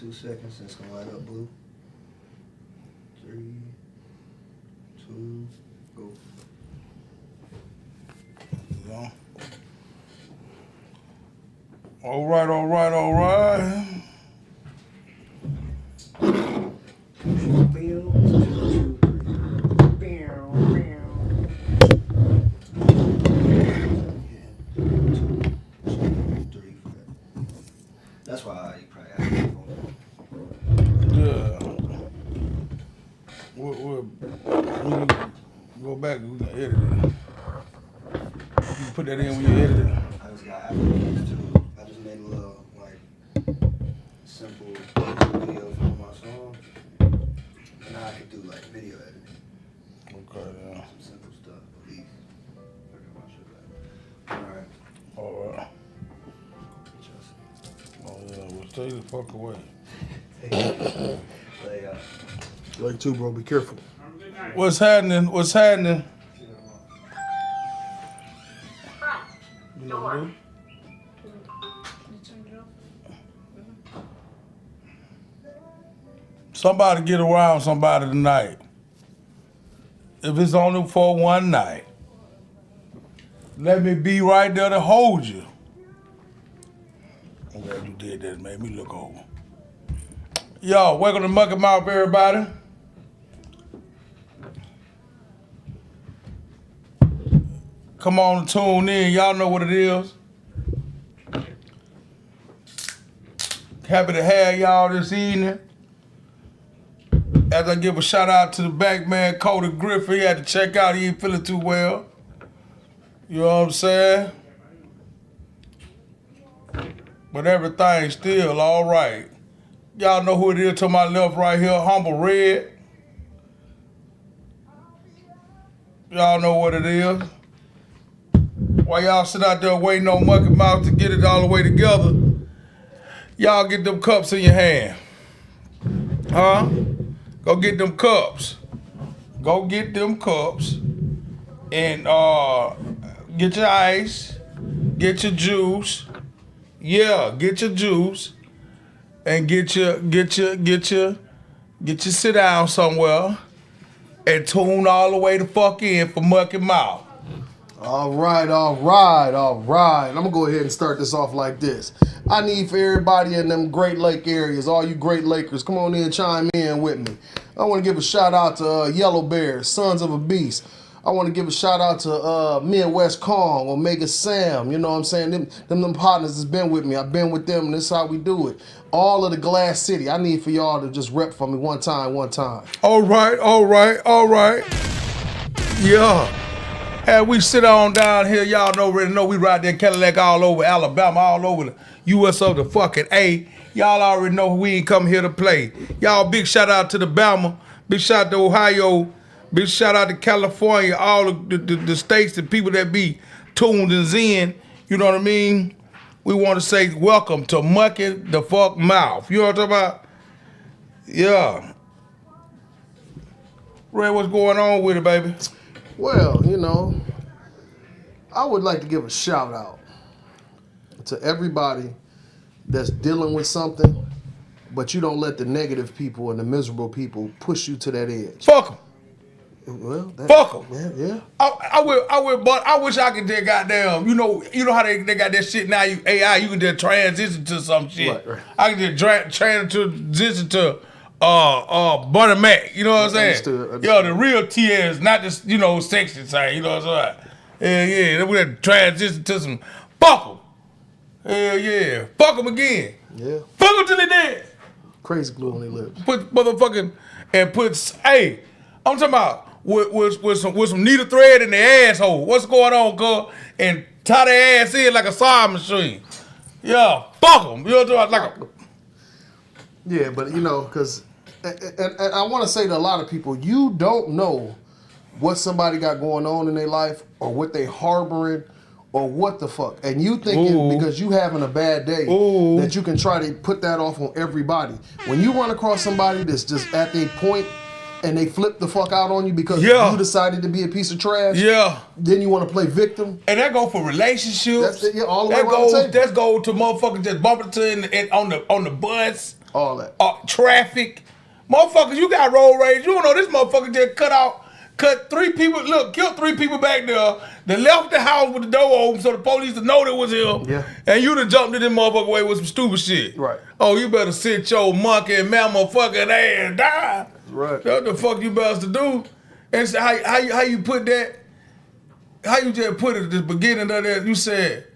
2 seconds and it's gonna light up blue. 3, 2, go. All right. That's why you probably have to Yeah. We'll go back and we can edit it. You can put that in when you edit it. I just got Apple Music too. I just made a little like simple video for my song. And now I can do like video editing. Okay, yeah. Some simple stuff at least. Alright. Alright. Oh yeah, well stay the fuck away. Like too, bro. Be careful. What's happening? You know what to do? Somebody get around somebody tonight. If it's only for one night, let me be right there to hold you. I'm glad you did that. It made me look over. Yo, welcome to Mucky Mouth, everybody. Come on and tune in. Y'all know what it is. Happy to have y'all this evening. As I give a shout out to the back man, Cody Griffin. He had to check out. He ain't feeling too well. You know what I'm saying? But everything's still all right. Y'all know who it is to my left right here, Humble Red. Y'all know what it is. While y'all sit out there waiting on Mucky Mouth to get it all the way together, y'all get them cups in your hand. Huh? Go get them cups. Go get them cups and get your ice, get your juice. Yeah, get your juice and get your sit down somewhere and tune all the way the fuck in for Mucky Mouth. All right. I'm gonna go ahead and start this off like this. I need for everybody in them Great Lake areas, all you Great Lakers, come on in, chime in with me. I want to give a shout out to Yellow Bears, Sons of a Beast. I want to give a shout out to Midwest Kong, Omega Sam. You know what I'm saying? Them partners has been with me. I've been with them, and this is how we do it. All of the Glass City. I need for y'all to just rep for me one time. All right. Yeah. And we sit on down here, y'all already know we ride that Cadillac all over Alabama, all over the U.S. of the fucking A. Y'all already know we ain't come here to play. Y'all, big shout out to the Bama, big shout out to Ohio, big shout out to California, all of the states and people that be tuned and zen. You know what I mean? We want to say welcome to Mucky the fuck Mouth. You know what I'm talking about? Yeah. Ray, what's going on with it, baby? Well, you know, I would like to give a shout out to everybody that's dealing with something, but you don't let the negative people and the miserable people push you to that edge. Fuck them. Well, fuck them. Yeah. I will, but I wish I could just goddamn, you know how they got that shit now, AI, you can just transition to some shit. Right. I can just transition to Bunny Mac, you know what I'm saying? Understood. Yo, the real TS, not just, sexy thing, you know what I'm saying? Hell yeah, then we had to transition to some fuck them. Hell yeah, fuck them again. Yeah. Fuck them till they dead. Crazy glue on their lips. Put motherfucking, and put, hey, I'm talking about with some needle thread in their asshole. What's going on, cuz? And tie their ass in like a sawing machine. Yeah, fuck them. You know what I'm talking about? Yeah, but because, and I want to say to a lot of people, you don't know what somebody got going on in their life or what they harboring or what the fuck. And you thinking because you having a bad day that you can try to put that off on everybody. When you run across somebody that's just at their point and they flip the fuck out on you because you decided to be a piece of trash, then you want to play victim. And that go for relationships. That's all the way around the table. That go to motherfuckers just bumping into on the bus. All that. Traffic. Motherfuckers, you got road rage. You don't know this motherfucker just cut 3 people, killed 3 people back there. They left the house with the door open so the police to know that was him. Yeah. And you done jumped in this motherfucker way with some stupid shit. Right. Oh, you better sit your monkey and mamma fucking ass down. Right. That's what the fuck you better to do. And so how you put that, how you just put it at the beginning of that, you said,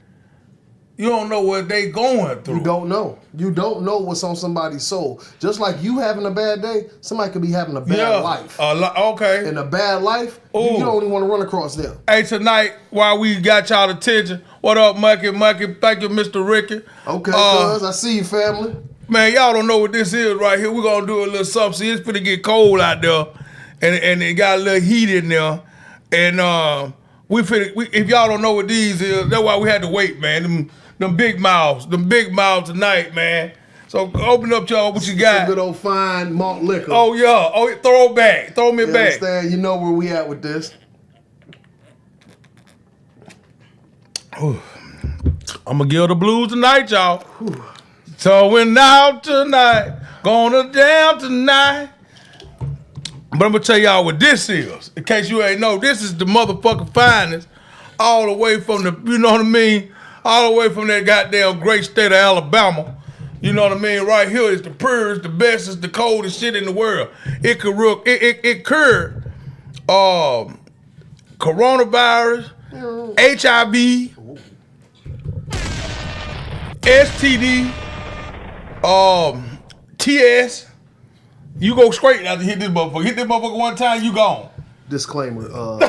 you don't know what they going through. You don't know. You don't know what's on somebody's soul. Just like you having a bad day, somebody could be having a bad life. Okay. And a bad life, you don't even want to run across them. Hey, tonight, while we got y'all attention, what up, Mucky? Thank you, Mr. Ricky. Okay, cuz, I see you, family. Man, y'all don't know what this is right here. We're going to do a little something. See, it's finna get cold out there, and it got a little heat in there. And if y'all don't know what these is, that's why we had to wait, man. Them big mouths tonight, man. So open up, y'all, what you got. Some good old fine malt liquor. Oh, yeah. Oh, throw it back. Throw me You back. understand? You know where we at with this. I'm going to give the blues tonight, y'all. So went out tonight, gonna down tonight. But I'm going to tell y'all what this is. In case you ain't know, this is the motherfucking finest. All the way from the, you know what I mean? All the way from that goddamn great state of Alabama. You know what I mean? Right here is the purest, the best, it's the coldest shit in the world. It cured coronavirus, HIV, STD, TS. You go straight after hit this motherfucker. Hit this motherfucker one time, you gone. Disclaimer,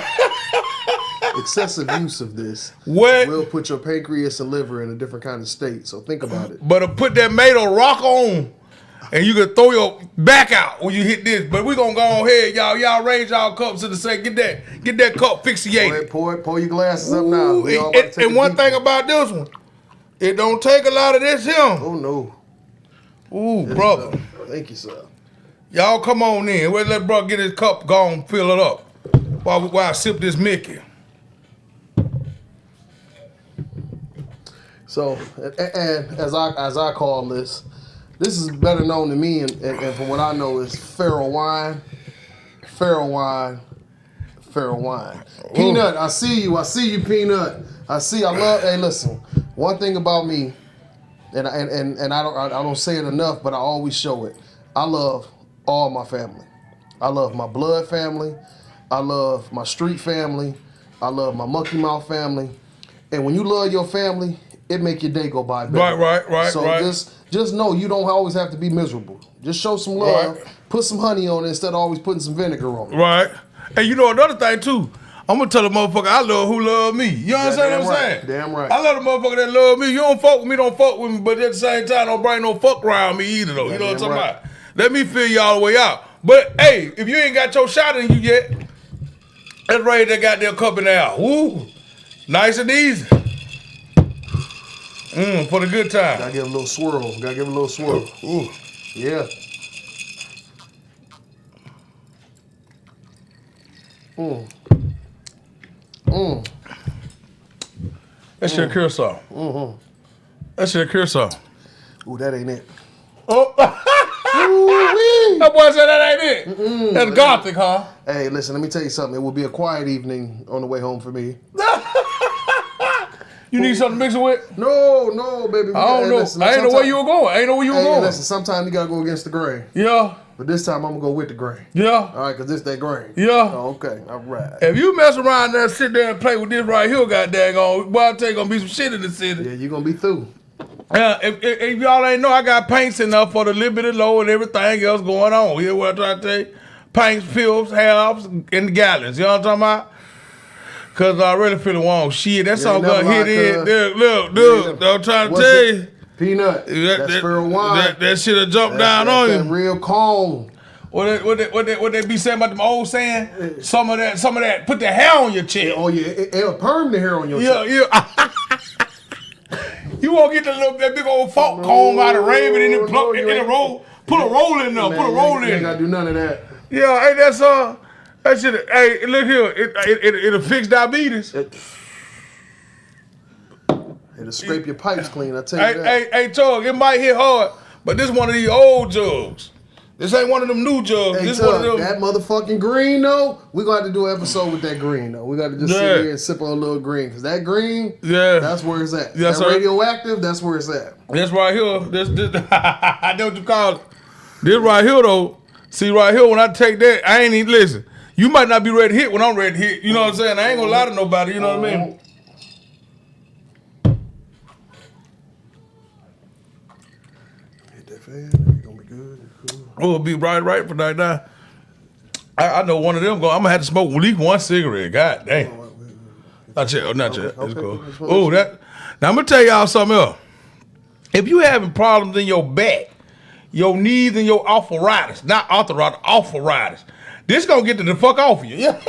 excessive use of this will put your pancreas and liver in a different kind of state, so think about it. But put that Mado rock on, and you can throw your back out when you hit this. But we gonna go on ahead, y'all. Y'all raise y'all cups to the same. Get that cup fixated. Pour your glasses up now. And one thing about this one, it don't take a lot of this here. Oh no. Ooh, brother. Thank you, sir. Y'all come on in. We'll let brother get his cup gone, fill it up while I sip this Mickey. So, and as I call this is better known to me, and from what I know is feral wine. Peanut, I see you, Peanut. Hey, listen, one thing about me, and I don't say it enough, but I always show it. I love all my family. I love my blood family. I love my street family. I love my monkey mouth family. And when you love your family, it make your day go by better. Right. So just know you don't always have to be miserable. Just show some love. Right. Put some honey on it instead of always putting some vinegar on it. Right. And you know another thing too. I'm gonna tell the motherfucker I love who love me. You understand what I'm saying? Damn right. I love the motherfucker that love me. You don't fuck with me, don't fuck with me. But at the same time, don't bring no fuck around me either though. You know what I'm talking about? Let me feel you all the way out. But hey, if you ain't got your shot in you yet, let's raise that goddamn cup in there. Woo. Nice and easy. For the good time. Gotta give it a little swirl. Ooh. Yeah. That shit cure some. That shit cure some. Ooh, that ain't it. Oh. That boy said that ain't it. That's gothic, huh? Hey, listen, let me tell you something. It will be a quiet evening on the way home for me. You need something to mix it with? No, baby. I don't know. Listen, I ain't know where you were going. Listen, sometimes you gotta go against the grain. Yeah. But this time I'm gonna go with the grain. Yeah. All right, because this that grain. Yeah. Oh, okay. All right. If you mess around there, sit there and play with this right here, goddamn, boy, I'll tell you gonna be some shit in the city. Yeah, you're gonna be through. Yeah, if y'all ain't know, I got paints enough for the little bit of low and everything else going on. You hear what I'm trying to tell you? Paints, pills, halves, and gallons. You know what I'm talking about? Cause I really feel wrong. Shit, that song gonna hit in. Look, I'm trying to tell you. Peanut, that's feral wine. That shit'll jump down on you. That real calm. What they be saying about them old saying? Some of that, put the hair on your chest. Oh yeah, it'll perm the hair on your chest. Yeah. You won't get that big old fork comb out of raven and then plug it in a roll. Put a roll in there. Put a roll in. You ain't gotta do none of that. Yeah, hey, that's that shit. Hey, look here. It'll fix diabetes. It'll scrape your pipes clean. I tell you that. Hey, Tug, it might hit hard, But this one of these old jugs. This ain't one of them new jugs. Hey, this Tug, one of them. that motherfucking green though, we got to do an episode with that green though. We got to just sit here and sip on a little green because that green, that's where it's at. Yes, that sir. radioactive, that's where it's at. This right here, this I know what you call it. This right here though, see right here when I take that, I ain't even listen. You might not be ready to hit when I'm ready to hit. You know what I'm saying? I ain't gonna lie to nobody. You know what I mean? Hit that fan. It's gonna be good. Cool. We'll be right for that now. I know one of them. I'm gonna have to smoke at least one cigarette. God damn. Not yet. Not yet. It's cool. Oh, that. Now I'm gonna tell y'all something else. If you having problems in your back, your knees, and your arthritis, not arthritis, this gonna get the fuck off you. You ain't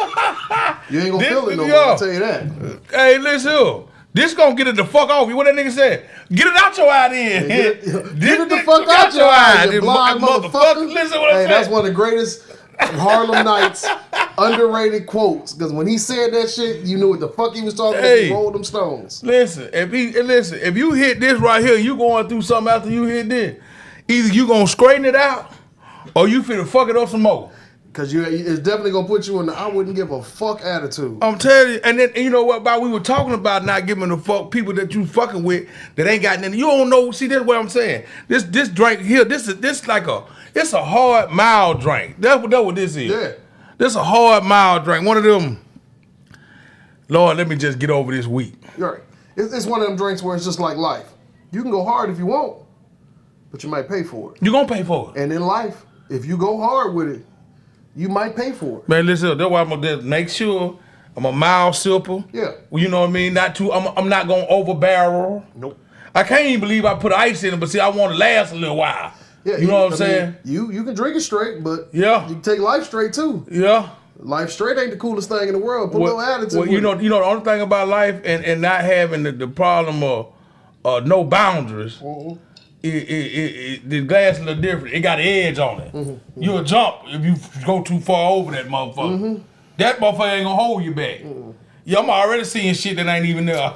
gonna feel it no more. I'll tell you that. Hey, listen here. This gonna get it the fuck off you. What that nigga said? Get it out your eye then. Get it the fuck out your eye, you blind motherfucker. Listen what I'm saying. That's one of the greatest Harlem Nights underrated quotes. Because when he said that shit, you knew what the fuck he was talking about. He rolled them stones. Listen, if you hit this right here, you going through something after you hit this. Either you gonna straighten it out, or you finna fuck it up some more. Cause it's definitely gonna put you in the I wouldn't give a fuck attitude. I'm telling you, and then you know what? About we were talking about not giving a fuck people that you fucking with that ain't got nothing. You don't know. See, that's what I'm saying. This drink here, this like it's a hard mild drink. That's what this is. Yeah. This a hard mild drink. One of them. Lord, let me just get over this week. Right. It's one of them drinks where it's just like life. You can go hard if you want, but you might pay for it. You gonna pay for it. And in life, if you go hard with it, you might pay for it. Man, listen, that's why I'm gonna make sure I'm a mild sipper. Yeah. Well, you know what I mean? Not too. I'm not gonna over barrel. Nope. I can't even believe I put ice in it, but see, I want to last a little while. Yeah. You know what I'm saying? You can drink it straight, but yeah, you can take life straight too. Yeah. Life straight ain't the coolest thing in the world. Put a little attitude. Well, you know the only thing about life and not having the problem of no boundaries. Mm-hmm. The glass a little different. It got an edge on it. Mm-hmm. You'll jump if you go too far over that motherfucker. Mm-hmm. That motherfucker ain't gonna hold you back. Mm-hmm. Yeah, I'm already seeing shit that ain't even there.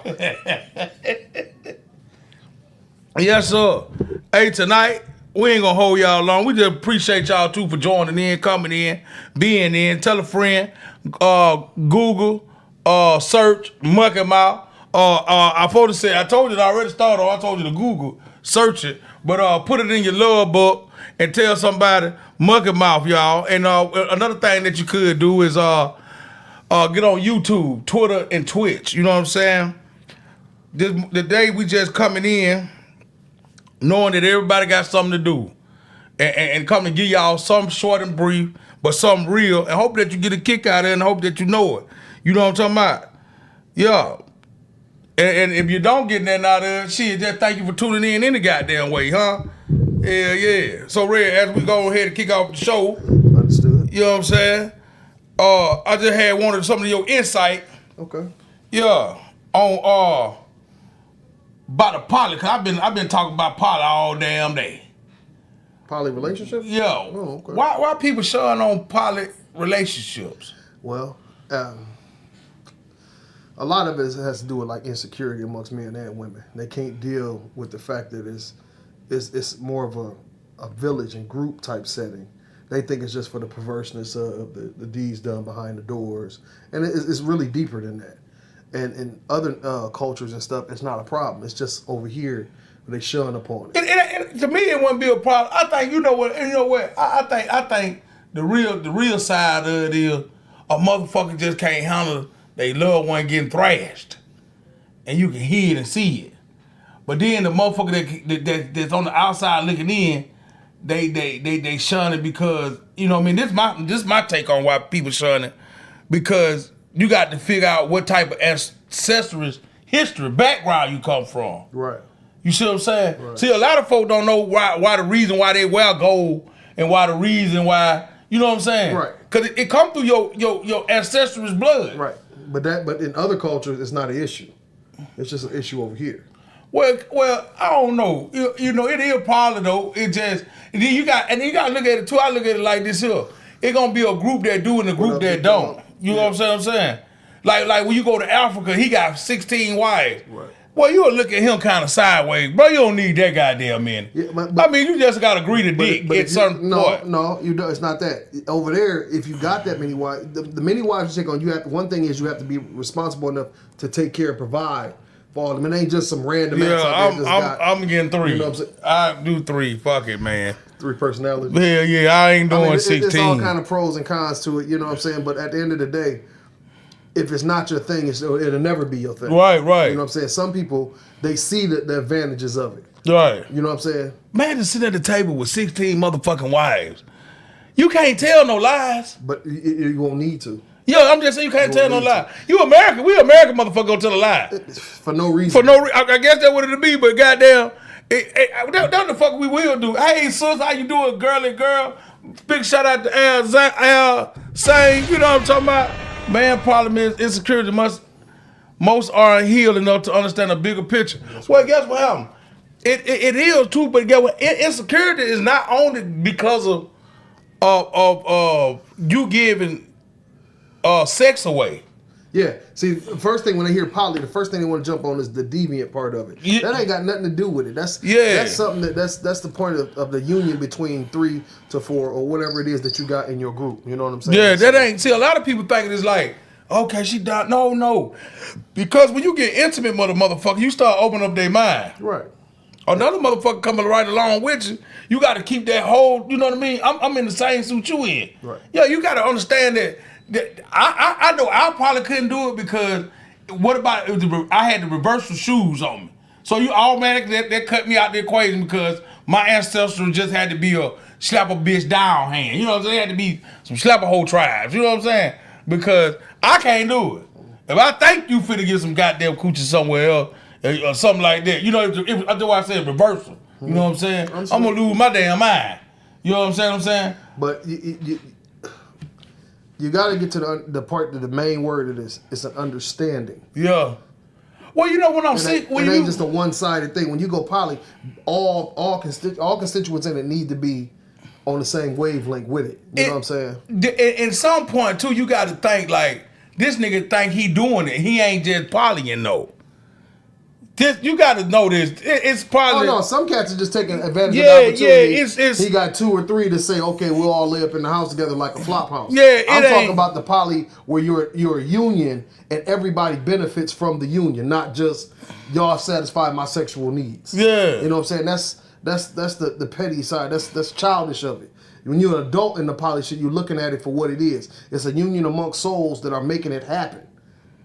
Yes, sir. Hey, tonight, we ain't gonna hold y'all long. We just appreciate y'all too for joining in, coming in, being in. Tell a friend, Google, search, Mucky Mouth. I told you to already started, I told you to Google, search it, but put it in your love book and tell somebody, Mucky Mouth, y'all. And another thing that you could do is get on YouTube, Twitter, and Twitch. You know what I'm saying? The day we just coming in, knowing that everybody got something to do, and come to give y'all something short and brief, but something real, and hope that you get a kick out of it and hope that you know it. You know what I'm talking about? Yeah. And if you don't get nothing out of it, shit, just thank you for tuning in any goddamn way, huh? Yeah. So, Red, as we go ahead and kick off the show. Understood. You know what I'm saying? I just had wanted some of your insight. Okay. Yeah. On about the poly, cause I've been talking about poly all damn day. Poly relationships? Yeah. Oh, okay. Why people showing on poly relationships? Well, a lot of it has to do with like insecurity amongst men and women. They can't deal with the fact that it's more of a village and group type setting. They think it's just for the perverseness of the deeds done behind the doors, and it's really deeper than that. And in other cultures and stuff, it's not a problem. It's just over here they shun upon it. To me, it wouldn't be a problem. I think you know what. I think the real side of it is a motherfucker just can't handle they loved one getting thrashed, and you can hear it and see it. But then the motherfucker that's on the outside looking in, they shun it because you know what I mean. This my take on why people shun it, because you got to figure out what type of ancestral history background you come from. Right. You see what I'm saying? Right. See, a lot of folk don't know why the reason why they wear gold and why the reason why, you know what I'm saying? Right. Because it come through your ancestral blood. Right. But in other cultures, it's not an issue. It's just an issue over here. Well, I don't know. You know, it is probably though. It just and then you got to look at it too. I look at it like this here. It's gonna be a group that do and a group that don't. You know what I'm saying? Like when you go to Africa, he got 16 wives. Right. Well, you'll look at him kind of sideways, bro. You don't need that goddamn man. Yeah, I mean, you just gotta agree to dick at certain point. No, you don't. It's not that. Over there, if you got that many wives, the many wives you take on, you have. One thing is you have to be responsible enough to take care and provide for all of them. It ain't just some random. I'm getting 3. You know what I'm saying? I do 3. Fuck it, man. 3 personalities. Hell yeah, I ain't doing 16. It's all kind of pros and cons to it. You know what I'm saying? But at the end of the day, if it's not your thing, it'll never be your thing. Right. You know what I'm saying? Some people, they see the advantages of it. Right. You know what I'm saying? Man, to sit at the table with 16 motherfucking wives. You can't tell no lies. But you won't need to. Yo, I'm just saying you can't tell no lie. You American. We American motherfucker gonna tell a lie. For no reason. I guess that's what it'll be, but goddamn, that's the fuck we will do. Hey, sis, how you doing, girly girl? Big shout out to Al Sane. You know what I'm talking about? Man, problem is insecurity most aren't healed enough to understand a bigger picture. Well, guess what happened? It heals too, but guess what? Insecurity is not only because of you giving sex away. Yeah. See, the first thing when they hear poly, the first thing they want to jump on is the deviant part of it. Yeah. That ain't got nothing to do with it. That's something that's the point of the union between 3 to 4 or whatever it is that you got in your group. You know what I'm saying? Yeah, that ain't. See, a lot of people thinking it's like, okay, she died. No, because when you get intimate with a motherfucker, you start opening up their mind. Right. Another motherfucker coming right along with you, you got to keep that whole. You know what I mean? I'm in the same suit you in. Right. Yeah, you got to understand that. I know I probably couldn't do it because what about I had the reversal shoes on me, so you automatically that cut me out the equation because my ancestors just had to be a slap a bitch down hand. You know what I'm saying? They had to be some slap a whole tribes. You know what I'm saying? Because I can't do it. If I think you finna get some goddamn coochie somewhere else or something like that, you know, if that's why I said reversal. You know what I'm saying? I'm gonna lose my damn mind. You know what I'm saying? But you got to get to the part that the main word of this is an understanding. Yeah. Well, you know when I'm sick, it ain't just a one-sided thing. When you go poly, all constituents in it need to be on the same wavelength with it. You know what I'm saying? At some point too, you got to think like this nigga think he doing it. He ain't just polying though. You got to know this. It's probably. Oh no, some cats are just taking advantage of the opportunity. Yeah, he got 2 or 3 to say, okay, we'll all lay up in the house together like a flop house. Yeah, I'm talking about the poly where you're a union and everybody benefits from the union, not just y'all satisfy my sexual needs. Yeah, you know what I'm saying? That's the petty side. That's childish of it. When you're an adult in the poly shit, you're looking at it for what it is. It's a union amongst souls that are making it happen.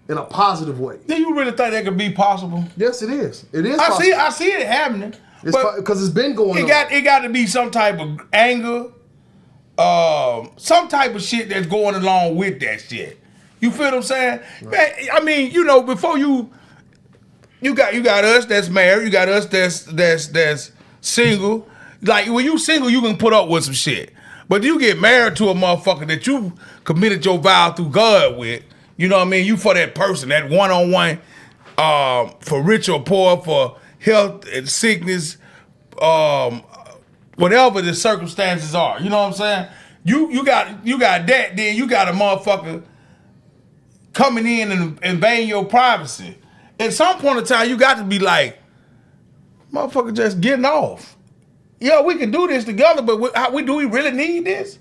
In a positive way. Do you really think that could be possible? Yes, it is. It is. I see it happening. Because it's been going on. It got to be some type of anger, some type of shit that's going along with that shit. You feel what I'm saying? Right. Man, I mean, you know, before you got us that's married, you got us that's single. Like when you single, you can put up with some shit. But you get married to a motherfucker that you committed your vow through God with. You know what I mean? You for that person, that one-on-one, for rich or poor, for health and sickness, whatever the circumstances are. You know what I'm saying? You got that, then you got a motherfucker coming in and invading your privacy. At some point in time, you got to be like, motherfucker just getting off. Yeah, we can do this together, but do we really need this?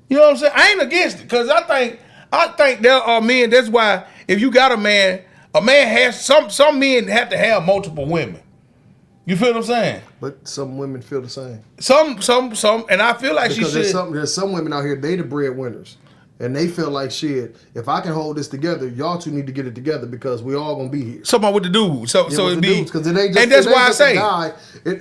You know what I'm saying? I ain't against it, because I think there are men, that's why if you got a man has, some men have to have multiple women. You feel what I'm saying? But some women feel the same. Some, and I feel like because there's some women out here, they the breadwinners. And they feel like, shit, if I can hold this together, y'all two need to get it together because we all gonna be here. Somebody with the dude. So it be, because it ain't just, and that's why I say, guy,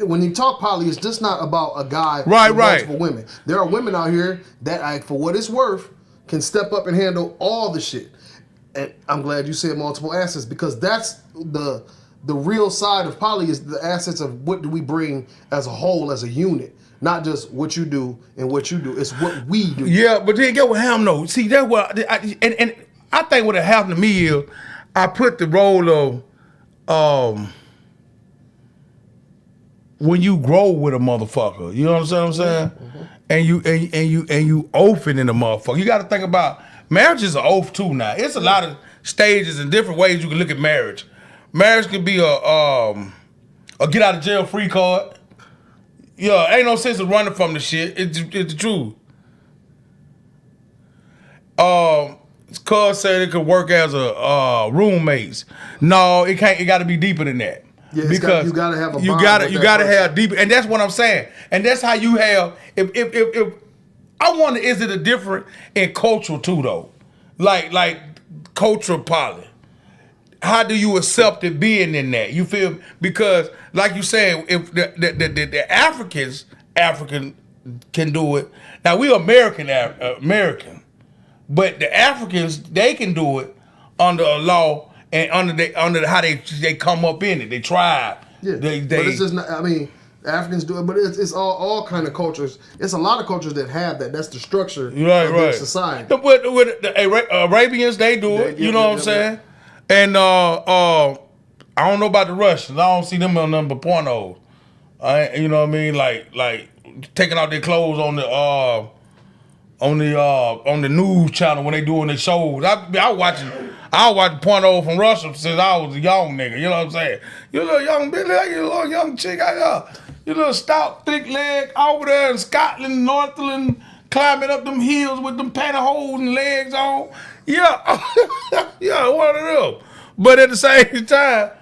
when you talk poly, it's just not about a guy with multiple women. There are women out here that, for what it's worth, can step up and handle all the shit. And I'm glad you said multiple assets, because that's the real side of poly, is the assets of what do we bring as a whole, as a unit. Not just what you do and what you do. It's what we do. Yeah, but then get what happened though. See, that's what and I think what happened to me is I put the role of when you grow with a motherfucker. You know what I'm saying? Mm-hmm. And you oathing in a motherfucker. You got to think about marriage is an oath too now. It's a lot of stages and different ways you can look at marriage. Marriage can be a get out of jail free card. Yeah, ain't no sense of running from the shit. It's the truth. Cuz said it could work as a roommates. No, it can't. It got to be deeper than that. Yeah, because you gotta have a bond you with gotta that have deeper, and that's what I'm saying. And that's how you have. If I wonder, is it a different in cultural too though? Like cultural poly. How do you accept it being in that? You feel, because like you said, if the African can do it. Now we American, but the Africans, they can do it under a law and under how they come up in it. They tribe. Yeah, but it's just not. I mean, Africans do it, but it's all kind of cultures. It's a lot of cultures that have that. That's the structure of their society. With the Arabians, they do it. You know what I'm saying? And I don't know about the Russians. I don't see them on number pornos. You know what I mean? Like taking out their clothes on the news channel when they doing their shows. I watch porno from Russia since I was a young nigga. You know what I'm saying? You little young bitch, like you little young chick out there. You little stout, thick leg over there in Scotland, Northland, climbing up them hills with them pantyhose and legs on. Yeah, yeah, one of them. But at the same time,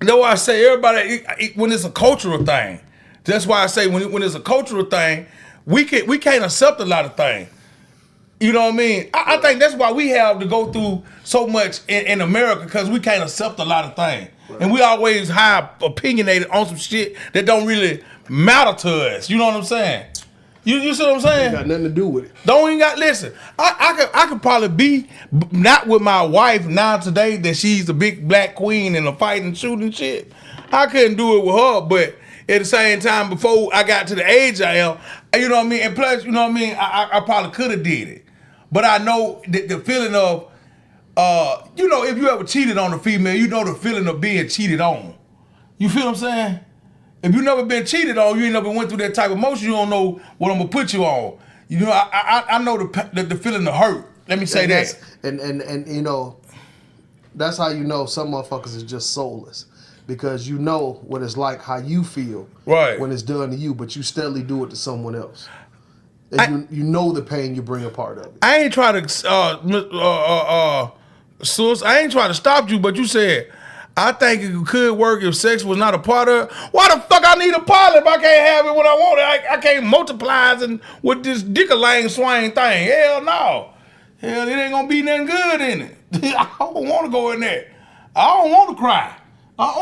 that's why I say everybody, when it's a cultural thing, that's why I say when it's a cultural thing, we can't accept a lot of things. You know what I mean? I think that's why we have to go through so much in America, because we can't accept a lot of things. Right. And we always high opinionated on some shit that don't really matter to us. You know what I'm saying? You see what I'm saying? Got nothing to do with it. Don't even listen. I could probably be not with my wife now today that she's a big black queen and a fighting shooting shit. I couldn't do it with her, but at the same time, before I got to the age I am, you know what I mean? And plus, you know what I mean? I probably could have did it. But I know the feeling of, you know, if you ever cheated on a female, you know the feeling of being cheated on. You feel what I'm saying? If you never been cheated on, you ain't never went through that type of emotion, you don't know what I'm gonna put you on. You know, I know the feeling of hurt. Let me say that. And you know, that's how you know some motherfuckers is just soulless. Because you know what it's like, how you feel when it's done to you, but you steadily do it to someone else. And you know the pain you bring a part of it. I ain't trying to, sis, I ain't trying to stop you, but you said, I think it could work if sex was not a part of it. Why the fuck I need a part if I can't have it when I want it? I can't multiply with this dick-a-lang swing thing. Hell no. Hell, it ain't gonna be nothing good in it. I don't want to go in there. I don't want to cry. I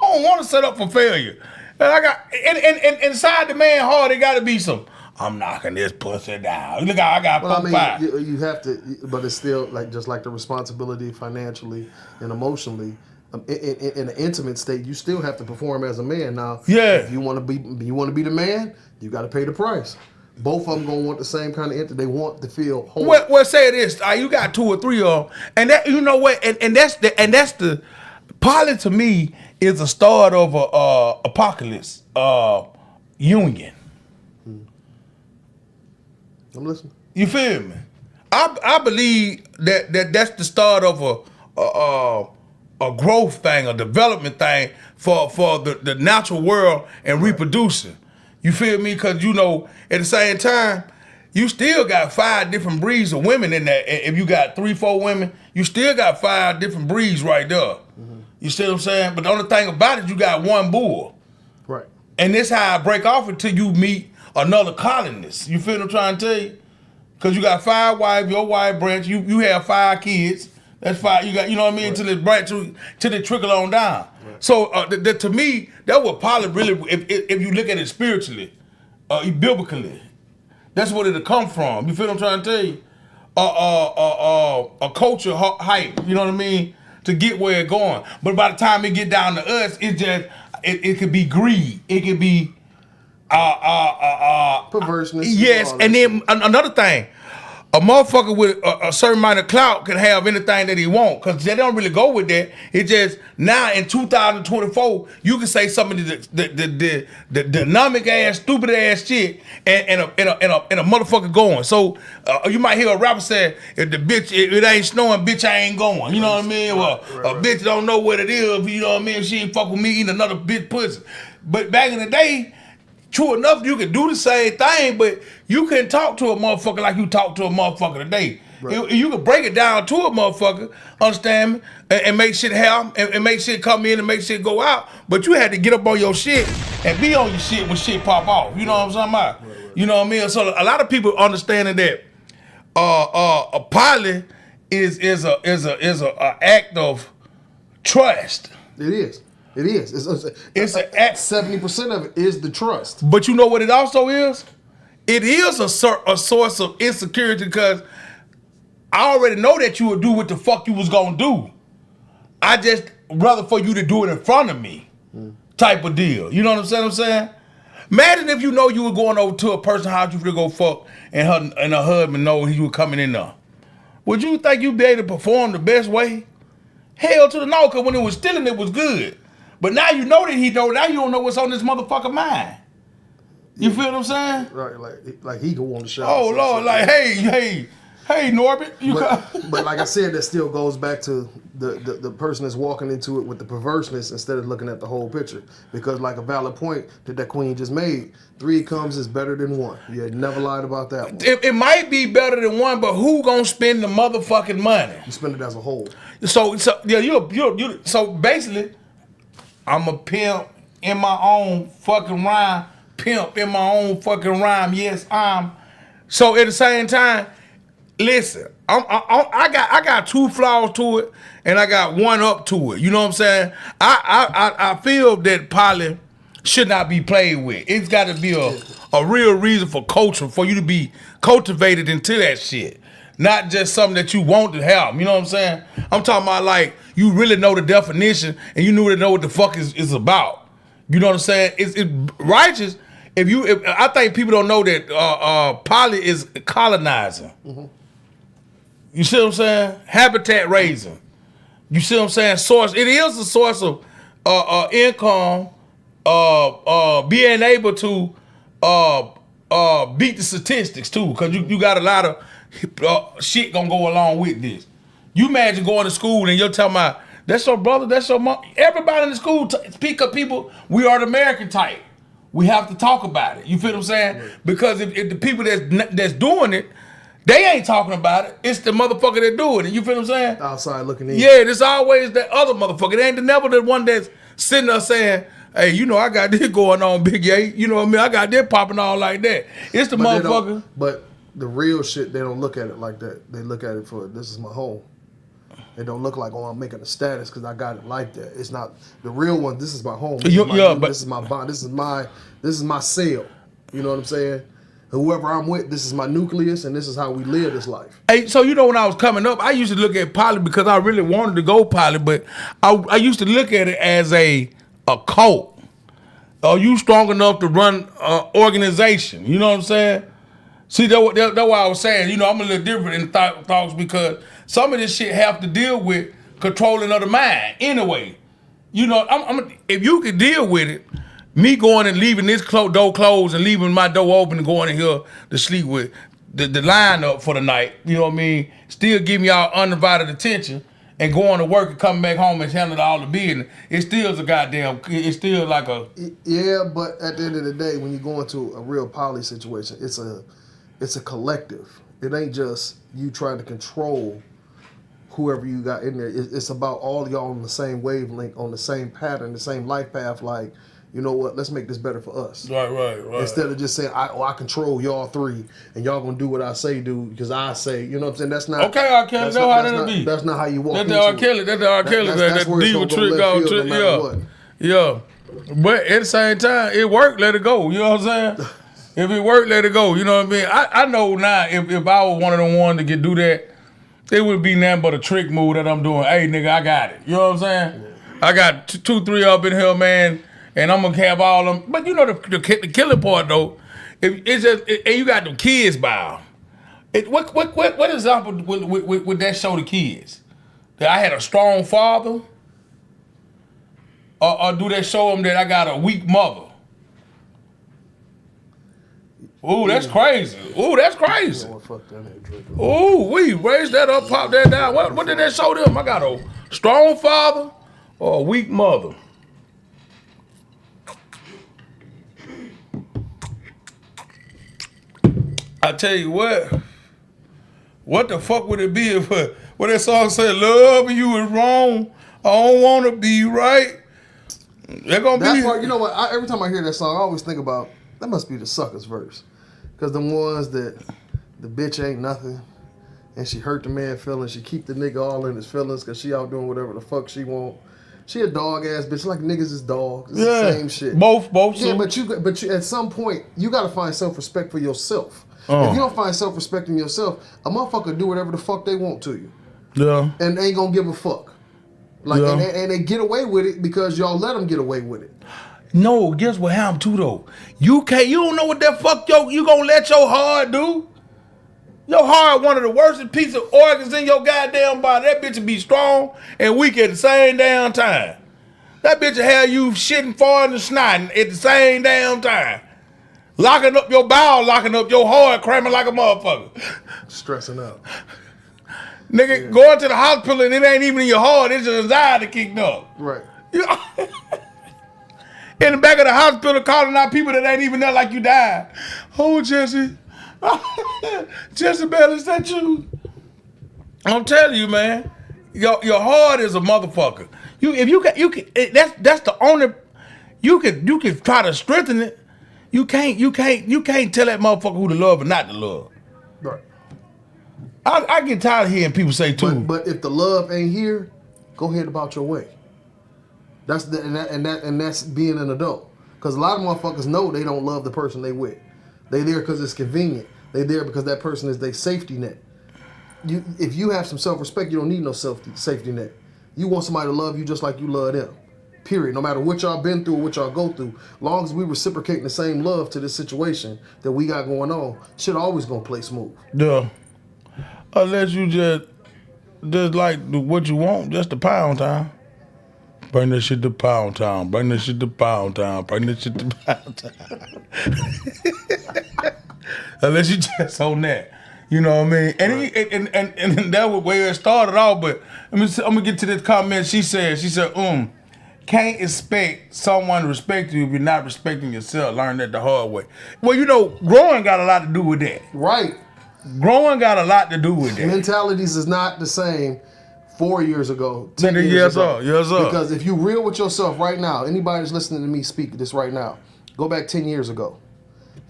don't want to set up for failure. And inside the man heart, it got to be some, I'm knocking this pussy down. Look how I got five. You have to, but it's still like just like the responsibility financially and emotionally. In an intimate state, you still have to perform as a man. Now, if you want to be the man, you got to pay the price. Both of them gonna want the same kind of intimacy. They want to feel whole. Well, say this. You got 2 or 3 of them, and that, you know what? And that's the poly to me is the start of a apocalypse union. I'm listening. You feel me? I believe that's the start of a growth thing, a development thing for the natural world and reproducing. You feel me? Because, you know, at the same time, you still got 5 different breeds of women in that. If you got 3, 4 women, you still got 5 different breeds right there. Mm-hmm. You see what I'm saying? But the only thing about it, you got one bull. Right. And this how I break off until you meet another colonist. You feel what I'm trying to tell you? Because you got 5 wives, your wife branch, you have 5 kids. That's 5. You got, you know what I mean, right. Till it branch, till they trickle on down. Right. So to me, that's what poly really, if you look at it spiritually, biblically, that's what it'll come from. You feel what I'm trying to tell you? A culture hype, you know what I mean, to get where it's going. But by the time it get down to us, it just it could be greed. It could be perverseness. Yes, and then another thing, A motherfucker with a certain amount of clout can have anything that he want, because they don't really go with that. It just now in 2024, you can say some of the dynamic ass, stupid ass shit, and a motherfucker going. So you might hear a rapper say, "If the bitch it ain't snowing, bitch I ain't going." You know what I mean? Or a bitch don't know what it is. You know what I mean? She ain't fuck with me eating another bitch pussy. But back in the day, true enough, you could do the same thing, but you couldn't talk to a motherfucker like you talk to a motherfucker today. Right. You could break it down to a motherfucker, understand me, and make shit happen, and make shit come in and make shit go out. But you had to get up on your shit and be on your shit when shit pop off. You know what I'm talking about? Right. You know what I mean? So a lot of people understanding that a pilot is a act of trust. It is. It is. It's 70% of it is the trust. But you know what it also is? It is a source of insecurity, because I already know that you would do what the fuck you was gonna do. I just rather for you to do it in front of me, type of deal. You know what I'm saying? Imagine if you know you were going over to a person's house you to go fuck, and her husband know you were coming in there. Would you think you'd be able to perform the best way? Hell to the no, because when it was stealing, it was good. But now you know that he know. Now you don't know what's on this motherfucker mind. You feel what I'm saying? Right, like he go on the show. Oh Lord, like hey, Norbert. But like I said, that still goes back to the person that's walking into it with the perverseness instead of looking at the whole picture. Because like a valid point that queen just made, 3 comes is better than 1. You had never lied about that one. It might be better than 1, but who gonna spend the motherfucking money? You spend it as a whole. So yeah, you. So basically, I'm a pimp in my own fucking rhyme. Pimp in my own fucking rhyme. Yes, I'm. So at the same time, listen, I got 2 flaws to it, and I got 1 up to it. You know what I'm saying? I feel that poly should not be played with. It's got to be a real reason for culture, for you to be cultivated into that shit. Not just something that you want to have. You know what I'm saying? I'm talking about like you really know the definition and you know what the fuck is about. You know what I'm saying? It's righteous. If I think people don't know that poly is colonizing. Mm-hmm. You see what I'm saying? Habitat raising. You see what I'm saying? Source. It is a source of income. Being able to beat the statistics too, because you got a lot of shit gonna go along with this. You imagine going to school and you're talking about that's your brother, that's your mom. Everybody in the school speak up. People, we are the American type. We have to talk about it. You feel what I'm saying? Right. Because if the people that's doing it, they ain't talking about it. It's the motherfucker that doing it. You feel what I'm saying? Outside looking in. Yeah, there's always that other motherfucker. It ain't never the one that's sitting there saying, hey, you know, I got this going on, Big A. You know what I mean? I got this popping all like that. It's the motherfucker. But the real shit, they don't look at it like that. They look at it for, this is my home. They don't look like, oh, I'm making a status because I got it like that. It's not the real one. This is my home. This is my bond. This is my cell. You know what I'm saying? Whoever I'm with, this is my nucleus, and this is how we live this life. Hey, so you know when I was coming up, I used to look at poly because I really wanted to go poly, but I used to look at it as a cult. Are you strong enough to run an organization? You know what I'm saying? See, that's why I was saying, you know, I'm a little different in thoughts because some of this shit have to deal with controlling of the mind anyway. You know, if you could deal with it, me going and leaving this door closed and leaving my door open and going in here to sleep with the line up for the night, you know what I mean? Still giving y'all undivided attention and going to work and coming back home and handling all the business. It still is it's still like a... Yeah, but at the end of the day, when you go into a real poly situation, it's a collective. It ain't just you trying to control whoever you got in there. It's about all y'all on the same wavelength, on the same pattern, the same life path. Like, you know what? Let's make this better for us. Right. Instead of just saying, I control y'all 3, and y'all gonna do what I say do because I say. You know what I'm saying? That's not. Okay, R. Kelly. That's how that'll be. That's not how you walk. That's the R. Kelly. That's the R. Kelly. That's diva trick out. Yeah. But at the same time, it worked. Let it go. You know what I'm saying? If it worked, let it go. You know what I mean? I know now if I was one of them ones to do that, it would be nothing but a trick move that I'm doing. Hey, nigga, I got it. You know what I'm saying? Yeah. I got 2, 3 up in here, man, and I'm going to have all them. But you know the killing part, though, and you got them kids by them. What example would that show the kids? That I had a strong father? Or do they show them that I got a weak mother? Ooh, that's crazy. Ooh, that's crazy. Ooh, we raise that up, pop that down. What did that show them? I got a strong father or a weak mother? I tell you what the fuck would it be if what that song said, loving you is wrong, I don't want to be right. They're gonna That be. part, you know what? Every time I hear that song, I always think about that must be the suckers verse, because the ones that the bitch ain't nothing, and she hurt the man feelings. She keep the nigga all in his feelings because she out doing whatever the fuck she want. She a dog ass bitch. Like niggas is dogs. It's the same shit. Both. Yeah, but you at some point you gotta find self respect for yourself. If you don't find self respect in yourself, a motherfucker do whatever the fuck they want to you. Yeah. And they ain't gonna give a fuck. Like, yeah. and they get away with it because y'all let them get away with it. No, guess what happened too though? You don't know what that fuck you gonna let your heart do? Your heart one of the worst piece of organs in your goddamn body. That bitch will be strong and weak at the same damn time. That bitch will have you shitting, farting, and snotting at the same damn time. Locking up your bowel, locking up your heart, cramming like a motherfucker. Stressing out. Nigga, going to the hospital and it ain't even in your heart, it's your anxiety kicked up. Right. In the back of the hospital calling out people that ain't even there like you died. Oh, Jesse. Jesse Bell, is that you? I'm telling you, man. Your heart is a motherfucker. That's the only you can try to strengthen it. You can't tell that motherfucker who to love and not to love. Right. I get tired of hearing people say too. But if the love ain't here, go ahead about your way. That's that's being an adult. Because a lot of motherfuckers know they don't love the person they with. They there because it's convenient. They there because that person is their safety net. If you have some self-respect, you don't need no safety net. You want somebody to love you just like you love them. Period. No matter what y'all been through or what y'all go through, long as we reciprocating the same love to this situation that we got going on, shit always gonna play smooth. Yeah. Unless you just like what you want, just the pound town. Bring that shit to Pound Town. Bring that shit to Pound Town. Bring that shit to Pound Town. Unless you just on that. You know what I mean? And and that was where it started off, but I'm gonna get to this comment. She said, can't expect someone to respect you if you're not respecting yourself. Learn that the hard way. Well, you know, growing got a lot to do with that. Right. Growing got a lot to do with that. Mentalities is not the same 4 years ago, 10 years ago. Yes, sir. Because if you real with yourself right now, anybody that's listening to me speak this right now, go back 10 years ago.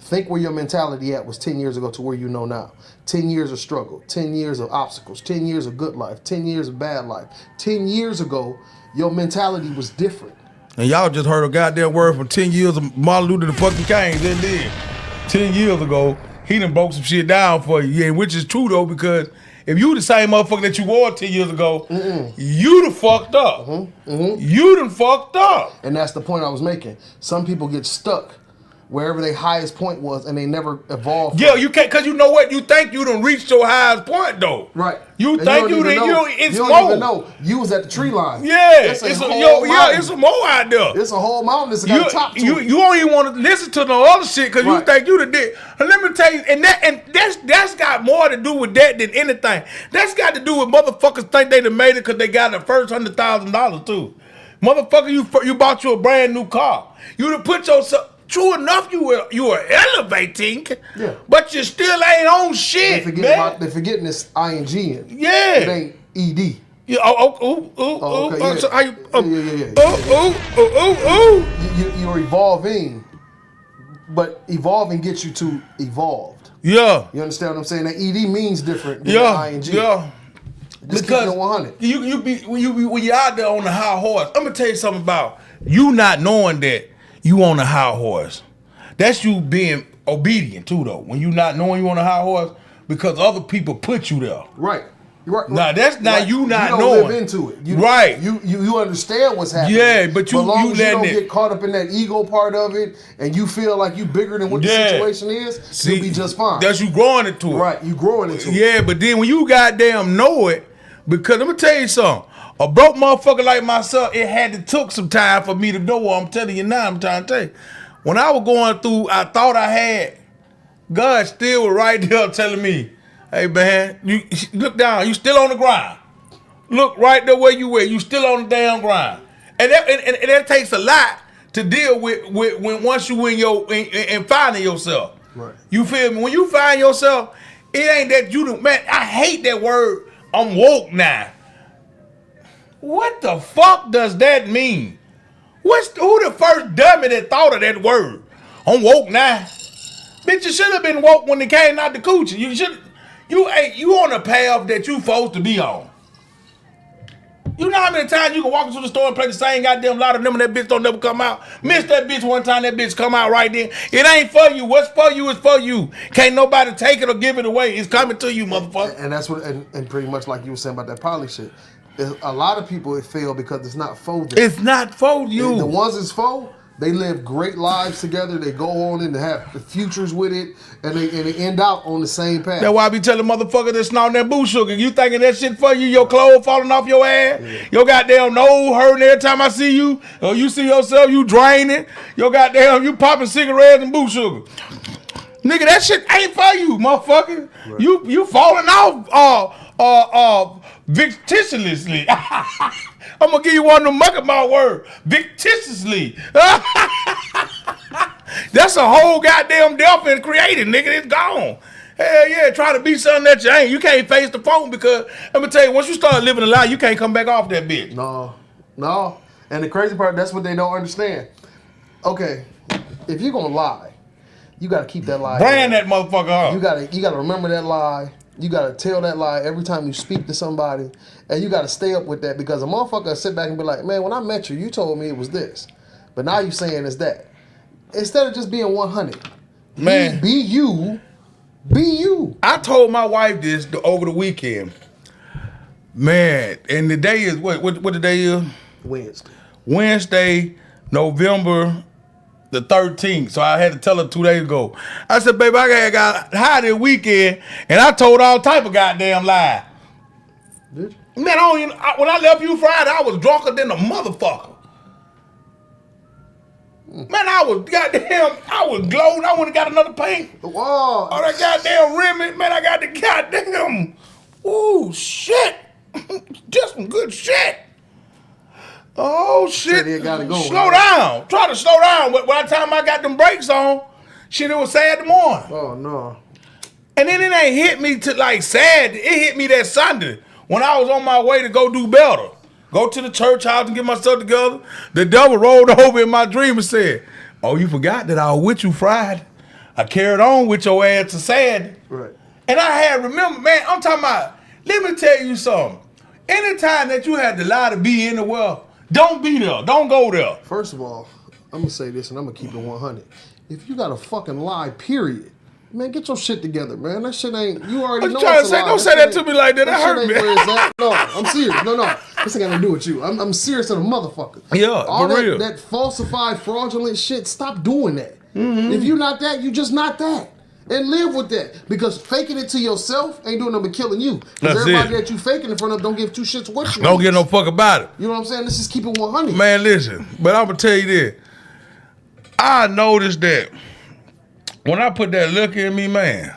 Think where your mentality at was 10 years ago to where you know now. 10 years of struggle, 10 years of obstacles, 10 years of good life, 10 years of bad life. 10 years ago, your mentality was different. And y'all just heard a goddamn word from 10 years of Martin Luther the fucking King. Then 10 years ago, he done broke some shit down for you. Yeah, which is true though, because if you the same motherfucker that you were 10 years ago, you done fucked up. You done fucked up. And that's the point I was making. Some people get stuck wherever their highest point was and they never evolved. Yeah, you can't, because you know what? You think you done reached your highest point though. Right. You think you done, it's you more. don't even know. You was at the tree line. Yeah, it's it's a more out there. It's a whole mountain that's got a top to it. You don't even want to listen to no other shit because you think you the dick. And let me tell you, and that's got more to do with that than anything. That's got to do with motherfuckers think they done made it because they got the first $100,000 too. Motherfucker, you bought you a brand new car. You done put yourself. True enough, you were elevating, but you still ain't on shit, They're forgetting this ing in. Yeah. It ain't ed. Yeah. You're evolving, but evolving gets you to evolved. Yeah. You understand what I'm saying? That ed means different than ing. Yeah. Just keep it 100. When you're out there on the high horse, I'm gonna tell you something about you not knowing that you on a high horse. That's you being obedient too, though. When you not knowing you on a high horse because other people put you there. Right. Right, Nah, that's not right. you not you don't knowing. live into it. Right. You understand what's happening. Yeah, but you as long as you letting don't it get caught up in that ego part of it, and you feel like you bigger than what the situation is, you'll be just fine. That's you growing into it. Right, you growing into it. Yeah, but then when you goddamn know it, because let me tell you something. A broke motherfucker like myself, it had to took some time for me to know what I'm telling you now. I'm trying to tell you. When I was going through, I thought I had, God still was right there telling me, hey man, you look down, you still on the grind. Look right there where you at, you still on the damn grind. And that takes a lot to deal with when once you in finding yourself. Right. You feel me? When you find yourself, it ain't that you do, man, I hate that word, I'm woke now. What the fuck does that mean? Who the first dummy that thought of that word? I'm woke now. Bitch, you should have been woke when it came out the coochie. You on a path that you supposed to be on. You know how many times you can walk into the store and play the same goddamn lot of them and that bitch don't never come out? Miss that bitch one time, that bitch come out right then. It ain't for you. What's for you is for you. Can't nobody take it or give it away. It's coming to you, motherfucker. And that's what, and pretty much like you were saying about that poly shit. A lot of people it fail because it's not for them. It's not for you. The ones it's for, they live great lives together. They go on and have the futures with it, and they end out on the same path. That's why I be telling motherfuckers that snorting that boo sugar. You thinking that shit for you? Your clothes falling off your ass? Yeah. Your goddamn nose hurting every time I see you? Or you see yourself, you draining? Your goddamn, you popping cigarettes and boo sugar. Nigga, that shit ain't for you, motherfucker. Right. You falling off fictitiously. I'm gonna give you one of them muck about word. Fictitiously. That's a whole goddamn death and created, nigga. It's gone. Hell yeah, trying to be something that you ain't. You can't face the phone because I'm gonna tell you, once you start living a lie, you can't come back off that bitch. No. And the crazy part, that's what they don't understand. Okay, if you're gonna lie, you gotta keep that lie. Brand that motherfucker up. You gotta remember that lie. You gotta tell that lie every time you speak to somebody, and you gotta stay up with that because a motherfucker will sit back and be like, man, when I met you, you told me it was this, but now you saying it's that. Instead of just being 100, man, be you. Be you. I told my wife this over the weekend. Man, and the day is what the day is? Wednesday, November the 13th. So I had to tell her 2 days ago. I said, baby, I got high this weekend, and I told all type of goddamn lie. Did you? Man, when I left you Friday, I was drunker than a motherfucker. Man, I was glowing. I went and got another paint. Whoa. Oh, that goddamn rim, man, I got the goddamn, ooh, shit. Just some good shit. Oh, shit. Slow down. Try to slow down. By the time I got them brakes on, shit, it was Saturday morning. Oh, no. And then it ain't hit me to like Saturday. It hit me that Sunday when I was on my way to go do better. Go to the church house and get myself together. The devil rolled over in my dream and said, oh, you forgot that I was with you Friday. I carried on with your ass to Saturday. Right. And I had remember, man, I'm talking about, let me tell you something. Anytime that you had to lie to be anywhere, don't be there. Don't go there. First of all, I'm going to say this and I'm going to keep it 100. If you got a fucking lie, period, man, get your shit together, man. That shit ain't, you already know trying to say, don't say that to me like that. That hurt me. No, I'm serious. No. This ain't got to do with you. I'm serious as a motherfucker. Yeah, all for real. That falsified, fraudulent shit, stop doing that. Mm-hmm. If you're not that, you just not that. And live with that. Because faking it to yourself ain't doing nothing but killing you. Because everybody that you faking in front of don't give two shits what you don't give no fuck about it. You know what I'm saying? Let's just keep it 100. Man, listen. But I'm going to tell you this. I noticed that when I put that look in me, man,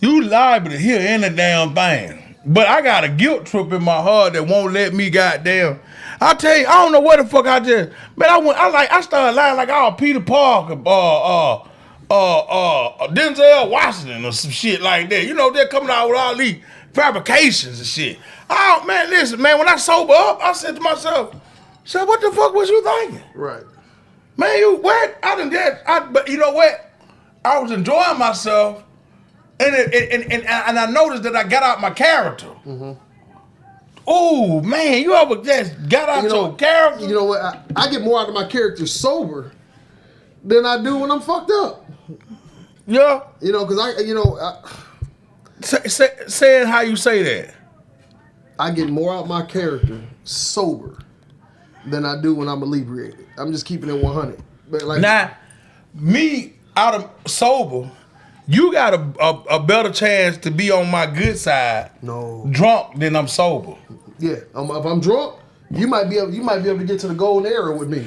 you liable to hear any damn thing. But I got a guilt trip in my heart that won't let me goddamn. I tell you, I don't know what the fuck I did. Man, I started lying like I was Peter Parker, Denzel Washington or some shit like that. You know, they're coming out with all these fabrications and shit. Oh, man, listen, man, when I sober up, I said to myself, what the fuck was you thinking? Right. Man, you what? But you know what? I was enjoying myself, and I noticed that I got out my character. Mm-hmm. Oh man, you ever just got out your character? You know what? I get more out of my character sober than I do when I'm fucked up. Yeah. You know, because Say it how you say that. I get more out my character sober than I do when I'm inebriated. I'm just keeping it 100. But like Now, me out of sober, you got a better chance to be on my good side. No. Drunk than I'm sober. Yeah, if I'm drunk, you might be able to get to the golden era with me.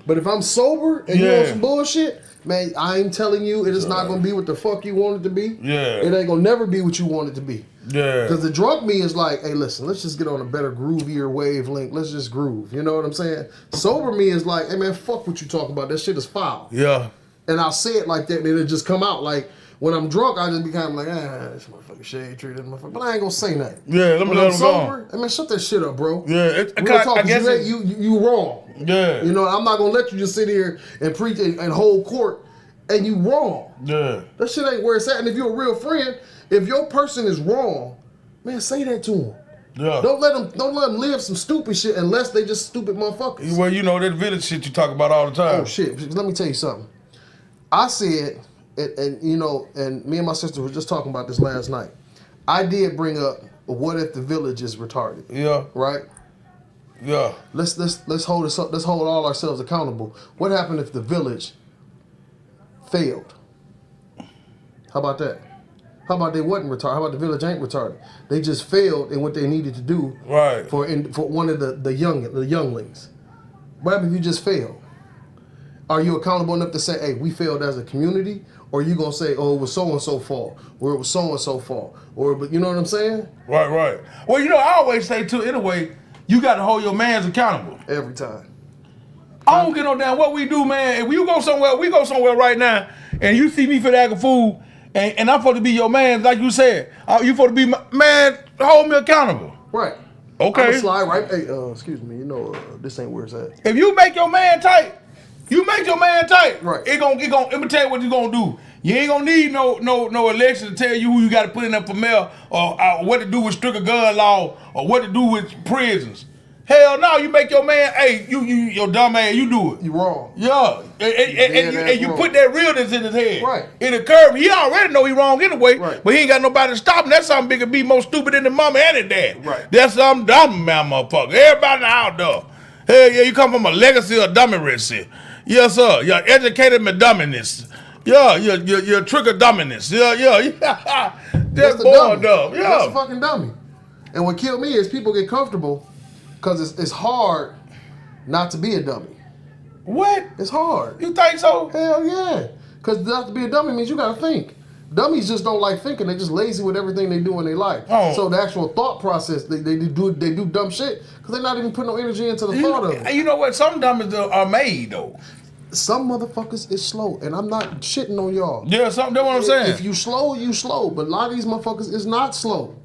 But if I'm sober and you on some bullshit, man, I ain't telling you it is not gonna be what the fuck you want it to be. Yeah. It ain't gonna never be what you want it to be. Yeah. Because the drunk me is like, hey, listen, let's just get on a better groovier wavelength. Let's just groove. You know what I'm saying? Sober me is like, hey man, fuck what you talking about. That shit is foul. Yeah. And I'll say it like that, and it'll just come out. Like when I'm drunk, I just be kind of like, this motherfucking shade tree, this motherfucker. But I ain't gonna say nothing. Yeah, let me when let I'm him sober, go. hey man, shut that shit up, bro. Yeah, Real talk, I guess you wrong. Yeah. You know, I'm not gonna let you just sit here and preach and hold court, and you wrong. Yeah. That shit ain't where it's at. And if you're a real friend, if your person is wrong, man, say that to him. Yeah. Don't let them live some stupid shit unless they just stupid motherfuckers. Well, you know that village shit you talk about all the time. Oh shit! Let me tell you something. I said, and you know, and me and my sister were just talking about this last night. I did bring up, what if the village is retarded? Yeah. Right. Yeah. Let's hold us up. Let's hold all ourselves accountable. What happened if the village failed? How about that? How about they wasn't retarded? How about the village ain't retarded? They just failed in what they needed to do. Right. For one of the younglings. What happened if you just failed? Are you accountable enough to say, hey, we failed as a community? Or are you gonna say, oh, it was so and so fault, or it was so and so fault, but you know what I'm saying? Right. Well, you know, I always say too. Anyway, you got to hold your mans accountable. Every time. I don't get no damn what we do, man. If you go somewhere, we go somewhere right now, and you see me for that food, and I'm supposed to be your man, like you said. You supposed to be my man. Hold me accountable. Right. Okay. I'm gonna slide right. Hey, excuse me. You know, this ain't where it's at. If you make your man tight, you make your man tight. Right. Let me tell you what you gonna do. You ain't gonna need no election to tell you who you got to put in there for mayor, or what to do with strict gun law, or what to do with prisons. Hell no, you make your man, hey, you your dumb ass, you do it. You wrong. Yeah, and you put that realness in his head. Right. In the curve, he already know he wrong anyway, right. But he ain't got nobody to stop him. That's something bigger, be more stupid than the mama and the dad. Right. That's something dumb, man, motherfucker. Everybody in the house, though. Hell yeah, you come from a legacy of dumminess. Yes, sir. You're educated me dumminess. Yeah, you're trigger dumminess. Yeah. That's the boy dummy. dumb. Yeah. That's a fucking dummy. And what killed me is people get comfortable because it's hard not to be a dummy. What? It's hard. You think so? Hell yeah. Because not to be a dummy means you gotta think. Dummies just don't like thinking. They're just lazy with everything they do in their life. Oh. So the actual thought process, they do dumb shit because they're not even putting no energy into the thought of it. You know what? Some dummies are made though. Some motherfuckers is slow, and I'm not shitting on y'all. Yeah, that's what I'm saying. If you slow, you slow. But a lot of these motherfuckers is not slow.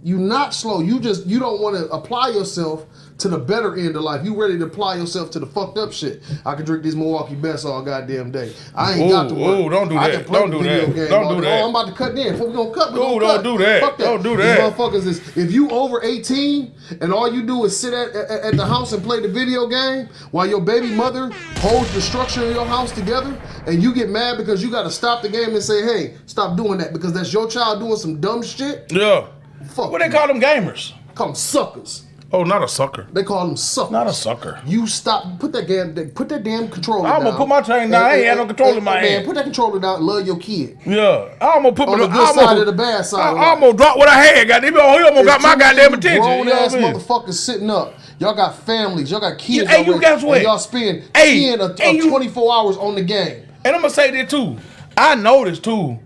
You not slow. You don't want to apply yourself to the better end of life. You ready to apply yourself to the fucked up shit. I can drink these Milwaukee Best all goddamn day. I ain't got to work. Ooh, don't do I that. can play Don't the do video that. game Don't all do day. that. Oh, I'm about to cut in. If we gonna cut, we Ooh, gonna cut. don't do that. Fuck that. Don't do These that. motherfuckers is, if you over 18 and all you do is sit at the house and play the video game while your baby mother holds the structure of your house together, and you get mad because you got to stop the game and say, hey, stop doing that because that's your child doing some dumb shit. Yeah. Fuck. What they call them gamers? Call them suckers. Oh, not a sucker. They call them suckers. Not a sucker. You stop. Put that damn controller down. I'm gonna put my chain down. I ain't had no control in my hand. Put that controller down. Love your kid. Yeah. I'm gonna put on the good side of the bad side. I'm gonna drop what I had. Goddamn, he almost got my goddamn attention. Grown You know ass what I mean? motherfuckers sitting up. Y'all got families. Y'all got kids. Hey, you guess what? And y'all spend 24 hours on the game. And I'm gonna say this too. I noticed too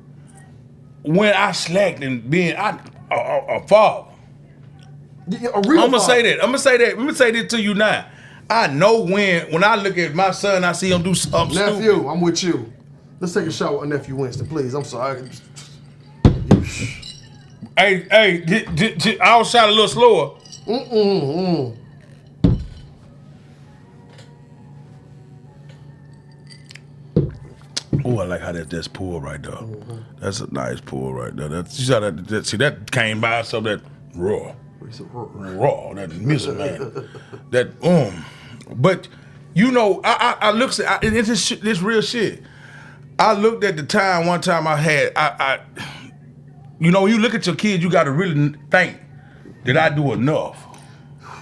when I slacked and being a father. A real I'm gonna father. say that. I'm gonna say this to you now. I know when I look at my son, I see him do something Nephew, stupid. I'm with you. Let's take a shot with nephew Winston, please. I'm sorry. Hey, I'll shot a little slower. Oh, I like how that's pull right there. Mm-hmm. That's a nice pull right there. That came by itself. That raw, that missile man. But you know, I looked at it's this real shit. I looked at the time. One time I you know, when you look at your kids, you got to really think, did I do enough?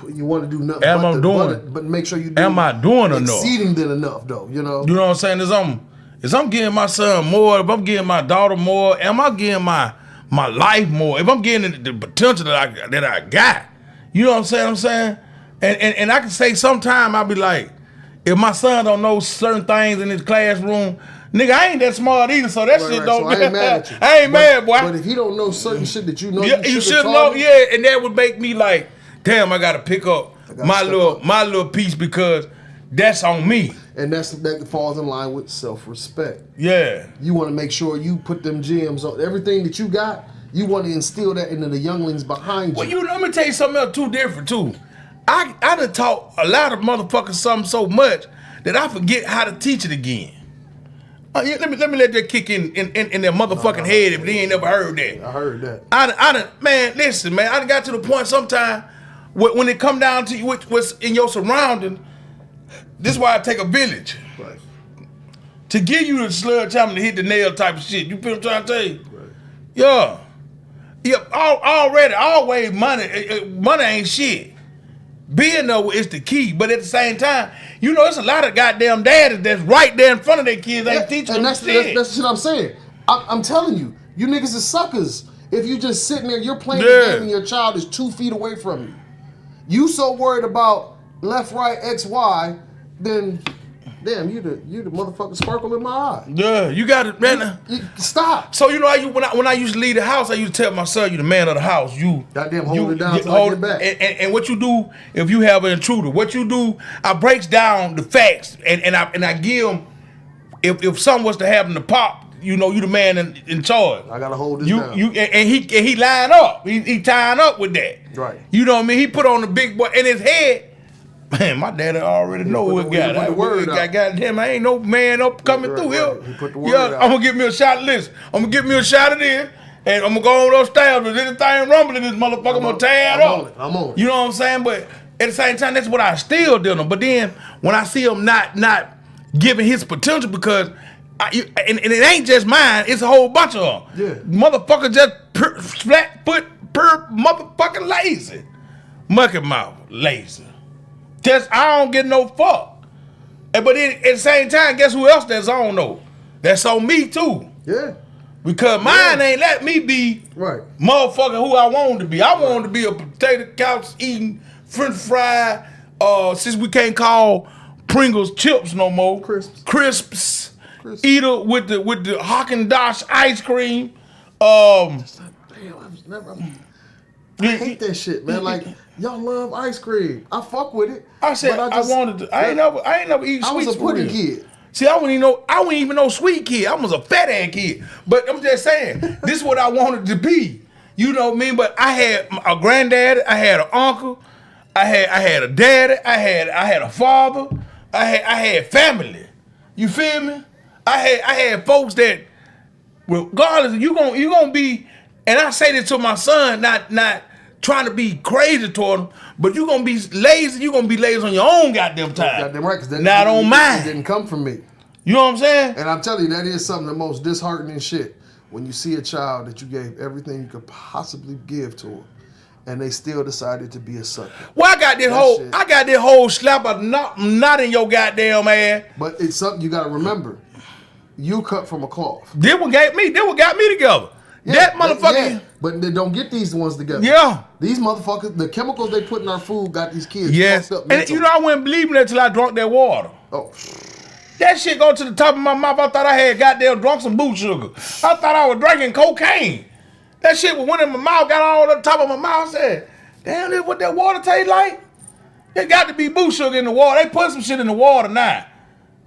You want to do nothing. Am I doing? But make sure you do. Am I doing enough? Exceeding than enough, though. You know. You know what I'm saying? Is I'm getting my son more, if I'm getting my daughter more, am I getting my life more? If I'm getting the potential that I got, you know what I'm saying? And I can say sometime I'll be like, if my son don't know certain things in his classroom, nigga, I ain't that smart either, so that shit don't. So I ain't mad at you. I ain't mad, boy. But if he don't know certain shit that you know, you should know, yeah, and that would make me like, damn, I gotta pick up my little piece because that's on me. And that falls in line with self-respect. Yeah. You want to make sure you put them gems on everything that you got. You want to instill that into the younglings behind you. Well, let me tell you something else too different too. I done taught a lot of motherfuckers something so much that I forget how to teach it again. Yeah, let me let that kick in their motherfucking head if they ain't never heard that. I heard that. I done, man, listen, man, I done got to the point sometime when it come down to what's in your surrounding, this is why I take a village. Right. To give you the sledgehammer to hit the nail type of shit. You feel what I'm trying to tell you? Right. Yeah. Yeah, always money ain't shit. Being though is the key, but at the same time, you know, it's a lot of goddamn daddies that's right there in front of their kids ain't teaching them shit. That's the shit I'm saying. I'm telling you, you niggas is suckers. If you just sitting there, you're playing the game and your child is 2 feet away from you. You so worried about left, right, X, Y, then damn, you the motherfucking sparkle in my eye. Yeah, you got it, man. Stop. So you know, when I used to leave the house, I used to tell my son, "You the man of the house. You goddamn hold it down till I get back." And what you do if you have an intruder? What you do? I breaks down the facts and I give him if something was to happen to Pop, you know, you the man in charge. I gotta hold this down. And he line up. He tying up with that. Right. You know what I mean? He put on the big boy in his head. Man, my daddy already know what got it. Goddamn, I ain't no man up coming through here. He put the word out. I'm gonna get me a shot of this. I'm gonna get me a shot of this, and I'm gonna go on upstairs. If anything rumbling, this motherfucker, I'm gonna tear it up. I'm on it. You know what I'm saying? But at the same time, that's what I still do. But then when I see him not giving his potential, because and it ain't just mine, it's a whole bunch of them. Yeah. Motherfucker just flat foot per motherfucking lazy, mucky mouth lazy. Just, I don't get no fuck. But at the same time, guess who else that's on though? That's on me too. Yeah. Because mine ain't let me be motherfucking who I wanted to be. I wanted to be a potato couch eating French fry, since we can't call Pringles chips no more. Crisps. Eater with the Haagen-Dazs ice cream. I hate that shit, man. Like, y'all love ice cream. I fuck with it. I said I wanted to. I ain't never eat sweets. I was a pudding kid. See, I wasn't even no sweet kid. I was a fat ass kid. But I'm just saying, this is what I wanted to be. You know what I mean? But I had a granddaddy, I had an uncle, I had a daddy, I had a father, I had family. You feel me? I had folks that, regardless, you gonna be. And I say this to my son, not trying to be crazy toward him, but you gonna be lazy. You gonna be lazy on your own goddamn time. Goddamn right, because not on mine. It didn't come from me. You know what I'm saying? And I'm telling you, that is something the most disheartening shit when you see a child that you gave everything you could possibly give to them, and they still decided to be a sucker. Well, I got this whole slap of not in your goddamn ass. But it's something you gotta remember. You cut from a cloth. This what got me together. Yeah, that motherfucker. Yeah, but they don't get these ones together. Yeah. These motherfuckers, the chemicals they put in our food got these kids fucked up and mentally. you know, I wouldn't believe that till I drank that water. Oh. That shit go to the top of my mouth. I thought I had goddamn drunk some boot sugar. I thought I was drinking cocaine. That shit went in my mouth, got all on the top of my mouth. I said, damn, this what that water taste like? It got to be boot sugar in the water. They put some shit in the water now.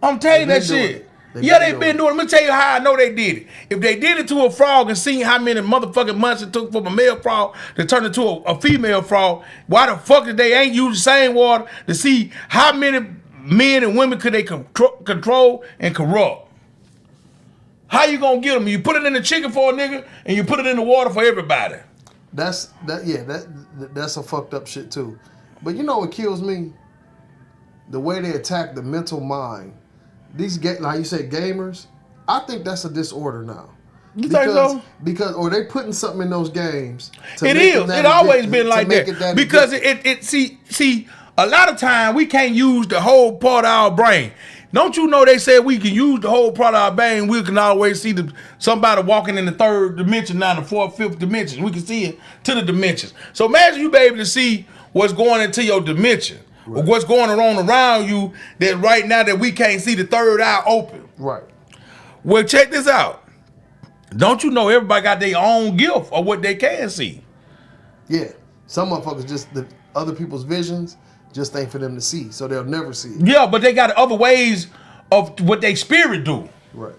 I'm telling you that shit. They been doing it. Let me tell you how I know they did it. If they did it to a frog and seen how many motherfucking months it took from a male frog to turn into a female frog, why the fuck did they ain't use the same water to see how many men and women could they control and corrupt? How you gonna get them? You put it in the chicken for a nigga and you put it in the water for everybody. That's a fucked up shit too. But you know what kills me? The way they attack the mental mind. These like you say, gamers, I think that's a disorder now. You think so? Because or they putting something in those games. It is. It always been like that. Because see, a lot of time we can't use the whole part of our brain. Don't you know they said we can use the whole part of our brain? We can always see somebody walking in the third dimension, now the fourth, fifth dimension. We can see it to the dimensions. So imagine you be able to see what's going into your dimension. Right. Or what's going on around you that right now that we can't see the third eye open. Right. Well, check this out. Don't you know everybody got their own gift of what they can see? Yeah. Some motherfuckers just, the other people's visions just ain't for them to see, so they'll never see it. Yeah, but they got other ways of what they spirit do. Right.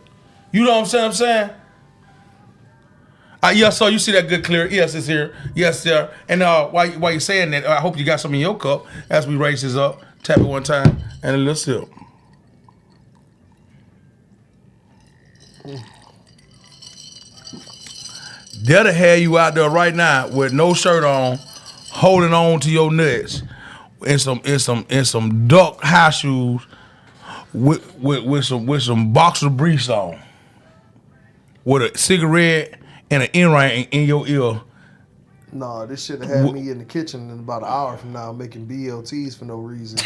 You know what I'm saying? Yes, so you see that good clear. Yes, it's here. Yes, sir. And while you're saying that, I hope you got some in your cup as we raise this up. Tap it one time and a little sip. That'll have you out there right now with no shirt on, holding on to your nuts, in some duck high shoes, with some boxer briefs on, with a cigarette and an earring in your ear. Nah, this shit had me in the kitchen in about an hour from now making BLTs for no reason.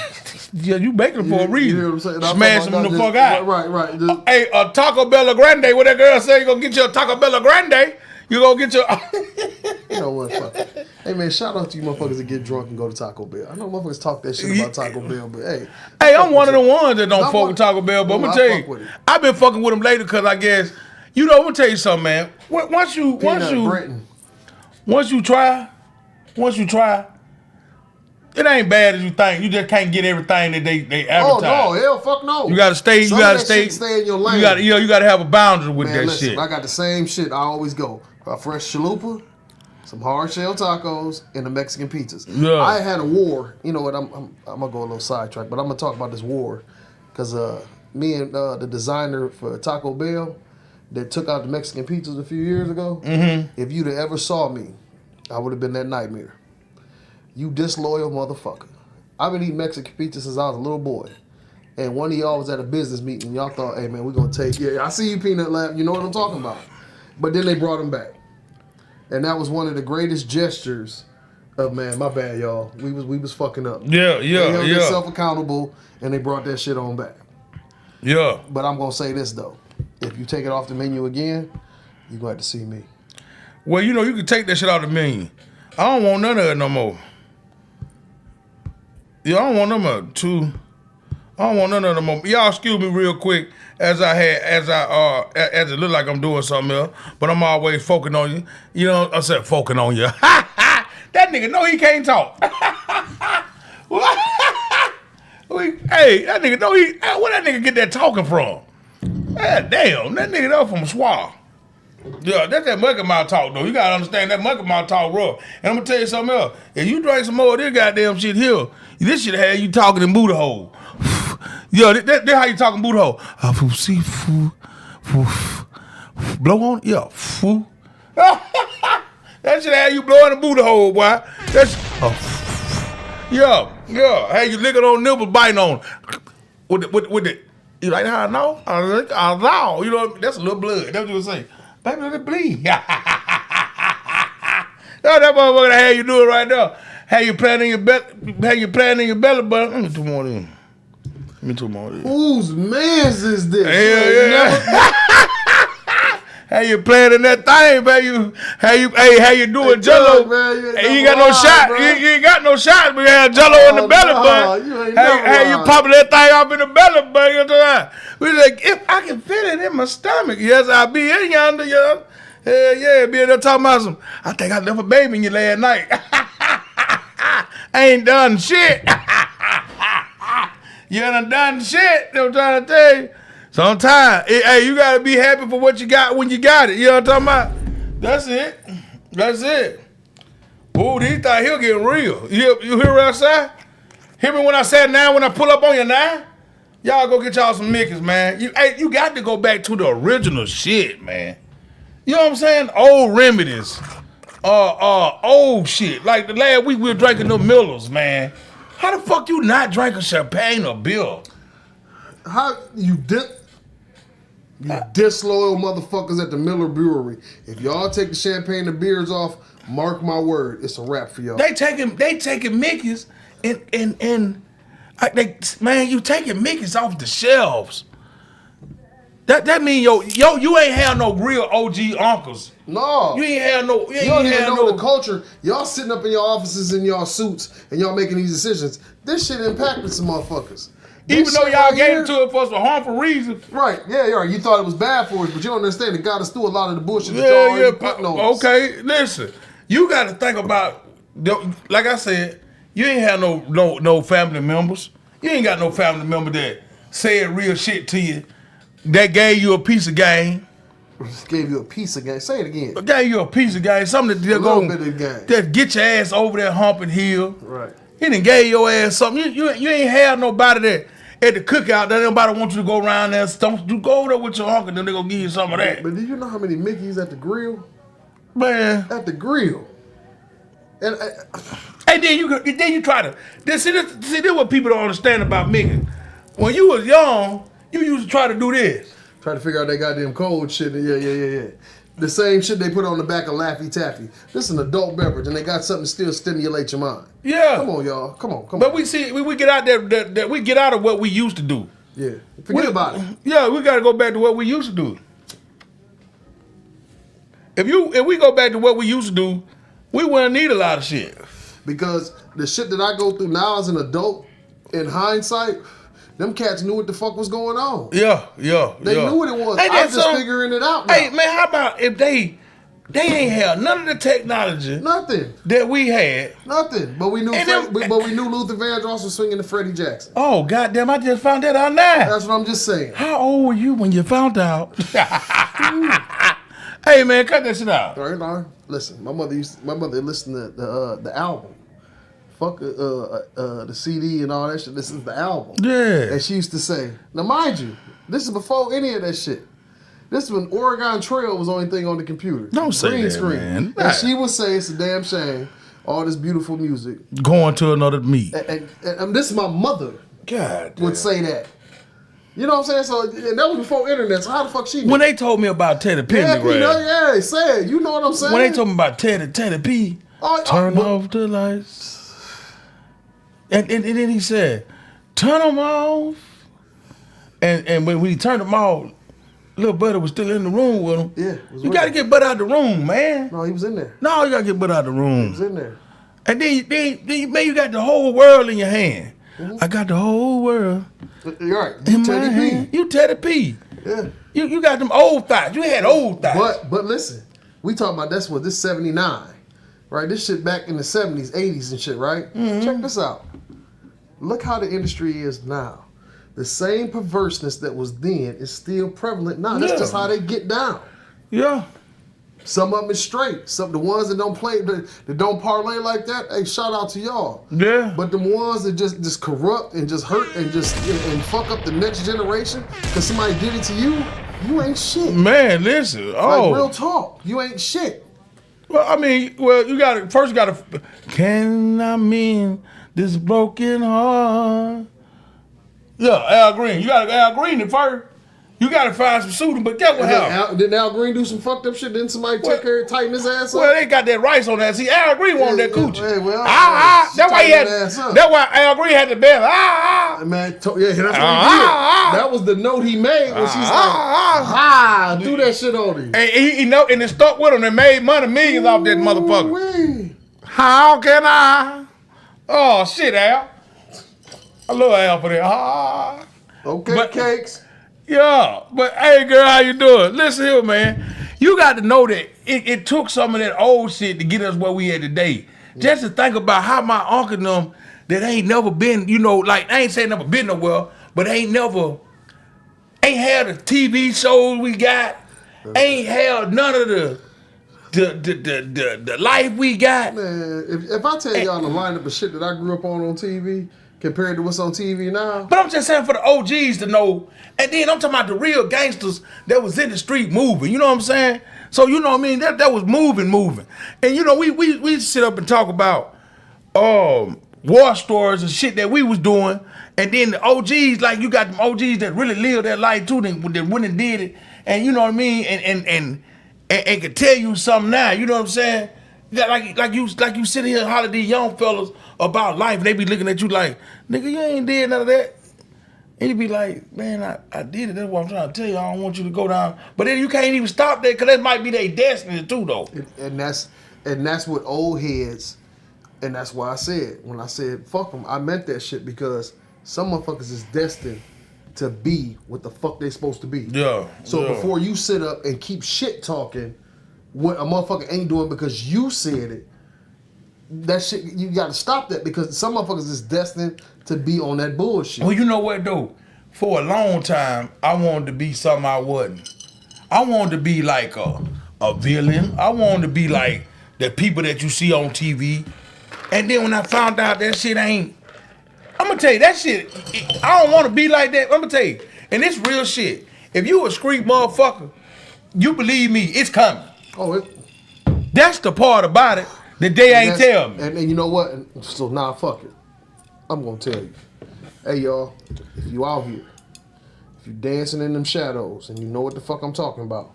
Yeah, you making them for a reason. You hear what I'm saying? Smashing them the fuck out. Right. Hey, a Taco Bella Grande. What that girl say? You gonna get you a Taco Bella Grande? You gonna get your... You know what? Fuck. Hey man, shout out to you motherfuckers that get drunk and go to Taco Bell. I know motherfuckers talk that shit about Taco Bell, but hey. Hey, I'm one of the ones that don't fuck with Taco Bell, but I'm gonna tell you, I've been fucking with them later because I guess, you know, I'm gonna tell you something, man. Once you try, it ain't bad as you think. You just can't get everything that they advertise. Oh no, hell, fuck no. You gotta stay. Some you gotta of that stay. Shit stay in your lane. You gotta have a boundary with man, that listen, shit. I got the same shit. I always go a fresh chalupa, some hard shell tacos, and the Mexican pizzas. Yeah. I had a war. You know what? I'm gonna go a little sidetrack, but I'm gonna talk about this war because me and the designer for Taco Bell that took out the Mexican pizzas a few years ago. Mm-hmm. If you'd have ever saw me, I would have been that nightmare. You disloyal motherfucker. I've been eating Mexican pizza since I was a little boy. And one of y'all was at a business meeting. Y'all thought, hey man, we're going to take... Yeah, I see you, Peanut Lab. You know what I'm talking about. But then they brought him back. And that was one of the greatest gestures of, man, my bad, y'all. We was fucking up. Yeah. They held themselves accountable, and they brought that shit on back. Yeah. But I'm going to say this, though. If you take it off the menu again, you're going to have to see me. Well, you know, you can take that shit off the menu. I don't want none of it no more. Yeah, I don't want none of it I don't want none of them more. Y'all excuse me real quick as it look like I'm doing something else, but I'm always focusing on you. You know, I said focusing on you. That nigga know he can't talk. Hey, that nigga know he. Where that nigga get that talking from? God damn, that nigga up from Swah. Yeah, that's that monkey mouth talk though. You gotta understand that monkey mouth talk rough. And I'm gonna tell you something else. If you drink some more of this goddamn shit here, this shit have you talking in booty hole. Yo, that's how you talking booty hole. See, blow on, yeah, foo. That shit have you blowing the booty hole, boy. That's yeah. Hey, you licking on nipples, biting on with the. You like how I know? I know. You know, that's a little blood. That's what you say. Baby, let it bleed. That's that motherfucker that had you do it right now. How you planning in your belly button. Let me two more in. Whose man's is this? Yeah. How you playing in that thing, man? How you doing Jello? You ain't got no shot. You ain't got no shot, but you had Jello in the belly button. How you popping that thing up in the belly button? You know we like, if I can feel it in my stomach, yes, I'll be in yonder, yo. Hell yeah, be in there talking about some. I think I left a baby in you last night. I ain't done shit. You done shit. I'm trying to tell you. Sometimes, hey, you gotta be happy for what you got when you got it. You know what I'm talking about? That's it. Ooh, these things here getting real. You hear what I say? Hear me when I say now, when I pull up on you now? Y'all go get y'all some Mickeys, man. You got to go back to the original shit, man. You know what I'm saying? Old remedies. Old shit. Like the last week we were drinking the Millers, man. How the fuck you not drinking champagne or beer? How you did? You disloyal motherfuckers at the Miller Brewery. If y'all take the champagne and beers off, mark my word, it's a wrap for y'all. They taking Mickey's man, you taking Mickey's off the shelves. That mean you ain't have no real OG uncles. No. You ain't have no. You don't even know the culture. Y'all sitting up in your offices in y'all suits and y'all making these decisions. This shit impacted some motherfuckers. Even though y'all gave it to it for some harmful reasons. Right, yeah. You thought it was bad for us, but you don't understand it got us through a lot of the bullshit that y'all already putting on us. Okay, listen. You got to think about, like I said, you ain't have no family members. You ain't got no family member that said real shit to you, that gave you a piece of game. Gave you a piece of game. Say it again. Gave you a piece of game. Something that get your ass over that humping hill. Right. He done gave your ass something. You ain't have nobody that at the cookout that nobody want you to go around there. Don't you go over there with your uncle, then they gonna give you some of that. But do you know how many Mickeys at the grill? Man. At the grill. And then you try to see this what people don't understand about Mickey. When you was young, you used to try to do this. Try to figure out that goddamn cold shit. Yeah. The same shit they put on the back of Laffy Taffy. This is an adult beverage, and they got something to still stimulate your mind. Yeah. Come on, y'all. Come on. But we get out there. We get out of what we used to do. Yeah. Forget about it. Yeah, we got to go back to what we used to do. If we go back to what we used to do, we wouldn't need a lot of shit. Because the shit that I go through now as an adult, in hindsight, them cats knew what the fuck was going on. Yeah. They knew what it was. Hey, I'm just figuring it out now. Hey, man, how about if they ain't had none of the technology Nothing. that we had. Nothing. But we knew Luther Vandross was swinging to Freddie Jackson. Oh, goddamn, I just found that out now. That's what I'm just saying. How old were you when you found out? Hey, man, cut that shit out. All right. Listen, my mother listened to the album. Fuck the CD and all that shit. This is the album. Yeah. And she used to say, now mind you, this is before any of that shit. This is when Oregon Trail was the only thing on the computer. Don't say Green that, screen. man. And she would say it's a damn shame. All this beautiful music. Going to another meet. And this is my mother. God would say that. You know what I'm saying? So and that was before internet. So how the fuck she knew? When they told me about Teddy Pendergrass. Yeah, say it. You know what I'm saying? When they told me about Teddy P. Turn off the lights. And then he said, turn them off. And when he turned them off, little buddy was still in the room with him. Yeah. You got to get Bud out the room, man. No, he was in there. No, you got to get Bud out the room. He was in there. And then man, you got the whole world in your hand. Mm-hmm. I got the whole world. You're right. You Teddy P. You Teddy P. Yeah. You got them old thighs. You had old thighs. But listen, we talking about this 79. Right? This shit back in the 70s, 80s and shit, right? Mm-hmm. Check this out. Look how the industry is now. The same perverseness that was then is still prevalent now. That's just how they get down. Yeah. Some of them is straight. Some the ones that don't play, that don't parlay like that. Hey, shout out to y'all. Yeah. But the ones that just corrupt and just hurt and and fuck up the next generation because somebody did it to you, you ain't shit. Man, listen. Like real talk, you ain't shit. Well, I mean, you got to. Can I mean this broken heart? Yeah, Al Green. You got to Al Green at first. You got to find some suiting, but guess what happened? Didn't Al Green do some fucked up shit? Didn't somebody tighten his ass up? Well, they got that rice on that. See, Al Green wanted that coochie. That's why that's why Al Green had the bell. Man, that's what he did. That was the note he made when she's like, do that shit on him. And and it stuck with him and made millions off that motherfucker. How can I? Oh, shit, Al. I love Al for that. Okay, cakes. Yeah, but hey, girl, how you doing? Listen here, man. You got to know that it took some of that old shit to get us where we at today. Just to think about how my uncle and them that ain't never been, like, I ain't saying never been nowhere, but ain't had the TV shows we got, ain't had none of the life we got. Man, if I tell y'all the lineup of shit that I grew up on TV, compared to what's on TV now. But I'm just saying for the OGs to know, and then I'm talking about the real gangsters that was in the street moving, you know what I'm saying? So you know what I mean? That was moving. And we sit up and talk about war stories and shit that we was doing, and then the OGs, like you got them OGs that really lived that life too, that went and did it, and you know what I mean, and can tell you something now. You know what I'm saying? That like you sit here and holler at these young fellas about life, and they be looking at you like, nigga, you ain't did none of that. And you be like, man, I did it. That's what I'm trying to tell you. I don't want you to go down. But then you can't even stop that because that might be their destiny too, though. And that's what old heads, and that's why I said, when I said fuck them, I meant that shit because some motherfuckers is destined to be what the fuck they supposed to be. Yeah. So before you sit up and keep shit talking what a motherfucker ain't doing because you said it, that shit, you gotta stop that because some motherfuckers is destined to be on that bullshit. Well, you know what though? For a long time, I wanted to be something I wasn't. I wanted to be like a villain. I wanted to be like the people that you see on TV. And then when I found out that shit ain't, I'm gonna tell you that shit. I don't want to be like that. I'm gonna tell you, and it's real shit. If you a street motherfucker, you believe me, it's coming. Oh, That's the part about it that they ain't tell me. And you know what? So nah, fuck it. I'm gonna tell you. Hey y'all, if you out here, if you dancing in them shadows and you know what the fuck I'm talking about,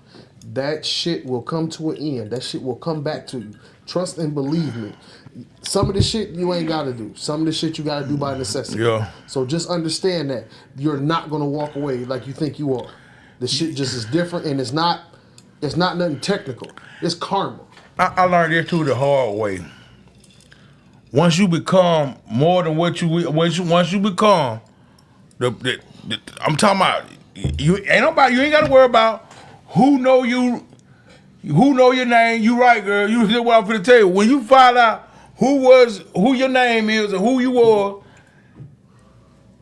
that shit will come to an end. That shit will come back to you. Trust and believe me. Some of the shit you ain't gotta do. Some of the shit you gotta do by necessity. Yeah. So just understand that you're not gonna walk away like you think you are. The shit just is different, and it's not nothing technical. It's karma. I learned this too the hard way. Once you become more than what you once you become the I'm talking about you ain't gotta worry about who know you, who know your name. You right, girl. You hear what I'm finna tell you. When you find out who your name is and who you was,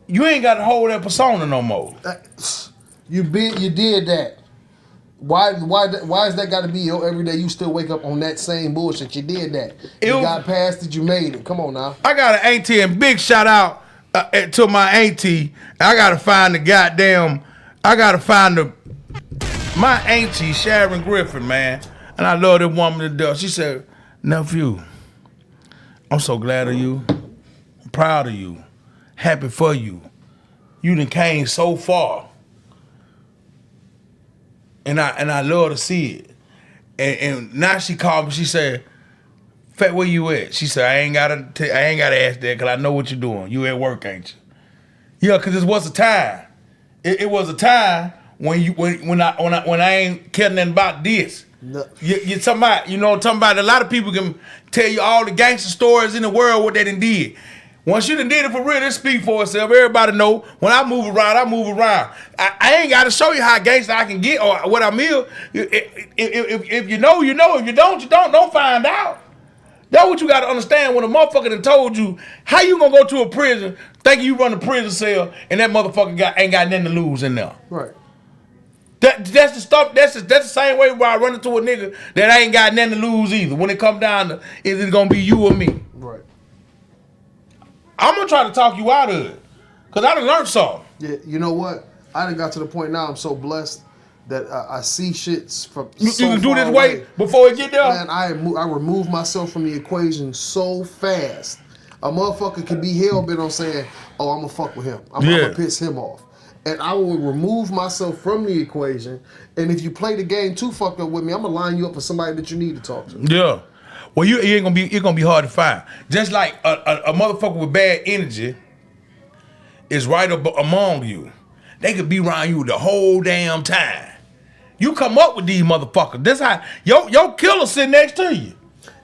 you ain't gotta hold that persona no more. You did that. Why is that got to be your everyday? You still wake up on that same bullshit. You did that. You got past it. You made it. Come on now. I got an auntie, and big shout out to my auntie. I gotta find my auntie Sharon Griffin, man. And I love that woman to death. She said, nephew, I'm so glad of you. I'm proud of you. Happy for you. You done came so far. And I love to see it. And now she called me, she said, Fat, where you at? She said, I ain't gotta ask that because I know what you're doing. You at work, ain't you? Yeah, because it was a time. It was a time when I ain't caring nothing about this. No. You talking about a lot of people can tell you all the gangster stories in the world what they done did. Once you done did it for real, it speak for itself. Everybody know when I move around, I move around. I ain't got to show you how gangster I can get or what I'm here. If you know, you know. If you don't, you don't. Don't find out. That's what you got to understand when a motherfucker done told you, how you gonna go to a prison thinking you run a prison cell and that motherfucker ain't got nothing to lose in there. Right. That's the stuff. That's the same way where I run into a nigga that ain't got nothing to lose either. When it come down to, is it gonna be you or me? Right. I'm gonna try to talk you out of it, cause I done learned something. Yeah, you know what? I done got to the point now. I'm so blessed that I see shits from. You so can do far this away. way before it get there. Man, I remove myself from the equation so fast. A motherfucker can be hell bent on saying, "Oh, I'm gonna fuck with him. I'm gonna piss him off," and I will remove myself from the equation. And if you play the game too fucked up with me, I'm gonna line you up with somebody that you need to talk to. Yeah. Well, it's gonna be hard to find. Just like a motherfucker with bad energy is right among you. They could be around you the whole damn time. You come up with these motherfuckers. That's how your killer sitting next to you.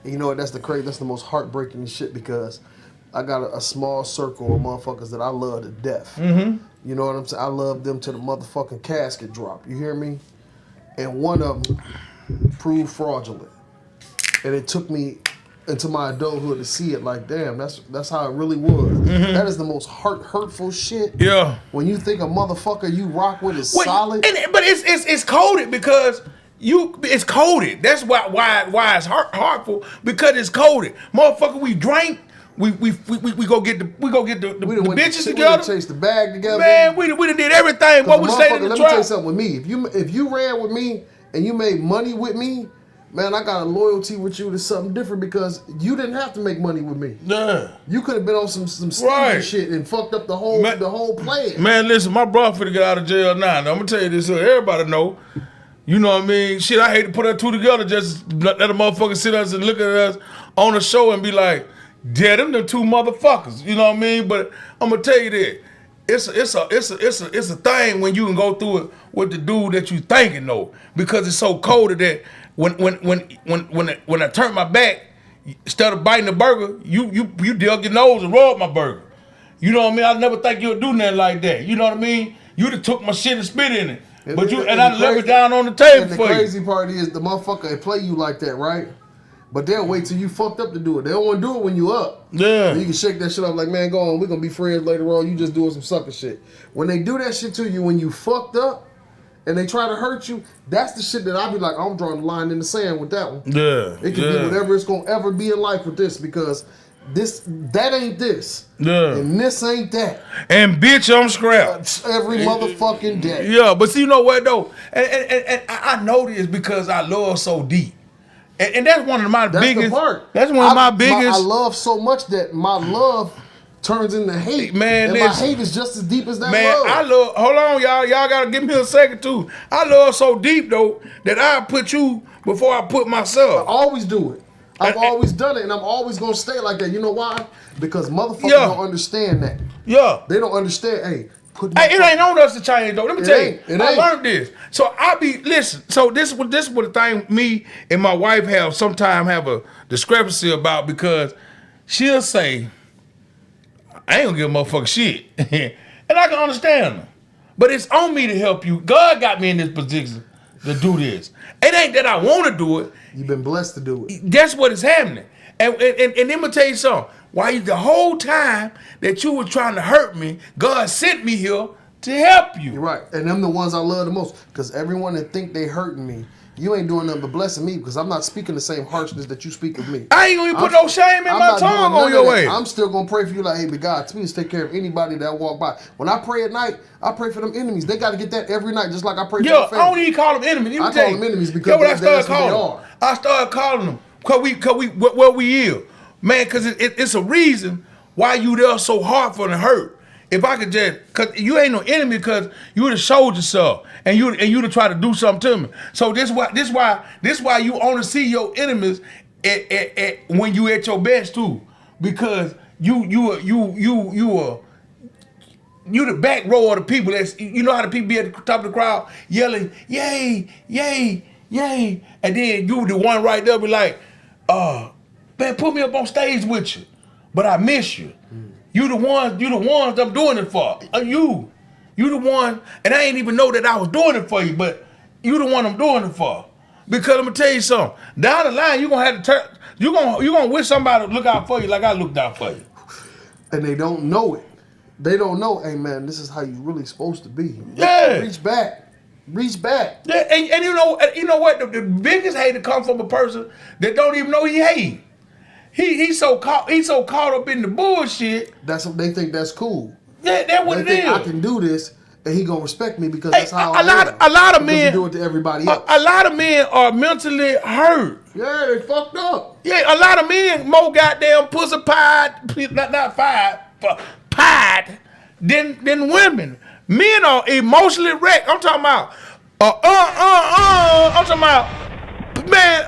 And you know what? That's the most heartbreaking shit because I got a small circle of motherfuckers that I love to death. Mm-hmm. You know what I'm saying? I love them to the motherfucking casket drop. You hear me? And one of them proved fraudulent. And it took me into my adulthood to see it like, damn, that's how it really was. Mm-hmm. That is the most hurtful shit. Yeah. When you think a motherfucker you rock with is solid. But it's coded because it's coded. That's why it's hurtful, because it's coded. Motherfucker, we drank. We go get the bitches together. We chase the bag together. Man, we done did everything. What we say in the Let me tell you something with me. If you ran with me and you made money with me, man, I got a loyalty with you to something different because you didn't have to make money with me. Yeah. You could have been on some stingy shit and fucked up the whole plan. Man, listen, my brother finna get out of jail now. I'm gonna tell you this, so everybody know. You know what I mean? Shit, I hate to put that two together. Just let a motherfucker sit us and look at us on the show and be like, "Yeah, them the two motherfuckers." You know what I mean? But I'm gonna tell you that it's a thing when you can go through it with the dude that you thinking though, because it's so cold that when I turn my back, instead of biting the burger, you dug your nose and rubbed my burger. You know what I mean? I never think you'll do nothing like that. You know what I mean? You'd have took my shit and spit in it. But I left it down on the table for you. And the crazy part is the motherfucker play you like that, right? But they'll wait till you fucked up to do it. They don't want to do it when you up. Yeah. You can shake that shit up like, man, go on. We're going to be friends later on. You just doing some sucker shit. When they do that shit to you when you fucked up and they try to hurt you, that's the shit that I be like, I'm drawing the line in the sand with that one. Yeah. It can be whatever it's going to ever be in life with this because that ain't this. Yeah. And this ain't that. And bitch, I'm scrapped. Every motherfucking day. Yeah, but see, you know what though? And I know this because I love so deep. And that's one of my biggest. That's one of my biggest. I love so much that my love turns into hate. Man, and my hate is just as deep as that love. I love. Hold on, y'all. Y'all gotta give me a second too. I love so deep though that I put you before I put myself. I always do it. I've always done it, and I'm always gonna stay like that. You know why? Because motherfuckers don't understand that. Yeah. They don't understand. Hey, it ain't on us to change though. Let me tell you. I learned this. So listen. So this what the thing me and my wife sometimes have a discrepancy about because she'll say, I ain't gonna give a motherfucker shit. And I can understand her. But it's on me to help you. God got me in this position to do this. It ain't that I want to do it. You've been blessed to do it. That's what is happening. And let me tell you something. Why the whole time that you were trying to hurt me, God sent me here to help you. You're right. And them the ones I love the most. Because everyone that think they hurting me, you ain't doing nothing but blessing me because I'm not speaking the same harshness that you speak of me. I ain't gonna put no shame in my tongue on your way. I'm still gonna pray for you like, hey, but God, please take care of anybody that walk by. When I pray at night, I pray for them enemies. They got to get that every night, just like I pray for their family. I don't even call them enemies. I call them enemies because that's what they are. I started calling them because where we is. Man, because it's a reason why you there so hard for the hurt. If I could just, cause you ain't no enemy, because you would have showed yourself and you'd have tried to do something to me. So this why you only see your enemies when you at your best too, because you the back row of the people. You know how the people be at the top of the crowd yelling, yay, yay, yay, and then you the one right there be like, man, put me up on stage with you, but I miss you. You the ones I'm doing it for. You the one, and I ain't even know that I was doing it for you, but you the one I'm doing it for. Because I'm gonna tell you something. Down the line, you gonna have to turn. You gonna wish somebody to look out for you like I looked out for you. And they don't know it. They don't know. Hey man, this is how you really supposed to be. Yeah. Reach back. Reach back. Yeah, and you know what? The biggest hate comes from a person that don't even know he hating. He's so caught up in the bullshit. That's what they think. That's cool. Yeah, that's what it is. I can do this, and he gonna respect me because that's how I am. A lot of men do it to everybody else. A lot of men are mentally hurt. Yeah, they fucked up. Yeah, a lot of men more goddamn pussy pied, not pied than women. Men are emotionally wrecked. I'm talking about I'm talking about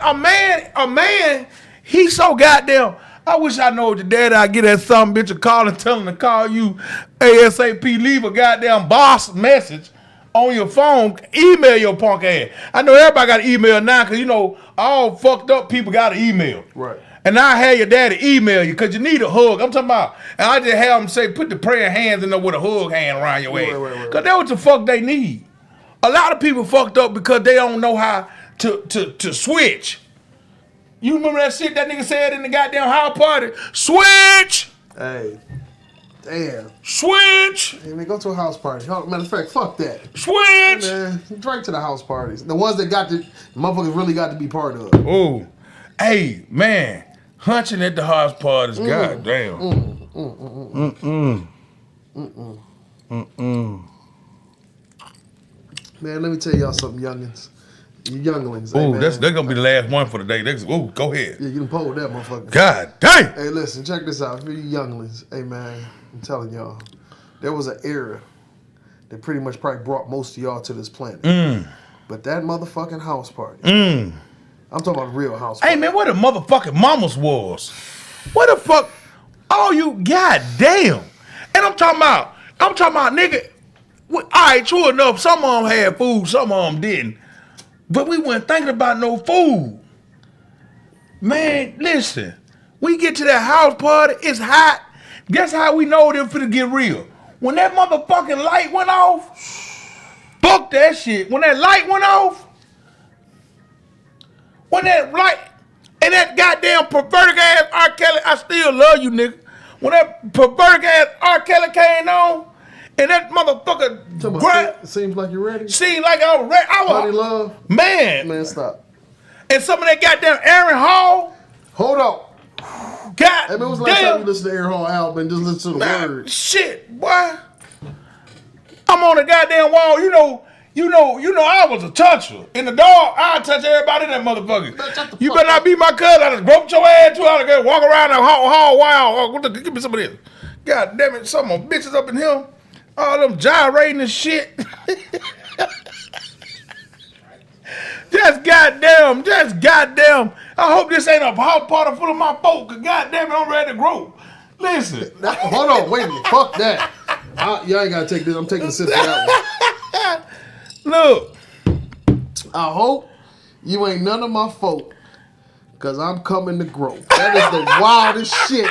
a man. He's so goddamn. I wish I know your daddy. I get that some bitch a call and tell him to call you ASAP. Leave a goddamn boss message on your phone. Email your punk ass. I know everybody got an email now because all fucked up people got an email. Right. And I had your daddy email you because you need a hug. I'm talking about, and I just have them say, put the praying hands in there with a hug hand around your ass. Because that's what the fuck they need. A lot of people fucked up because they don't know how to switch. You remember that shit that nigga said in the goddamn house party? Switch! Hey. Damn. Switch! Hey, man, go to a house party. Matter of fact, fuck that. Switch! Hey, man, drink to the house parties. The ones that motherfuckers really got to be part of. Oh. Hey, man. Hunching at the house parties. Goddamn. Man, let me tell y'all something, youngins. You younglings. Oh, hey, that's gonna be the last one for the day. Go ahead. Yeah, you can pull that motherfucker. God damn. Hey, listen, check this out. For you younglings, hey man, I'm telling y'all, there was an era that pretty much probably brought most of y'all to this planet. But that motherfucking house party. Mm. I'm talking about a real house party. Hey man, where the motherfucking mamas was? What the fuck? Oh, you goddamn. And I'm talking about, nigga. All right, true enough, some of them had food, some of them didn't. But we weren't thinking about no food. Man, listen. We get to that house party, it's hot. Guess how we know them finna get real? When that motherfucking light went off, fuck that shit. When that light went off, when that light, and that goddamn perverted ass R. Kelly, I still love you, nigga. When that perverted ass R. Kelly came on, and that motherfucker Seems like you're ready. seemed like I was ready. Honey love. Man, Stop. and some of that goddamn Aaron Hall. Hold on. God It was like time you listen to Aaron Hall album and just listen to the words. Shit, boy. I'm on the goddamn wall. You know, I was a toucher. In the dog, I touch everybody in that motherfucker. You better not be my cousin. I just groped your ass too. I just walk around the hall wild. Give me some of this. God damn it, some of them bitches up in here. All them gyrating and shit. Just goddamn. I hope this ain't a house party full of my folk, cause goddamn it, I'm ready to grow. Listen. Hold on, wait a minute. Fuck that. Y'all ain't gotta take this. I'm taking a sip of that one. Look. I hope you ain't none of my folk, cause I'm coming to grow. That is the wildest shit.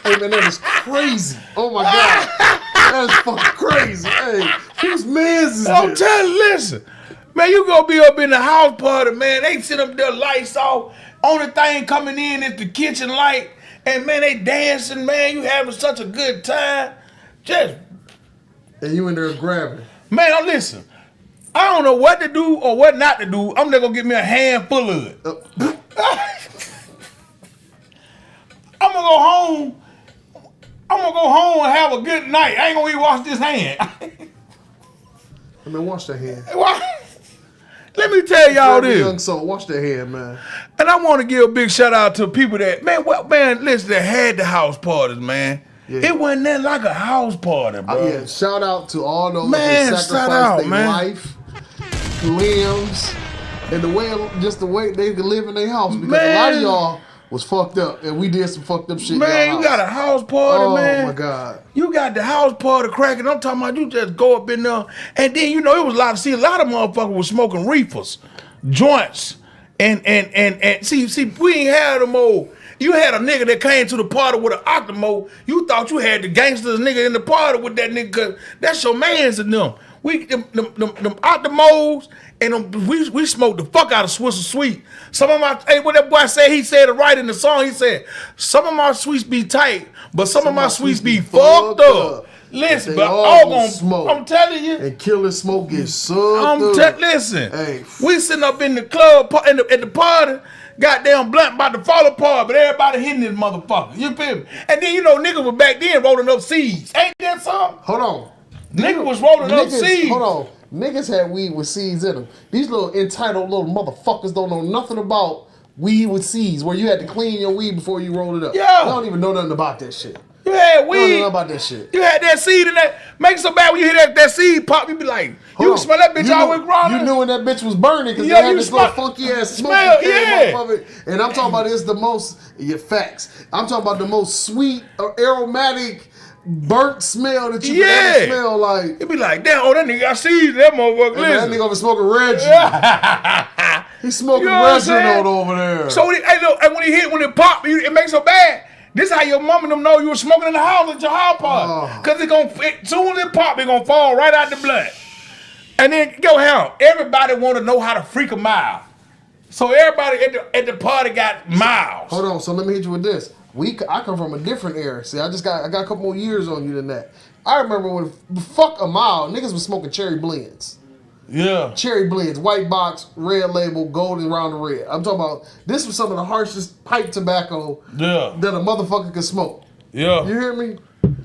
Hey man, that is crazy. Oh my God. That is fucking crazy. Hey, whose man's is I'm this? telling you, listen. Man, you gonna be up in the house party, man. They sit up there, lights off. Only thing coming in is the kitchen light. And man, they dancing, man. You having such a good time. Just. And you in there grabbing. Man, listen. I don't know what to do or what not to do. I'm just gonna get me a handful of it. I'm gonna go home. And have a good night. I ain't gonna even wash this hand. I mean, wash that hand. Let me tell y'all this. Young soul, wash that hand, man. And I want to give a big shout out to people that, listen, that had the house parties, man. Yeah. It wasn't nothing like a house party, bro. Yeah, shout out to all those man, that sacrificed their life, limbs, and the way they could live in their house. Because a lot of y'all was fucked up, and we did some fucked up shit. Man, you got a house party, man. Oh my God. You got the house party cracking. I'm talking about you just go up in there, and then it was a lot of motherfuckers was smoking reefers, joints, and see, we ain't had them old. You had a nigga that came to the party with an Octomo. You thought you had the gangsters nigga in the party with that nigga, cause that's your mans and them. Them Octomos and we smoked the fuck out of Swiss Sweet. Some of what that boy said, he said it right in the song. He said, some of my sweets be tight, but some of my sweets be fucked up. Listen, but all gonna smoke. I'm telling you. And killing smoke gets sucked up. Listen, hey. We sitting up in the club at the party, goddamn blunt about to fall apart, but everybody hitting this motherfucker. You feel me? And then niggas was back then rolling up seeds. Ain't that something? Hold on. Niggas was rolling up seeds. Hold on. Niggas had weed with seeds in them. These little entitled little motherfuckers don't know nothing about weed with seeds, where you had to clean your weed before you rolled it up. Yeah. They don't even know nothing about that shit. You had weed. You don't know about that shit. You had that seed in that. Make it so bad when you hear that seed pop, you be like, you can smell that bitch all the way growing. You knew when that bitch was burning because they had this little funky ass smoke that came off of it. And I'm talking about it's the most, facts. I'm talking about the most sweet, aromatic, burnt smell that you can ever smell like. It be like, damn, that nigga got seeds, that motherfucker. That nigga over smoking Reggie. He's smoking Reginald over there. So when it pop, it makes so bad. This how your mom and them know you were smoking in the house at your house party. Cause as soon as it pop, it gonna fall right out the blunt. And then everybody want to know how to freak a mile. So everybody at the party got miles. Hold on, so let me hit you with this. I come from a different era. See, I got a couple more years on you than that. I remember when fuck a mile, niggas was smoking cherry blends. Yeah. Cherry blends, white box, red label, golden round the red. I'm talking about, this was some of the harshest pipe tobacco that a motherfucker could smoke. Yeah. You hear me?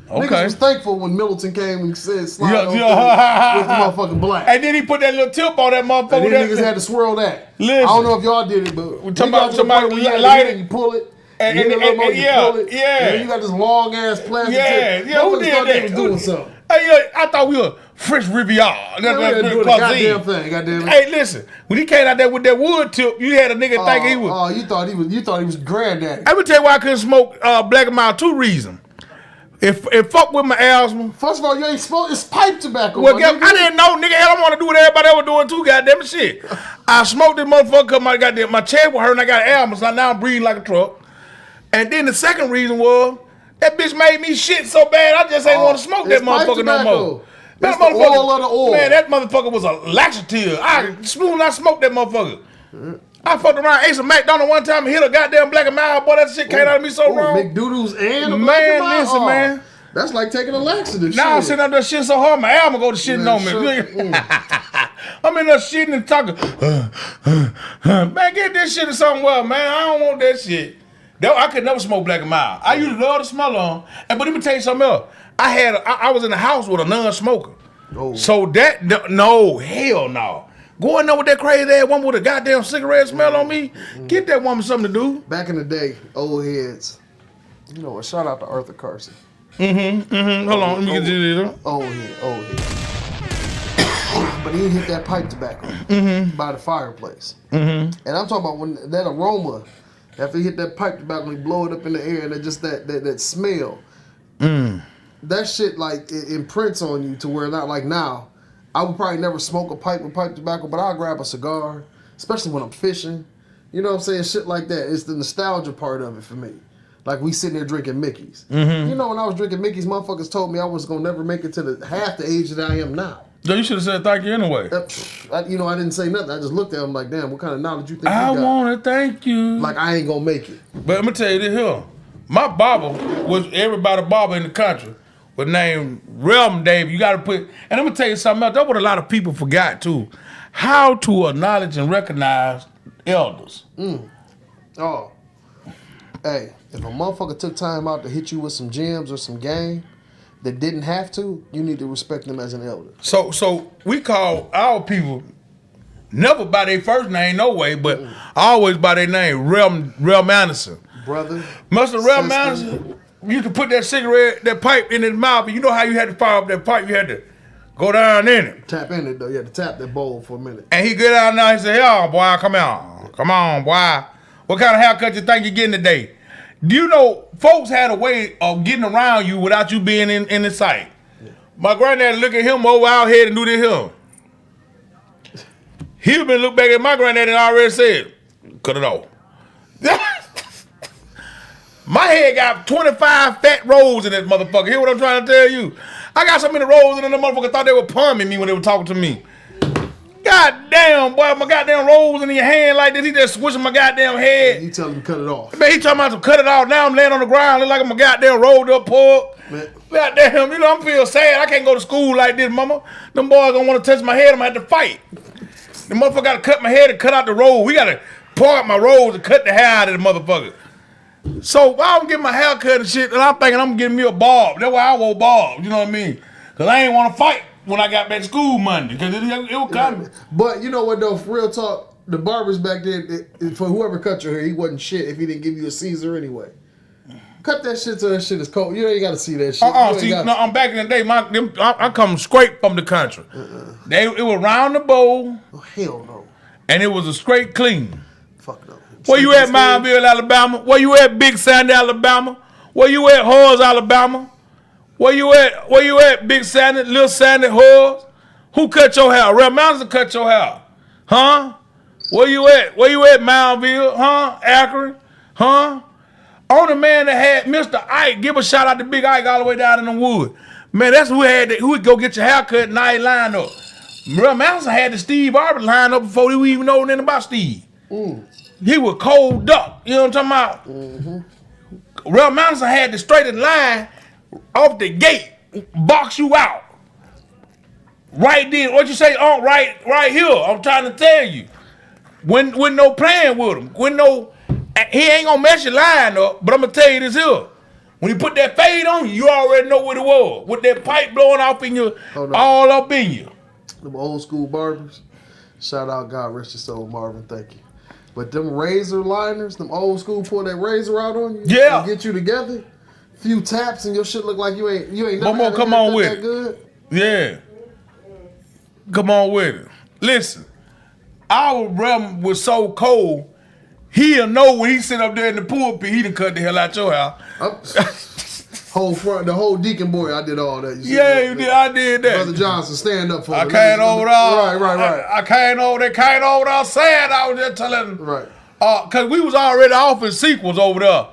Okay. Niggas was thankful when Middleton came and said slide on with the motherfucking black. And then he put that little tip on that motherfucker. And then niggas had to swirl that. Listen. I don't know if y'all did it, but we're talking about somebody when you light it, you pull it. And then you got this long ass plastic tip. Who did that? Was doing something. Hey, I thought we were French Riviera. Man, we had to do the goddamn thing. Goddamn it. Hey, listen, when he came out there with that wood tip, you had a nigga think he was. Oh, you thought he was granddaddy. I would tell you why I couldn't smoke Black and Mild. 2 reasons. If fuck with my asthma. First of all, you ain't smoke. It's pipe tobacco. Well, I didn't know, nigga. Hell, I want to do what everybody else was doing too. Goddamn it, shit. I smoked this motherfucker because my chest was hurting. I got asthma, so now I'm breathing like a truck. And then the second reason was that bitch made me shit so bad I just ain't want to smoke that motherfucker no more. That's the oil of the oil. Man, that motherfucker was a laxative. I smoked that motherfucker. I fucked around, ate some McDonald's one time and hit a goddamn Black and Mild. Boy, that shit came out of me so wrong. McDoodles and a Black and Mild. Listen, man. That's like taking a laxative. Now I'm sitting up there shitting so hard, my asthma go to shitting on me. I'm in there shitting and talking. Man, get this shit to somewhere, man. I don't want that shit. I could never smoke Black and Mild. I used to love the smell of them. But let me tell you something else. I was in the house with a non-smoker. Oh. So no, hell no. Going there with that crazy ass woman with a goddamn cigarette smell on me, get that woman something to do. Back in the day, old heads. You know what? Shout out to Arthur Carson. Hold on, let me get you this. Old head. But he hit that pipe tobacco by the fireplace. And I'm talking about when that aroma, after he hit that pipe tobacco, he blow it up in the air, and that smell. That shit like it imprints on you to where not like now. I would probably never smoke a pipe with pipe tobacco, but I'll grab a cigar, especially when I'm fishing. You know what I'm saying? Shit like that. It's the nostalgia part of it for me. Like we sitting there drinking Mickey's. You know, when I was drinking Mickey's, motherfuckers told me I was gonna never make it to half the age that I am now. No, you should have said thank you anyway. I didn't say nothing. I just looked at him like, damn, what kind of knowledge you think you got? I want to thank you. Like I ain't gonna make it. But let me tell you this here. My barber was everybody barber in the country. Was named Realm Dave. You got to put, and I'm gonna tell you something else. That's what a lot of people forgot too. How to acknowledge and recognize elders. Oh, hey, if a motherfucker took time out to hit you with some gems or some game that didn't have to, you need to respect them as an elder. So we call our people never by their first name, no way, but always by their name, Realm Anderson. Brother, Mr. Realm Anderson. You could put that cigarette, that pipe in his mouth, but you know how you had to fire up that pipe? You had to go down in it. Tap in it, though. You had to tap that bowl for a minute. And he get out now, he say, "Yo, boy, come on. Come on, boy. What kind of haircut you think you're getting today?" Do you know, folks had a way of getting around you without you being in the sight. Yeah. My granddad look at him over our head and do this here. He been look back at my granddad and already said, "Cut it off." My head got 25 fat rolls in that motherfucker. Hear what I'm trying to tell you? I got so many rolls in the motherfucker thought they were palming me when they were talking to me. God damn, boy, my goddamn rolls in your hand like this. He just swishing my goddamn head. You tell him to cut it off. Man, he talking about to cut it off. Now I'm laying on the ground look like I'm a goddamn rolled up pork. Goddamn, you know, I'm feel sad. I can't go to school like this, mama. Them boys gonna want to touch my head. I'm gonna have to fight. The motherfucker gotta cut my head and cut out the roll. We gotta pour out my rolls and cut the hair out of the motherfucker. So I don't get my hair cut and shit, and I'm thinking I'm getting me a bob. That's why I wore bobs, you know what I mean? Because I ain't want to fight when I got back to school Monday, because it was coming. But you know what, though, for real talk, the barbers back then, for whoever cut your hair, he wasn't shit if he didn't give you a Caesar anyway. Cut that shit so that shit is cold. You ain't got to see that shit. See, no, I'm back in the day, I come straight from the country. It was round the bowl. Oh, hell no. And it was a straight clean. Fuck no. Where you at, Mineville, Alabama? Where you at, Big Sandy, Alabama? Where you at, Halls, Alabama? Where you at, Big Sandy, Little Sandy, Halls? Who cut your hair? Real Mountain cut your hair. Huh? Where you at, Mineville? Huh? Akron? Huh? Only man that had Mr. Ike, give a shout out to Big Ike all the way down in the wood. Man, that's who would go get your hair cut and I line up. Real Mountain had the Steve Arbor line up before we even know anything about Steve. He was cold duck. You know what I'm talking about? Real Mountain had the straightest line off the gate, box you out. Right there. What you say? Oh, right here. I'm trying to tell you. When no playing with him. He ain't gonna mess your line up, but I'm gonna tell you this here. When he put that fade on you, you already know what it was. With that pipe blowing off in you, all up in you. Them old school barbers. Shout out, God rest your soul, Marvin. Thank you. But them razor liners, them old school, pull that razor out on you, yeah, and get you together. Few taps and your shit look like you ain't One never more, had a come on haircut with that it. good. Yeah. Come on with it. Listen, our brother was so cold, he'll know when he sit up there in the pulpit, he done cut the hell out your house. The whole deacon boy, I did all that. Yeah, you did. I did that. Brother Johnson, stand up for me. I came over there. Right. I came over there sad. I was just telling Right. Cause we was already off in sequels over there.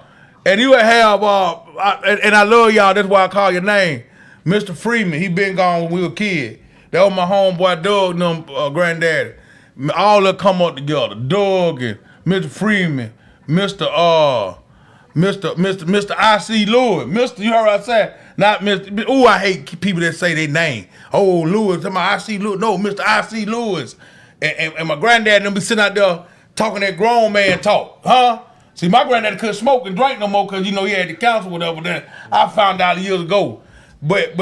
And you would have and I love y'all, that's why I call your name. Mr. Freeman, he been gone when we were kids. That was my homeboy Doug and them granddaddy. All of them come up together. Doug and Mr. Freeman, Mr. I.C. Lewis. Mr. You heard what I said? Not Mr. Oh, I hate people that say their name. Oh, Lewis, my I.C. Lewis. No, Mr. I.C. Lewis. And my granddad and them be sitting out there talking that grown man talk. Huh? See, my granddad couldn't smoke and drink no more because, he had the counsel whatever. Then I found out years ago. But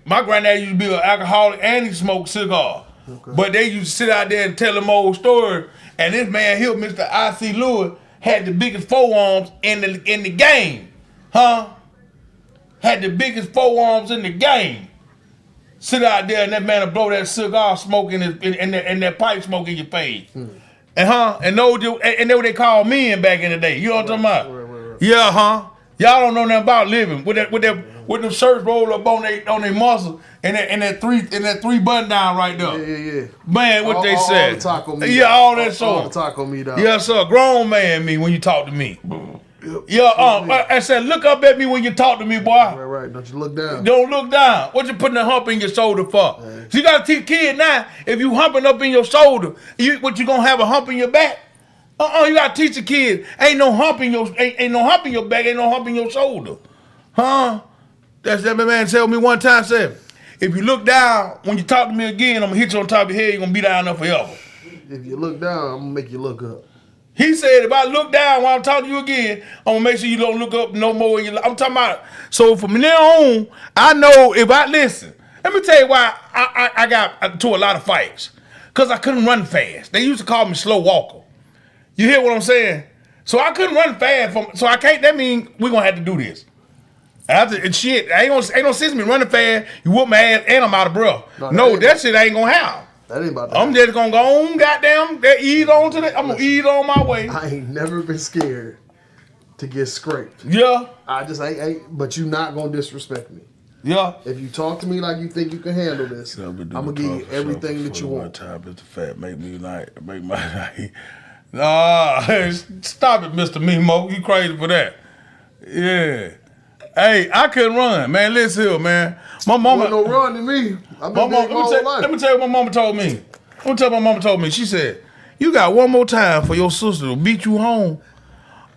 my granddad used to be an alcoholic and he smoked cigars. Okay. But they used to sit out there and tell them old stories. And this man here, Mr. I.C. Lewis, had the biggest forearms in the game. Huh? Had the biggest forearms in the game. Sit out there and that man will blow that cigar smoke and that pipe smoke in your face. And know what they call men back in the day. You know what I'm talking about? Right. Yeah, huh? Y'all don't know nothing about living with them shirts rolled up on their muscles and that three button down right there. Yeah. Man, what they said. All the taco meat. Yeah, all that sort. All the taco meat out. Yeah, sir. Grown man me when you talk to me. Yeah, I said, look up at me when you talk to me, boy. Right. Don't you look down. Don't look down. What you putting a hump in your shoulder for? So you gotta teach kids now, if you humping up in your shoulder, you gonna have a hump in your back? You gotta teach the kids, ain't no hump in your back, ain't no hump in your shoulder. Huh? That's that man told me one time, said, if you look down, when you talk to me again, I'm gonna hit you on top of your head, you're gonna be down there forever. If you look down, I'm gonna make you look up. He said, if I look down while I'm talking to you again, I'm gonna make sure you don't look up no more in your life. I'm talking about, so from now on, I know if I listen. Let me tell you why I got into a lot of fights. Because I couldn't run fast. They used to call me slow walker. You hear what I'm saying? So I couldn't run fast. So I can't, that means we're gonna have to do this. And shit, ain't no sense me running fast, you whoop my ass and I'm out of breath. No, that shit ain't gonna happen. That ain't about that. I'm just gonna go on, goddamn, ease on to that. I'm gonna ease on my way. I ain't never been scared to get scraped. Yeah. I just ain't, but you not gonna disrespect me. Yeah. If you talk to me like you think you can handle this, I'm gonna give you everything that you want. Time is the fat make my Nah, stop it, Mr. Mimo. You crazy for that? Yeah. Hey, I couldn't run, man. Listen here, man. My mama no run to me. I've been big my whole life. Let me tell you what my mama told me. She said, you got one more time for your sister to beat you home.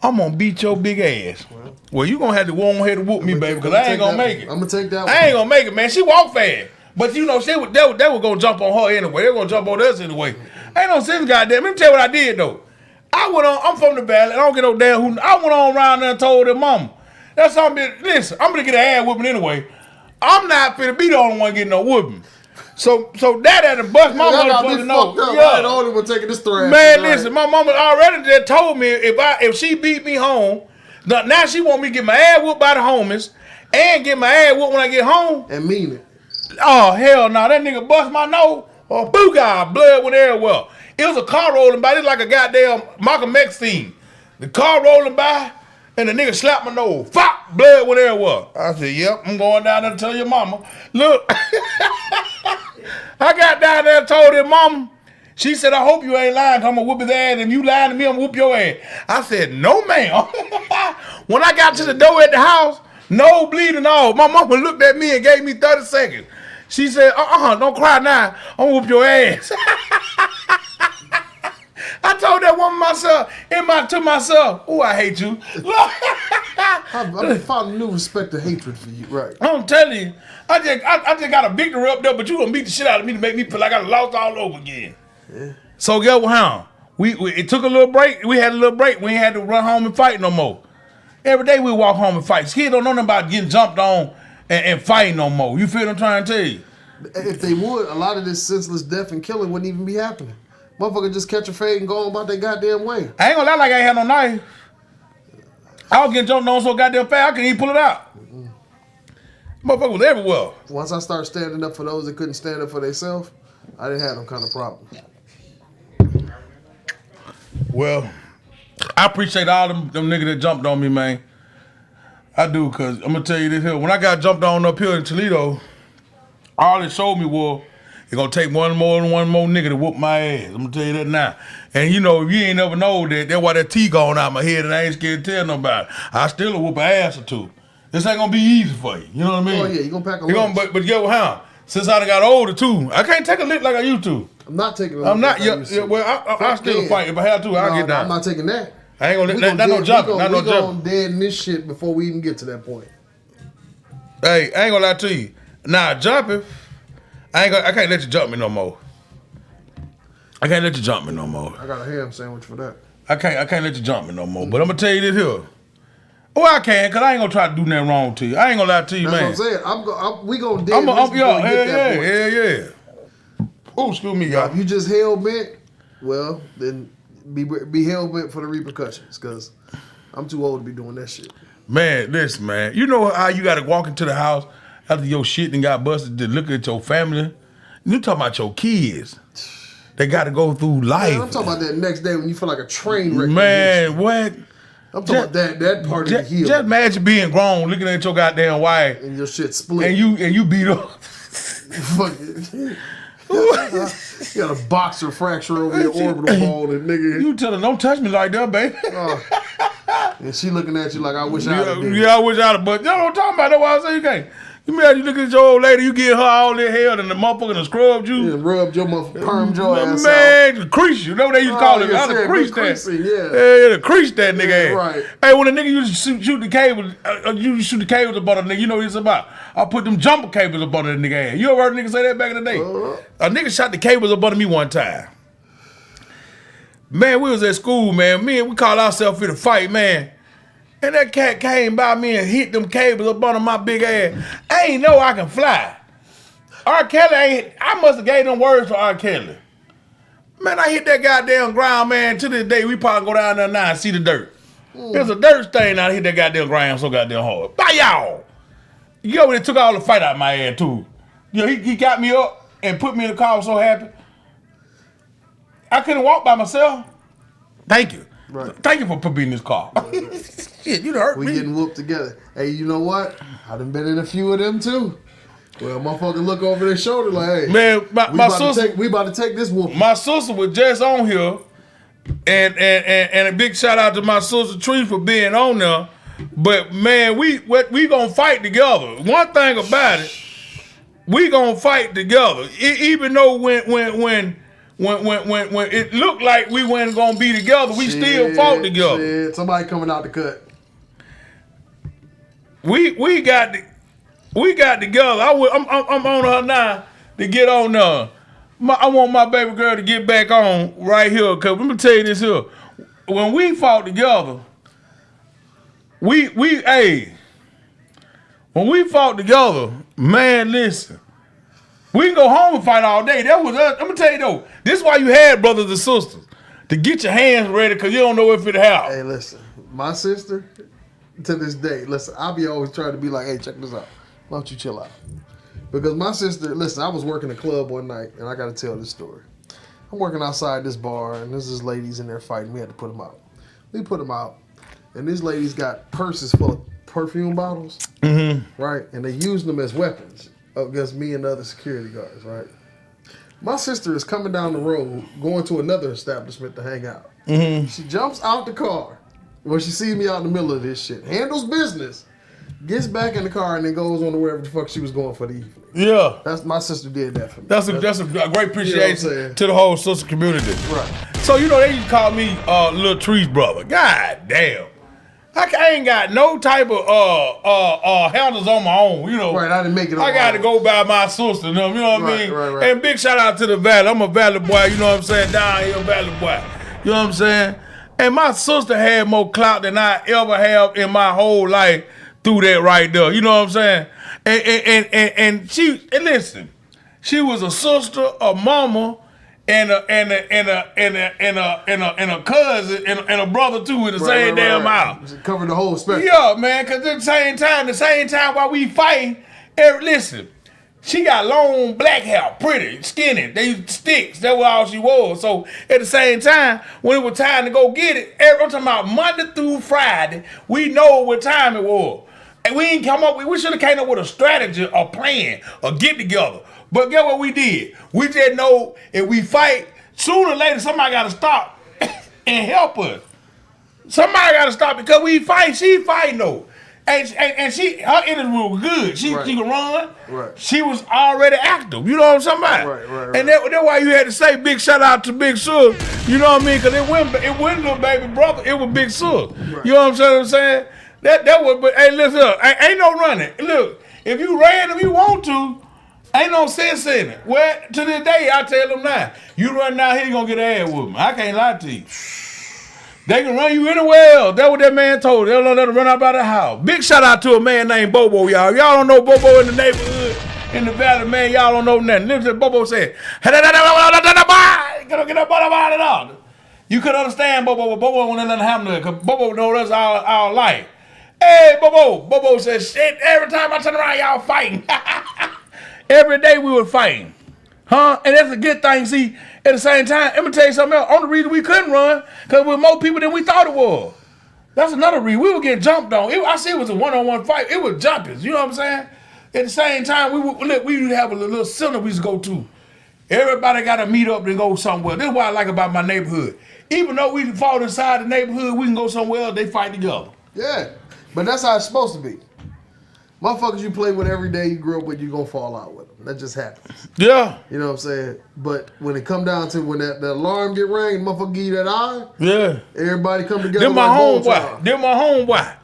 I'm gonna beat your big ass. Well, you gonna have to go on ahead and whoop me, baby, because I ain't gonna make it. I'm gonna take that one. I ain't gonna make it, man. She walk fast. But they were gonna jump on her anyway. They were gonna jump on us anyway. Ain't no sense, goddamn. Let me tell you what I did, though. I'm from the valley. I don't get no damn who. I went on around there and told their mama. That's something. Listen, I'm gonna get an ass whooping anyway. I'm not finna be the only one getting no whooping. So that had to bust my motherfucking nose. Yeah. I ain't the only one taking this threat. Man, listen, my mama already just told me if she beat me home, now she want me to get my ass whooped by the homies and get my ass whooped when I get home. And mean it. Oh, hell no. That nigga bust my nose. Oh, booga, blood went everywhere. It was a car rolling by. It's like a goddamn Malcolm X scene. The car rolling by, and the nigga slapped my nose. Fop, blood went everywhere. I said, yep, I'm going down there to tell your mama. Look, I got down there and told her mama. She said, I hope you ain't lying, because I'm going to whoop his ass. If you lying to me, I'm going to whoop your ass. I said, no, ma'am. When I got to the door at the house, no bleeding all. My mama looked at me and gave me 30 seconds. She said, don't cry now. I'm going to whoop your ass. I told that woman to myself, oh, I hate you. I found a new respect and hatred for you, right? I'm telling you, I just got a victory up there, but you gonna beat the shit out of me to make me feel like I lost all over again. Yeah. So get what how? It took a little break. We had a little break. We ain't had to run home and fight no more. Every day we walk home and fight. Kids don't know nothing about getting jumped on and fighting no more. You feel what I'm trying to tell you? If they would, a lot of this senseless death and killing wouldn't even be happening. Motherfucker just catch a fade and go on about their goddamn way. I ain't gonna lie like I ain't had no knife. I was getting jumped on so goddamn fast I couldn't even pull it out. Motherfucker was everywhere. Once I started standing up for those that couldn't stand up for themselves, I didn't have them kind of problem. Well, I appreciate all them niggas that jumped on me, man. I do, cause I'm gonna tell you this here. When I got jumped on up here in Toledo, all it showed me was it's gonna take one more nigga to whoop my ass. I'm gonna tell you that now. And you know, if you ain't never know that, that's why that T going out my head and I ain't scared to tell nobody. I still whoop an ass or two. This ain't gonna be easy for you. You know what I mean? Oh yeah, you gonna pack a lunch. But get what how? Since I done got older too, I can't take a lick like I used to. I'm not taking a lick. I'm not. I still fight. If I have to, I'll get down. I'm not taking that. I ain't gonna let no jumping. Not no jumping. We gonna dead in this shit before we even get to that point. Hey, I ain't gonna lie to you. Now jumping, I can't let you jump me no more. I can't let you jump me no more. I got a ham sandwich for that. I can't let you jump me no more. But I'm gonna tell you this here. Oh, I can, cause I ain't gonna try to do nothing wrong to you. I ain't gonna lie to you, man. That's what I'm saying. We gonna dead this before we get that point. Yeah. Oh, excuse me, y'all. If you just hell bent, well, then be hell bent for the repercussions, cause I'm too old to be doing that shit. Man, listen, man. You know how you gotta walk into the house after your shit and got busted to look at your family? You talking about your kids. They gotta go through life. Man, I'm talking about that next day when you feel like a train wreck. Man, what? I'm talking about that part of the heel. Just imagine being grown, looking at your goddamn wife. And your shit split. And you beat up. Fuck it. You got a boxer fracture over your orbital bone and nigga. You tell her, don't touch me like that, baby. And she looking at you like, I wish I'd have did. Yeah, I wish I'd have, but you know what I'm talking about. That's why I say you can't. You mean you looking at your old lady, you give her all that hell and the motherfucker done scrubbed you. Yeah, rubbed your motherfucker, permed your ass out. Man, crease you. Know what they used to call it? Yeah, I crease that. Yeah, the crease that nigga ass. Right. Hey, when a nigga used to shoot the cable, you shoot the cables up on a nigga, you know what it's about. I put them jumper cables up on that nigga ass. You ever heard a nigga say that back in the day? A nigga shot the cables up under me one time. Man, we was at school, man. We called ourselves for the fight, man. And that cat came by me and hit them cables up under my big ass. I ain't know I can fly. R. Kelly I must have gave them words for R. Kelly. Man, I hit that goddamn ground, man. To this day, we probably go down there now and see the dirt. There's a dirt stain out. I hit that goddamn ground so goddamn hard. Bye, y'all. You know, it took all the fight out of my ass, too. You know, he got me up and put me in the car. I was so happy. I couldn't walk by myself. Thank you. Right. Thank you for putting me in this car. Shit, you done hurt me. We getting whooped together. Hey, you know what? I done been in a few of them too. Well, motherfucker look over their shoulder like, hey, man, my sister, we about to take this whooping. My sister was just on here, and a big shout out to my sister Tree for being on there. But man, we gonna fight together. One thing about it, we gonna fight together. Even though when it looked like we weren't gonna be together, we still fought together. Shit. Somebody coming out the cut. We got together. I'm on her now to get on there. I want my baby girl to get back on right here. Cause let me tell you this here. When we fought together, when we fought together, man, listen. We can go home and fight all day. That was us. I'm gonna tell you though, this is why you had brothers and sisters. To get your hands ready, cause you don't know if it'll happen. Hey, listen, my sister, to this day, listen, I'll be always trying to be like, hey, check this out. Why don't you chill out? Because my sister, listen, I was working a club one night, and I gotta tell this story. I'm working outside this bar, and there's this ladies in there fighting. We had to put them out. We put them out, and these ladies got purses full of perfume bottles, right? And they used them as weapons against me and the other security guards, right? My sister is coming down the road, going to another establishment to hang out. She jumps out the car when she sees me out in the middle of this shit, handles business, gets back in the car, and then goes on to wherever the fuck she was going for the evening. Yeah. That's my sister did that for me. That's a great appreciation to the whole sister community. Right. So, you know, they used to call me Lil Tree's brother. God damn. I ain't got no type of handles on my own, you know. Right, I didn't make it on I got to go by my sister, you know what I mean? Right. And big shout out to the Valley. I'm a Valley boy, you know what I'm saying? Down here, Valley boy. You know what I'm saying? And my sister had more clout than I ever have in my whole life through that right there. You know what I'm saying? And listen, she was a sister, a mama, and a cousin and a brother too in the same damn house. Covered the whole spectrum. Yeah, man, cause at the same time while we fighting, Listen, she got long black hair, pretty, skinny. They sticks. That was all she was. So at the same time, when it was time to go get it, I'm talking about Monday through Friday, we know what time it was. And we ain't come up with, we should have came up with a strategy or plan or get together. But guess what we did? We just know if we fight, sooner or later somebody got to stop and help us. Somebody got to stop because we fight. She fighting though. And she, her energy was good. She could run. Right. She was already active. You know what I'm talking about? Right. And that's why you had to say big shout out to Big Sus. You know what I mean? Because it wasn't little baby brother. It was Big Sus. Right. You know what I'm saying? That was. But hey, listen up. Ain't no running. Look, if you ran if you want to, ain't no sense in it. Well, to this day, I tell them now, you run down here, you gonna get an ad with me. I can't lie to you. They can run you anywhere. That's what that man told. They'll let him run out by the house. Big shout out to a man named Bobo, y'all. If y'all don't know Bobo in the neighborhood, in the valley, man, y'all don't know nothing. Listen, Bobo said, you could understand Bobo, but Bobo won't let nothing happen to it, because Bobo knows us our life. Hey, Bobo. Bobo said, shit, every time I turn around, y'all fighting. Every day we were fighting. Huh? And that's a good thing. See, at the same time, let me tell you something else. Only reason we couldn't run, because with more people than we thought it was. That's another reason. We were getting jumped on. I see it was a one-on-one fight. It was jumping. You know what I'm saying? At the same time, we would have a little center we used to go to. Everybody got to meet up and go somewhere. This is what I like about my neighborhood. Even though we fall inside the neighborhood, we can go somewhere else, they fight together. Yeah, but that's how it's supposed to be. Motherfuckers you play with every day, you grew up with, you gonna fall out with them. That just happens. Yeah. You know what I'm saying? But when it come down to when the alarm get rang and motherfucker give you that eye, yeah, everybody come together. They're my homeboy. They're my homeboy.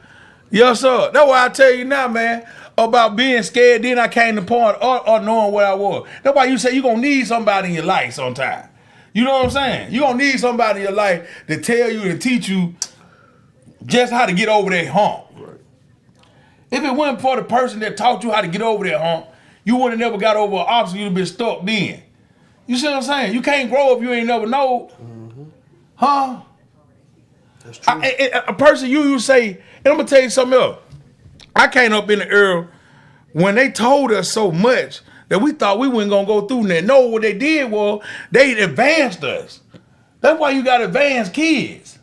Yes, sir. That's why I tell you now, man, about being scared. Then I came to point or knowing where I was. That's why you say you gonna need somebody in your life sometime. You know what I'm saying? You gonna need somebody in your life to tell you and teach you just how to get over that hump. If it wasn't for the person that taught you how to get over that hump, you would have never got over an obstacle. You'd have been stuck then. You see what I'm saying? You can't grow if you ain't never know. Mm-hmm. Huh? That's true. A person you say, and I'm going to tell you something else. I came up in the era when they told us so much that we thought we weren't going to go through that. No, what they did was they advanced us. That's why you got advanced kids.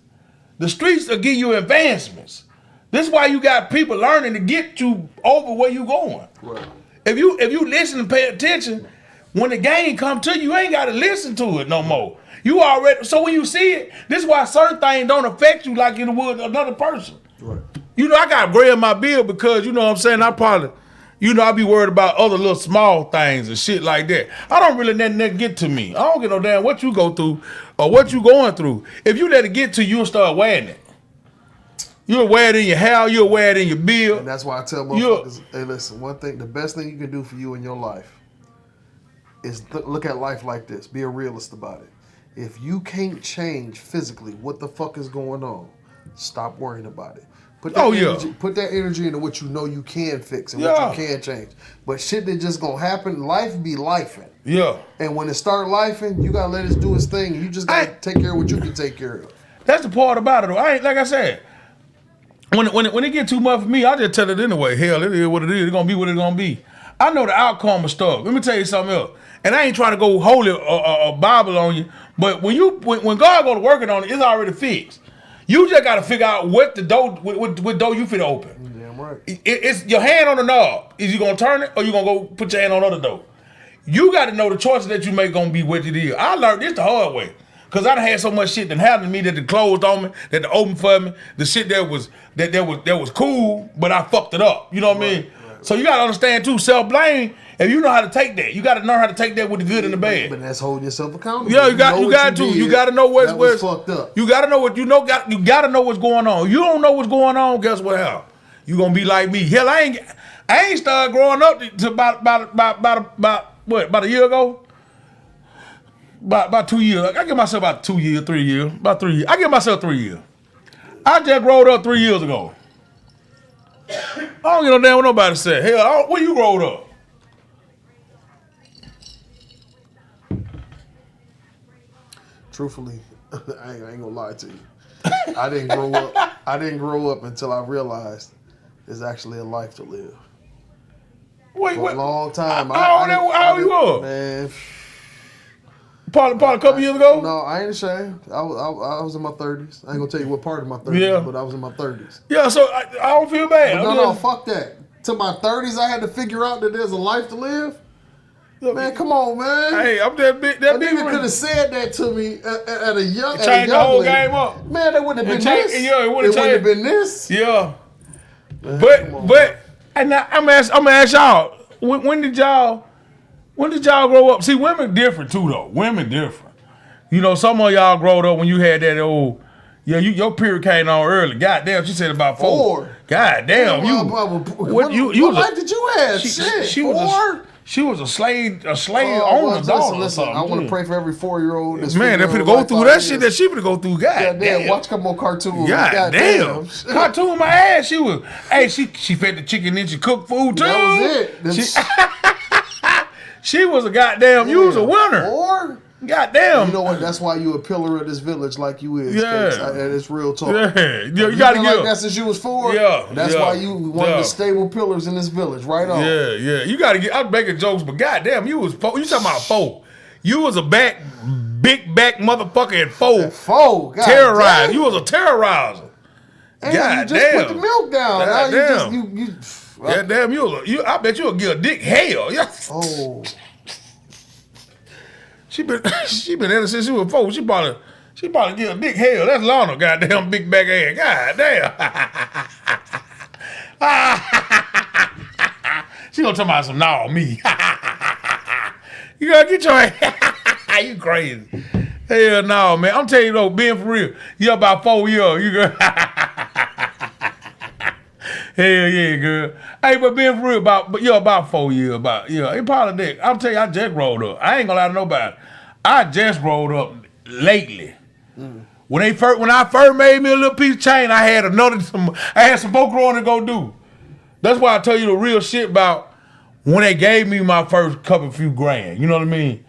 The streets will give you advancements. This is why you got people learning to get you over where you going. Right. If you listen and pay attention, when the game come to you, you ain't got to listen to it no more. You already. So when you see it, this is why certain things don't affect you like it would another person. Right. You know, I got gray in my beard because you know what I'm saying. I probably, I be worried about other little small things and shit like that. I don't really let that get to me. I don't give no damn what you go through or what you going through. If you let it get to you, you'll start wearing it. You'll wear it in your hair, you'll wear it in your beard. And that's why I tell motherfuckers, hey, listen, one thing, the best thing you can do for you in your life is look at life like this. Be a realist about it. If you can't change physically what the fuck is going on, stop worrying about it. Put that energy into what you know you can fix and what you can change. But shit that just gonna happen, life be lifing. Yeah. And when it start lifing, you gotta let it do its thing. You just gotta take care of what you can take care of. That's the part about it though. Like I said, when it get too much for me, I just tell it anyway. Hell, it is what it is. It's gonna be what it's gonna be. I know the outcome of stuff. Let me tell you something else. And I ain't trying to go holy or Bible on you, but when God go to working on it, it's already fixed. You just gotta figure out what the door, what door you fit open. Damn right. It's your hand on the knob. Is you gonna turn it or you gonna go put your hand on the other door? You gotta know the choices that you make gonna be what it is. I learned this the hard way. Cause I done had so much shit that happened to me that they closed on me, that they opened for me, the shit that was cool, but I fucked it up. You know what I mean? Right. So you gotta understand too, self-blame, if you know how to take that, you gotta learn how to take that with the good and the bad. But that's holding yourself accountable. Yeah, you gotta know what's fucked up. You gotta know what you gotta know what's going on. You don't know what's going on, guess what happened? You gonna be like me. Hell, I ain't started growing up to about a year ago. About 2 years. I give myself about 2 years, 3 years. About 3 years. I give myself 3 years. I just rolled up 3 years ago. I don't give no damn what nobody said. Hell, when you rolled up? Truthfully, I ain't gonna lie to you. I didn't grow up until I realized there's actually a life to live. Wait, for a long time. How old you were? Man. Probably a couple years ago? No, I ain't ashamed. I was in my 30s. I ain't gonna tell you what part of my 30s, Yeah. but I was in my 30s. Yeah, so I don't feel bad. But no, fuck that. To my 30s, I had to figure out that there's a life to live. Man, come on, man. Hey, I'm that big. That big nigga could have said that to me at a young. Change the whole game up. Man, that wouldn't have been this. Yeah, it wouldn't have been this. Yeah. Man, but and now I'm gonna ask y'all. When did y'all grow up? See, women different too, though. Women different. You know, some of y'all growed up when you had that old. Yeah, your period came on early. Goddamn, she said about 4. Goddamn, what life did you have? She 4. She was a slave owner daughter. Listen, I want to pray for every 4-year-old. Man, they're finna go through that shit that she finna go through. God damn. Watch a couple more cartoons. God damn. Cartoon my ass. She was. Hey, she fed the chicken and she cooked food too. That was it. She was a goddamn. You was a winner. 4. Goddamn. You know what? That's why you a pillar of this village, like you is. Yeah. And it's real talk. Yeah. You gotta get like that since you was 4. Yeah. That's why you one of the stable pillars in this village, right on. Yeah. You gotta get. I'm making jokes, but goddamn, you was 4. You talking about 4? You was a big back motherfucker at 4. 4. God terrorized. damn. You was a terrorizer. And God you just damn. put the milk down. God damn. You God damn. I bet you'll give a dick hell. Yeah. Oh. She been in it since she was 4. She probably get a dick hell. That's Lana, goddamn big back ass. Goddamn. She gonna talk about some me. You gotta get your ass. You crazy. Hell no, man. I'm telling you though, being for real, you about 4 years. You go. Hell yeah, girl. Hey, but being for real, about 4 years, it probably did. I'm telling you, I just rolled up. I ain't gonna lie to nobody. I just rolled up lately. When I first made me a little piece of chain, I had some more growing to go do. That's why I tell you the real shit about when they gave me my first few grand. You know what I mean?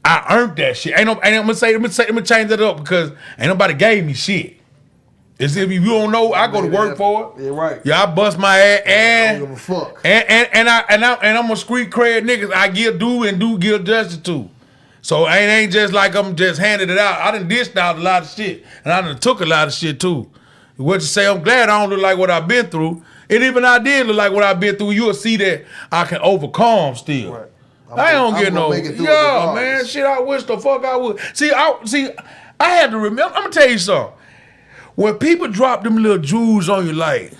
I earned that shit. I'm gonna change that up because ain't nobody gave me shit. It's if you don't know, I go to work for it. Yeah, right. Yeah, I bust my ass I don't give a fuck. And I'm a street cred nigga. I give justice to. So it ain't just like I'm just handing it out. I done dished out a lot of shit, and I done took a lot of shit too. What you say? I'm glad I don't look like what I've been through. And even I did look like what I've been through. You'll see that I can overcome still. Right. I don't get no. Yeah, man. Shit, I wish the fuck I would. See, I had to remember. I'm gonna tell you something. When people drop them little jewels on you, like,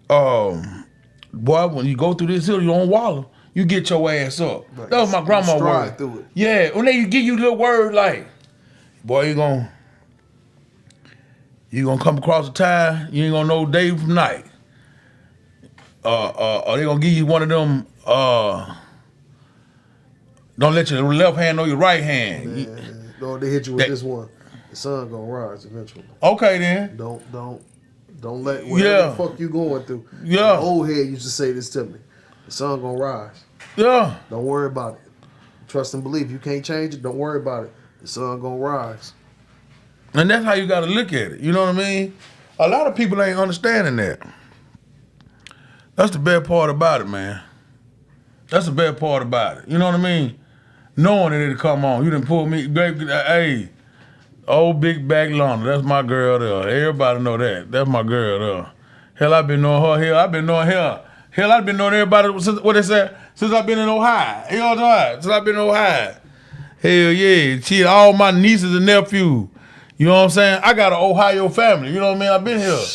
boy, when you go through this hill, you don't wallow. You get your ass up. Right. That was my grandma word. Through it. Yeah, when they give you little word like, boy, you gonna come across the time, you ain't gonna know day from night. Or they gonna give you one of them. Don't let your left hand know your right hand. Man, no, they hit you with this one. The sun gonna rise eventually. Okay then. Don't let whatever the fuck you going through. Yeah. The old head used to say this to me. The sun gonna rise. Yeah. Don't worry about it. Trust and believe. You can't change it. Don't worry about it. The sun gonna rise. And that's how you gotta look at it. You know what I mean? A lot of people ain't understanding that. That's the bad part about it, man. That's the bad part about it. You know what I mean? Knowing that it'll come on. You done pull me, baby. Hey, old big back Lana. That's my girl there. Everybody know that. That's my girl there. Hell, I've been knowing her here. I've been knowing her. Hell, I've been knowing everybody since, what they say, since I've been in Ohio. You know what I'm saying? Since I've been in Ohio. Hell yeah. Shit, all my nieces and nephews. You know what I'm saying? I got an Ohio family. You know what I mean? I've been here.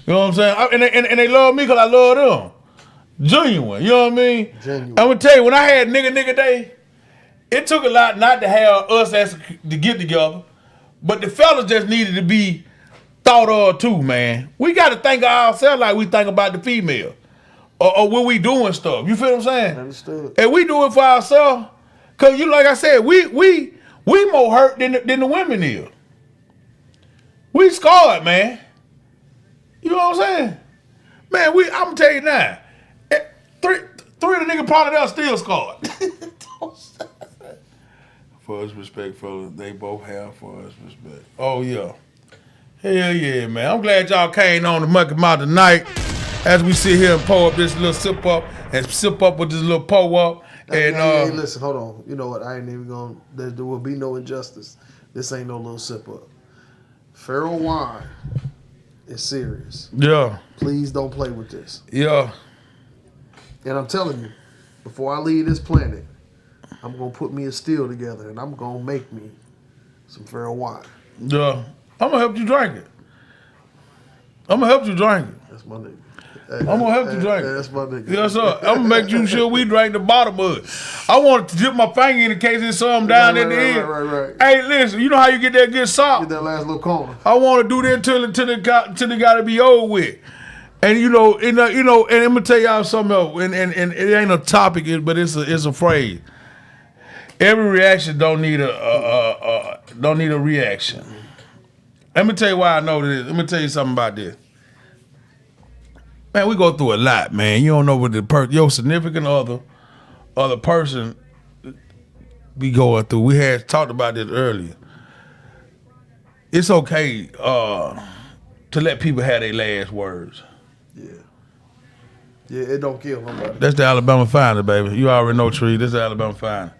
You know what I'm saying? And they love me because I love them. Genuine. You know what I mean? Genuine. I'm going to tell you, when I had nigga day, it took a lot not to have us to get together, but the fellas just needed to be thought of too, man. We got to think of ourselves like we think about the female. Or when we doing stuff. You feel what I'm saying? Understood. And we do it for ourselves. Because, you like I said, we more hurt than the women is. We scarred, man. You know what I'm saying? Man, I'm going to tell you now. Three of the niggas probably there still scarred. For us respect, fellas. They both have for us respect. Oh, yeah. Hell yeah, man. I'm glad y'all came on the Mucky Mouth tonight as we sit here and pour up this little sip up and sip up with this little pour up. And hey, listen, hold on. You know what? I ain't even gonna. There will be no injustice. This ain't no little sip up. Feral wine is serious. Yeah. Please don't play with this. Yeah. And I'm telling you, before I leave this planet, I'm gonna put me a still together and I'm gonna make me some feral wine. Yeah. I'm gonna help you drink it. I'm gonna help you drink it. That's my nigga. Hey, I'm gonna help you drink it. That's my nigga. Yes, sir. I'm gonna make you sure we drink the bottom of it. I want to dip my finger in case there's something down in the end. Right. Hey, listen, you know how you get that good salt? Get that last little corner. I want to do that till it got to be over with. And and I'm gonna tell y'all something else. And it ain't a topic, but it's a phrase. Every reaction don't need a reaction. Let me tell you why I know this. Let me tell you something about this. Man, we go through a lot, man. You don't know what your significant other person be going through. We had talked about this earlier. It's okay to let people have their last words. Yeah, it don't kill nobody. That's the Alabama Finest, baby. You already know, Tree. This is the Alabama Finest.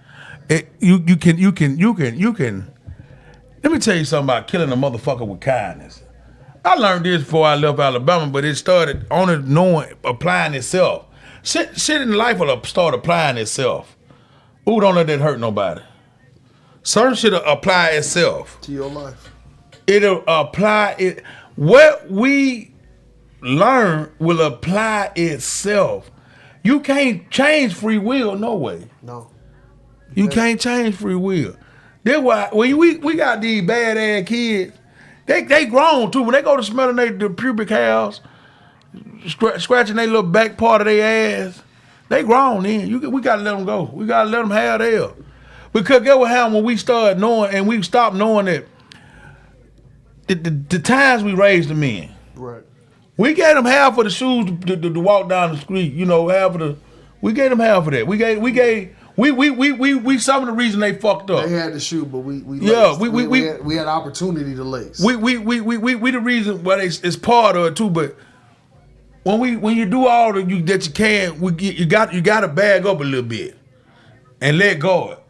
You can. Let me tell you something about killing a motherfucker with kindness. I learned this before I left Alabama, but it started on it applying itself. Shit in life will start applying itself. Ooh, don't let that hurt nobody. Certain shit will apply itself. To your life. It'll apply it. What we learn will apply itself. You can't change free will, no way. No. You can't change free will. That's why when we got these bad ass kids, they grown too. When they go to smelling their pubic hairs, scratching their little back part of their ass, they grown then. We gotta let them go. We gotta let them have theirs. Because get what happened when we started knowing and we stopped knowing that the times we raised them in. Right. We gave them half of the shoes to walk down the street. We gave them half of that. We some of the reason they fucked up. They had the shoe, but we had opportunity to lace. We the reason why it's part of it too. But when you do all that you can, you got to bag up a little bit and let go it.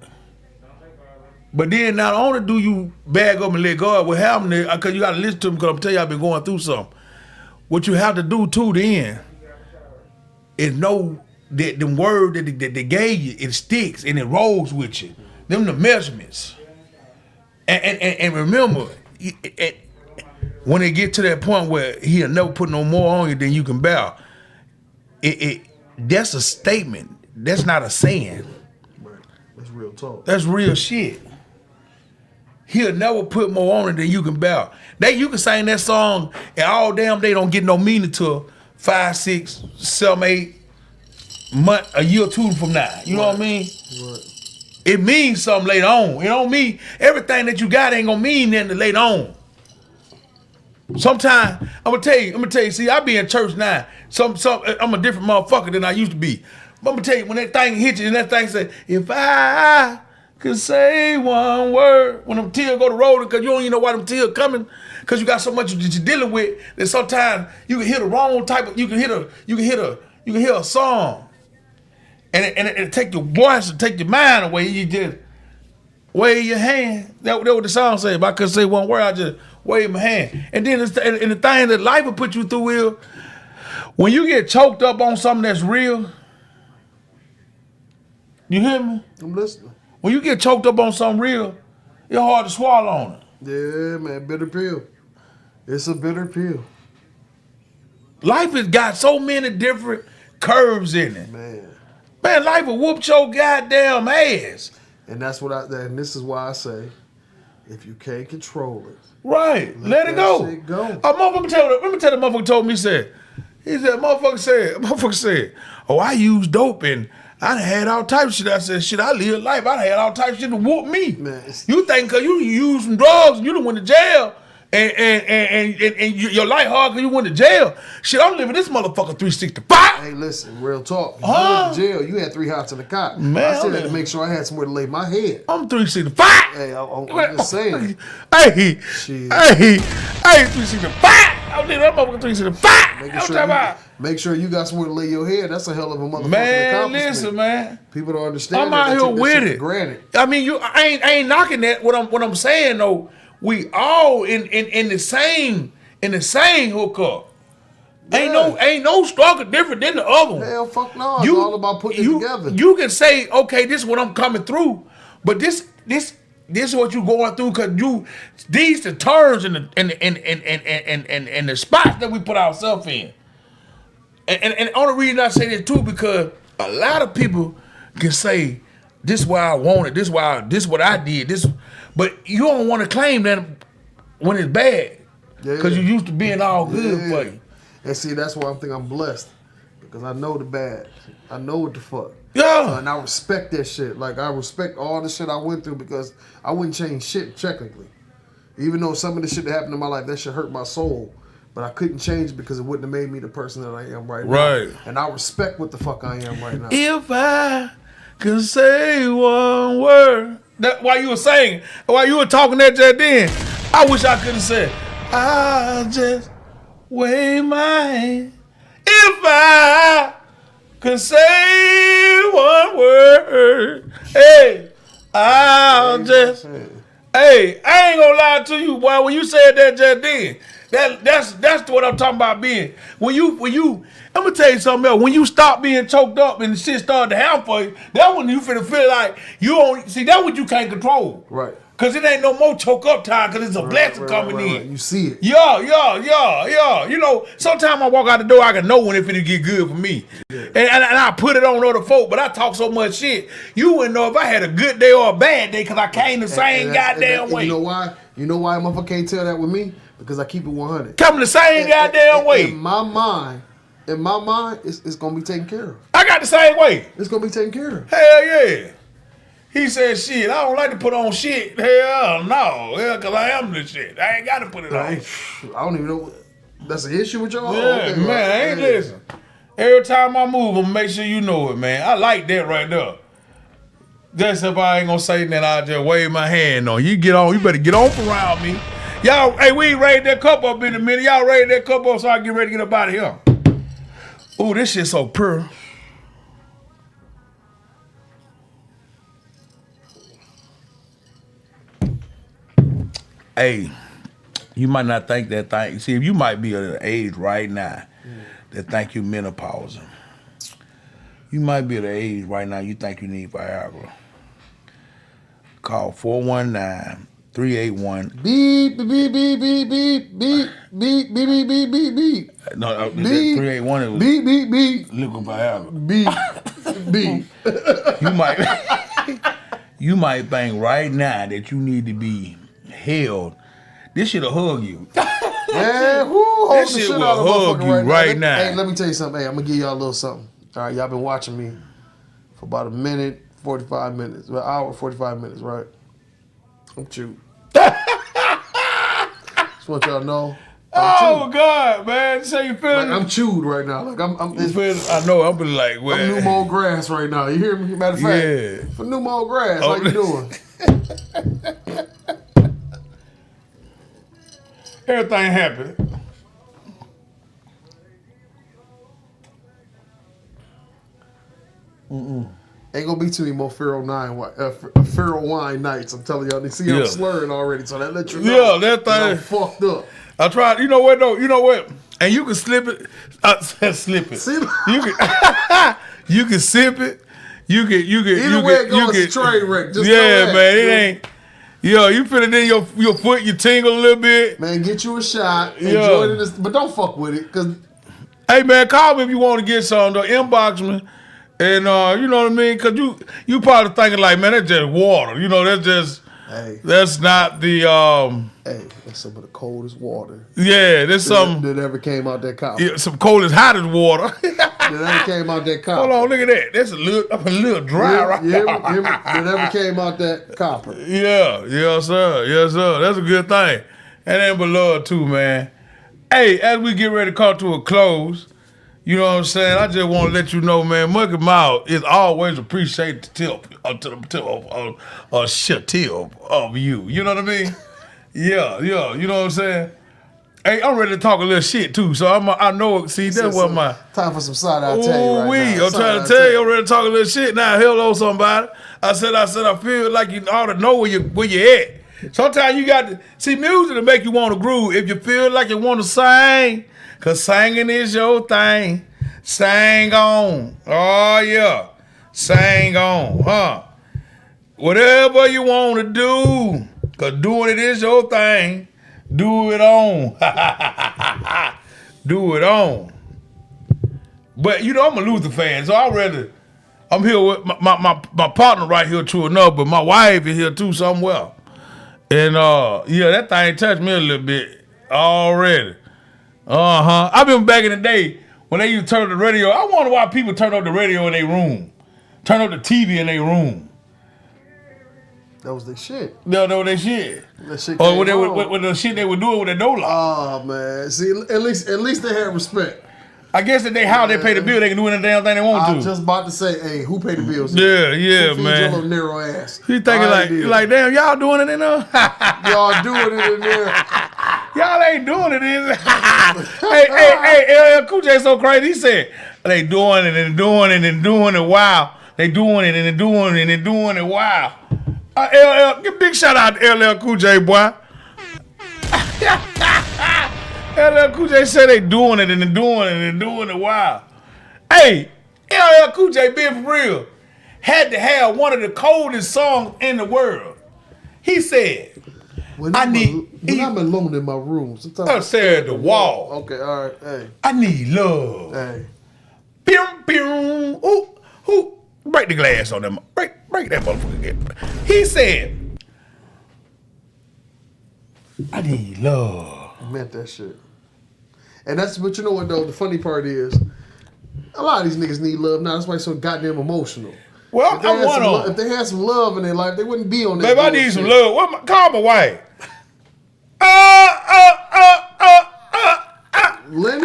But then not only do you bag up and let go of what happened there, because you got to listen to them. Because I'm telling you, I've been going through something. What you have to do too then is know that the word that they gave you, it sticks and it rolls with you. Them the measurements. And remember, when it get to that point where he'll never put no more on you than you can bear, that's a statement. That's not a saying. Right. That's real talk. That's real shit. He'll never put more on it than you can bear. You can sing that song and all damn day don't get no meaning till 5, 6, 7, 8 month, a year or two from now. You know what I mean? Right. It means something later on. It don't mean everything that you got ain't gonna mean nothing later on. Sometimes I'm gonna tell you. See, I be in church now. I'm a different motherfucker than I used to be. But I'm gonna tell you, when that thing hits you and that thing say, if I could say one word, when them tears go to rolling, because you don't even know why them tears coming, because you got so much that you're dealing with that sometimes you can hear the wrong type of, you can hear a song, and it take your voice and take your mind away. You just wave your hand. That what the song say. If I could say one word, I just wave my hand. And then and the thing that life will put you through is when you get choked up on something that's real. You hear me? I'm listening. When you get choked up on something real, it's hard to swallow on it. Yeah, man, bitter pill. It's a bitter pill. Life has got so many different curves in it. Man, life will whoop your goddamn ass. and that's and this is why I say, if you can't control it, right, let it go. Shit go. Let me tell the motherfucker told me, motherfucker said, oh, I use dope and I done had all types of shit. I said, shit, I live life. I done had all types of shit to whoop me. Man, you think because you use some drugs and you done went to jail and your life hard because you went to jail. Shit, I'm living this motherfucker 365. Hey, listen, real talk. You went to jail, you had 3 hots in the cot. Man, I still had to make sure I had somewhere to lay my head. I'm 365. Hey, I'm just saying. Hey, 365. I'm living that motherfucker 365. Making sure Make sure you got somewhere to lay your head. That's a hell of a motherfucking Man, accomplishment. listen, man. People don't understand. I'm out here with it. Granted. I mean, I ain't knocking that. What I'm saying though, we all in the same hookup. Yeah. Ain't no struggle different than the other one. Hell, fuck no. It's all about putting it together. You can say, okay, this is what I'm coming through, but this is what you going through because these the turns and the spots that we put ourselves in. And the only reason I say this too because a lot of people can say this is why I want it, this what I did, but you don't want to claim that when it's bad because you used to being all good for you. And see, that's why I think I'm blessed because I know the bad, I know what the fuck. Yeah. And I respect that shit. Like I respect all the shit I went through because I wouldn't change shit technically. Even though some of the shit that happened in my life, that shit hurt my soul. But I couldn't change it because it wouldn't have made me the person that I am right now. Right. And I respect what the fuck I am right now. If I could say one word. While you were talking that just then, I wish I could have said, I'll just wave my hand. If I could say one word, hey, I'll just... Hey, I ain't gonna lie to you, boy. When you said that just then, that's what I'm talking about being. When you, I'm gonna tell you something else. When you stop being choked up and the shit started to happen for you, that when you finna feel like you don't see that what you can't control. Right. Cause it ain't no more choke up time. Cause it's a blessing coming in. Right. You see it. Yeah. You know, sometimes I walk out the door, I can know when it finna get good for me, and I put it on other folk. But I talk so much shit, you wouldn't know if I had a good day or a bad day, cause I came the same goddamn way. You know why? You know why a motherfucker can't tell that with me? Because I keep it 100. Coming the same goddamn way. In my mind, it's gonna be taken care of. I got the same way. It's gonna be taken care of. Hell yeah. He said, shit, I don't like to put on shit. Hell no. Hell, because I am the shit. I ain't got to put it on. I don't even know. That's an issue with y'all? Yeah, okay, man, I ain't listen. Every time I move, I'm going to make sure you know it, man. I like that right there. That's if I ain't going to say that, I'll just wave my hand on you. You better get on around me. Y'all, hey, we ain't raised that cup up in a minute. Y'all raise that cup up so I can get ready to get up out of here. Ooh, this shit so pure. Hey, you might not think that thing. See, if you might be at an age right now that think you menopausal. You might be at an age right now you think you need Viagra. Call 419-381. Beep, beep, beep, beep, beep, beep, beep, beep, beep, beep, beep, beep. No, 381 is beep, beep, beep. liquid Viagra. Beep, beep. You might think right now that you need to be held. This shit'll hug you. Man, hold this shit will hug you right now. Hey, let me tell you something. Hey, I'm gonna give y'all a little something. All right, y'all been watching me for about a minute, 45 minutes, an hour, 45 minutes, right? I'm chewed. Just want y'all to know. Oh God, man! So you feel? Like, I'm chewed right now. Like I'm I know. I'm been like, well, I'm pneumo grass right now. You hear me? Matter of fact, yeah. For pneumo grass, how you doing? Everything happened. Ain't gonna be too many more Pharaoh wine nights. I'm telling y'all. They see I'm slurring already, so that let you know. Yeah, that thing I'm fucked up. I tried. You know what though? You know what? And you can slip it. Slip it. See, you can. You can sip it. You can. Either way it goes, it's a train wreck. Just yeah, man. It ain't. Yo, you put it in your foot. You tingle a little bit. Man, get you a shot. Enjoy it, but don't fuck with it, cause. Hey man, call me if you want to get some. Though, inbox me. And you know what I mean? Cause you probably thinking like, man, that's just water. You know, that's just that's not the Hey, that's some of the coldest water. Yeah, there's something that ever came out that copper. Yeah, some cold as hot as water. That ever came out that copper. Hold on, look at that. That's a little dry right there. That ever came out that copper. Yeah, yes sir. That's a good thing. And then beloved too, man. Hey, as we get ready to come to a close. You know what I'm saying? I just want to let you know, man, Mucky Mouth is always appreciated the tip of you. You know what I mean? Yeah, you know what I'm saying? Hey, I'm ready to talk a little shit too. So I know. See, that's what my time for some side. I'll tell you right now. I'm trying to tell you, I'm ready to talk a little shit now. Hello, somebody. I said, I feel like you ought to know where you at. Sometimes you got to see music to make you want to groove. If you feel like you want to sing, cause singing is your thing. Sing on. Oh yeah. Sing on, huh? Whatever you want to do, cause doing it is your thing. Do it on. Do it on. But you know I'm a Luther fan, so I'm here with my partner right here true enough, but my wife is here too somewhere. And yeah, that thing touched me a little bit already. I been back in the day when they used to turn up the radio. I wonder why people turn up the radio in their room. Turn up the TV in their room. That was their shit. No, they shit. That shit or with the shit they were doing with the door lock. Oh man, see, at least they had respect. I guess that how they pay the bill, they can do any damn thing they want to. I was just about to say, hey, who paid the bills? Yeah, who man. Your little narrow ass. He thinking like, damn, y'all doing it in there? Y'all doing it in there. Y'all ain't doing it in there. hey, LL Cool J so crazy. He said, they doing it and doing it and doing it. Wow. They doing it and doing it and doing it. Wow. Give a big shout out to LL Cool J, boy. LL Cool J said they doing it and they doing it and doing it. Wow. Hey, LL Cool J, being for real, had to have one of the coldest songs in the world. He said, when I'm alone in my room, sometimes I stare at the wall. Okay, all right, hey. I need love. Hey. Pew. Ooh, break the glass on them. Break that motherfucker again. He said, I need love. I meant that shit. And but you know what though, the funny part is, a lot of these niggas need love now. That's why it's so goddamn emotional. Well, if they had some love in their life, they wouldn't be on that. Baby, I need some love. Call my wife. Lenny?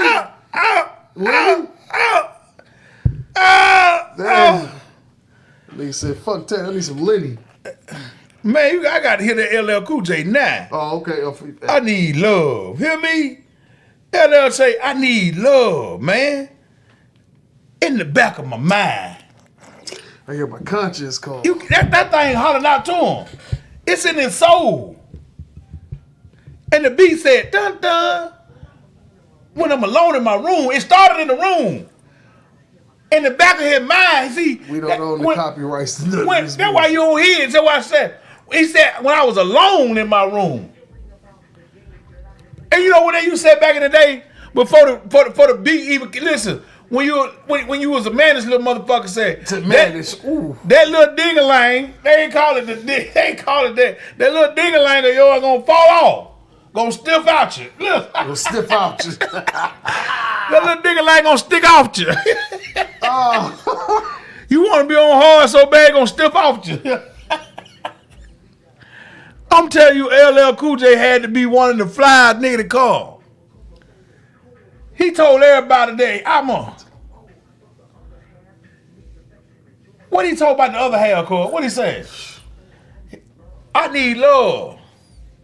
Nigga said, fuck that, I need some Lenny. Man, I got to hear that LL Cool J now. Oh, okay. I need love. Hear me? LL say, I need love, man. In the back of my mind. I hear my conscience call. That thing hollering out to him. It's in his soul. And the beat said, dun dun. When I'm alone in my room, it started in the room. In the back of his mind, see. We don't own the copyrights to that's why you don't hear it. That's why I said. He said, when I was alone in my room. And you know what they used to say back in the day? Before the beat even, listen, when you was a man, this little motherfucker said, that little ding-a-lang, they ain't call it that. That little ding-a-lang of yours gonna fall off. Gonna stiff out you. Look. Gonna stiff out you. That little ding-a-lang gonna stick off you. You wanna be on hard so bad, gonna stiff off you. I'm telling you, LL Cool J had to be one of the fly nigga to call. He told everybody that what he told about the other half, Cole? What he said? I need love.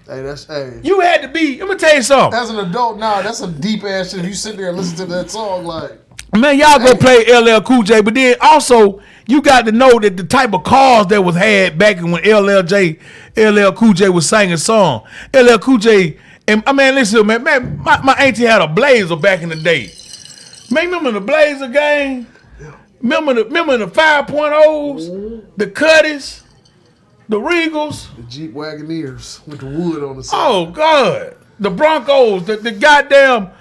Hey. You had to be, let me tell you something. As an adult now, that's some deep ass shit. If you sit there and listen to that song, like. Man, y'all go play LL Cool J, but then also, you got to know that the type of cars that was had back when LL Cool J was singing song. LL Cool J, and I mean, listen, man, my auntie had a Blazer back in the day. Man, remember the Blazer gang? Remember the 5.0s, the Cuddies, the Regals, the Jeep Wagoneers with the wood on the side. Oh God, the Broncos, the goddamn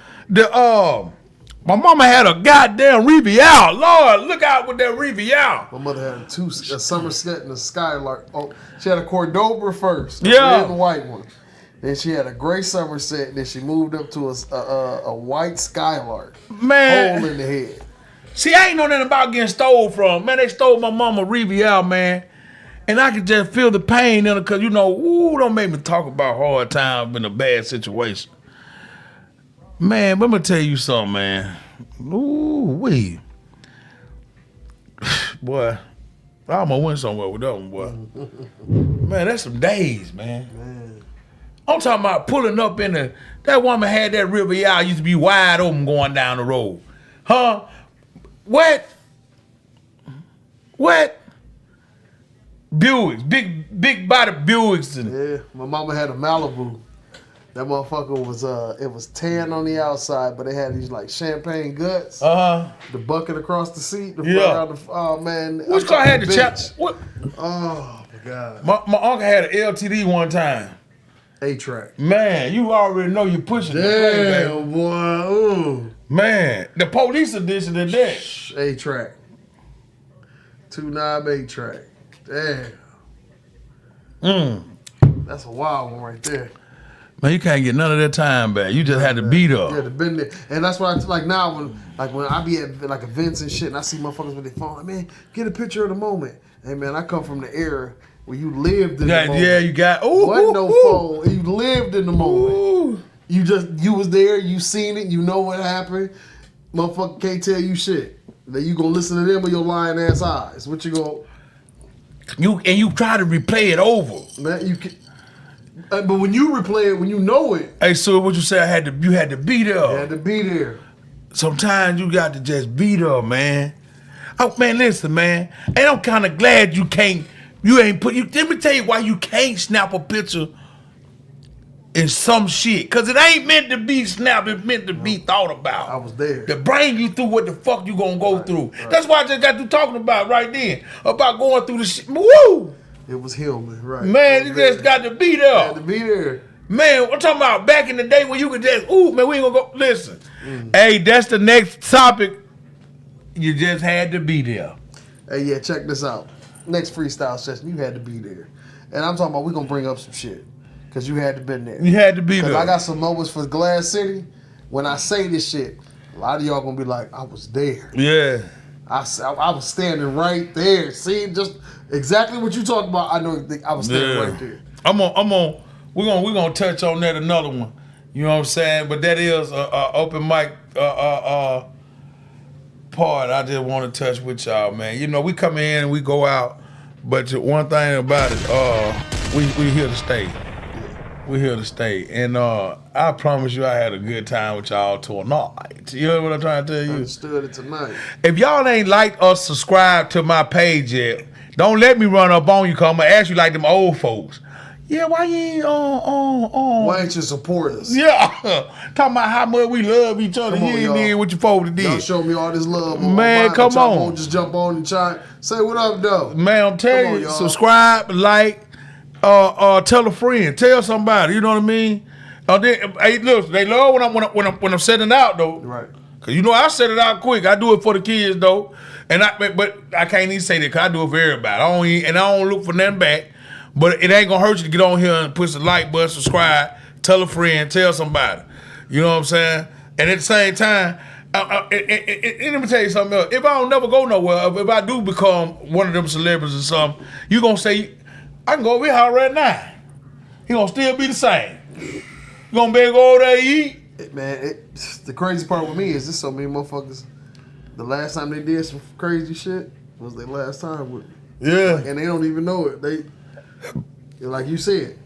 my mama had a goddamn Riviera. Lord, look out with that Riviera. My mother had a Somerset and a Skylark. Oh, she had a Cordoba first, yeah, red and white one. Then she had a gray Somerset. And then she moved up to a white Skylark. Man, hole in the head. See, I ain't know nothing about getting stole from. Man, they stole my mama Riviera, man. And I could just feel the pain in it because, don't make me talk about hard times in a bad situation. Man, let me tell you something, man. Ooh-wee. Boy, I almost went somewhere with that one, boy. Man, that's some days, man. I'm talking about pulling up in the. That woman had that river y'all used to be wide open going down the road. Huh? What? Buicks, big body Buicks. Yeah, my mama had a Malibu. That motherfucker was it was tan on the outside, but it had these like champagne guts. The bucket across the seat. Oh man. Which car had the chap? What? Oh my god. My uncle had an LTD one time. A-track. Man, you already know you're pushing the play, Damn, boy. Ooh. Man, the police edition of that. A-track. 2.9 A-track. Damn. That's a wild one right there. Man, you can't get none of that time back. You just had to beat up. Yeah, to been there. And that's why I like now when I be at like events and shit and I see motherfuckers with their phone, like, man, get a picture of the moment. Hey man, I come from the era where you lived in the moment. Yeah, you got wasn't no phone. You lived in the moment. You was there, you seen it, you know what happened. Motherfucker can't tell you shit. Then you gonna listen to them with your lying ass eyes. What you gonna you try to replay it over. Man, you can. But when you replay it, when you know it. Hey, so what you say? You had to be there. You had to be there. Sometimes you got to just be there, man. Oh man, listen, man. And I'm kind of glad you ain't put. Let me tell you why you can't snap a picture in some shit. Cause it ain't meant to be snapped. It's meant to be thought about. I was there. To bring you through what the fuck you gonna go through. Right. That's why I just got you talking about right then about going through the shit. Woo! It was him, right? Man, you just got to be there. Had to be there. Man, I'm talking about back in the day when you could just, man, we ain't gonna go. Listen, hey, that's the next topic. You just had to be there. Hey, yeah, check this out. Next freestyle session, you had to be there. And I'm talking about we gonna bring up some shit. Because you had to been there. You had to be there. Because I got some moments for Glass City. When I say this shit, a lot of y'all gonna be like, I was there. Yeah. I was standing right there. See, just exactly what you talking about. I know I was standing right there. We're gonna touch on that another one. You know what I'm saying? But that is a open mic part I just want to touch with y'all, man. You know, we come in and we go out, but one thing about it, we here to stay. We're here to stay. And I promise you I had a good time with y'all tonight. You know what I'm trying to tell you? I understood it tonight. If y'all ain't liked or subscribed to my page yet, don't let me run up on you, cause I'm gonna ask you like them old folks. Yeah, why you ain't Why ain't you support us? Yeah. Talking about how much we love each other. Come on, you ain't did what you supposed to do. Y'all show me all this love. Man, come on. Just jump on and try. Say what up, though. Man, I'm telling you, subscribe, like, tell a friend, tell somebody. You know what I mean? Hey, look, they love when I'm setting out though. Right. Cause you know I set it out quick. I do it for the kids though, but I can't even say that cause I do it for everybody. I don't look for nothing back. But it ain't gonna hurt you to get on here and push the like button, subscribe, tell a friend, tell somebody. You know what I'm saying? And at the same time, let me tell you something else. If I don't never go nowhere, if I do become one of them celebrities or something, you gonna say, I can go over here right now. He gonna still be the same. You gonna be able to go over there and eat? Man, the crazy part with me is there's so many motherfuckers. The last time they did some crazy shit was their last time with me. Yeah. And they don't even know it. Like you said,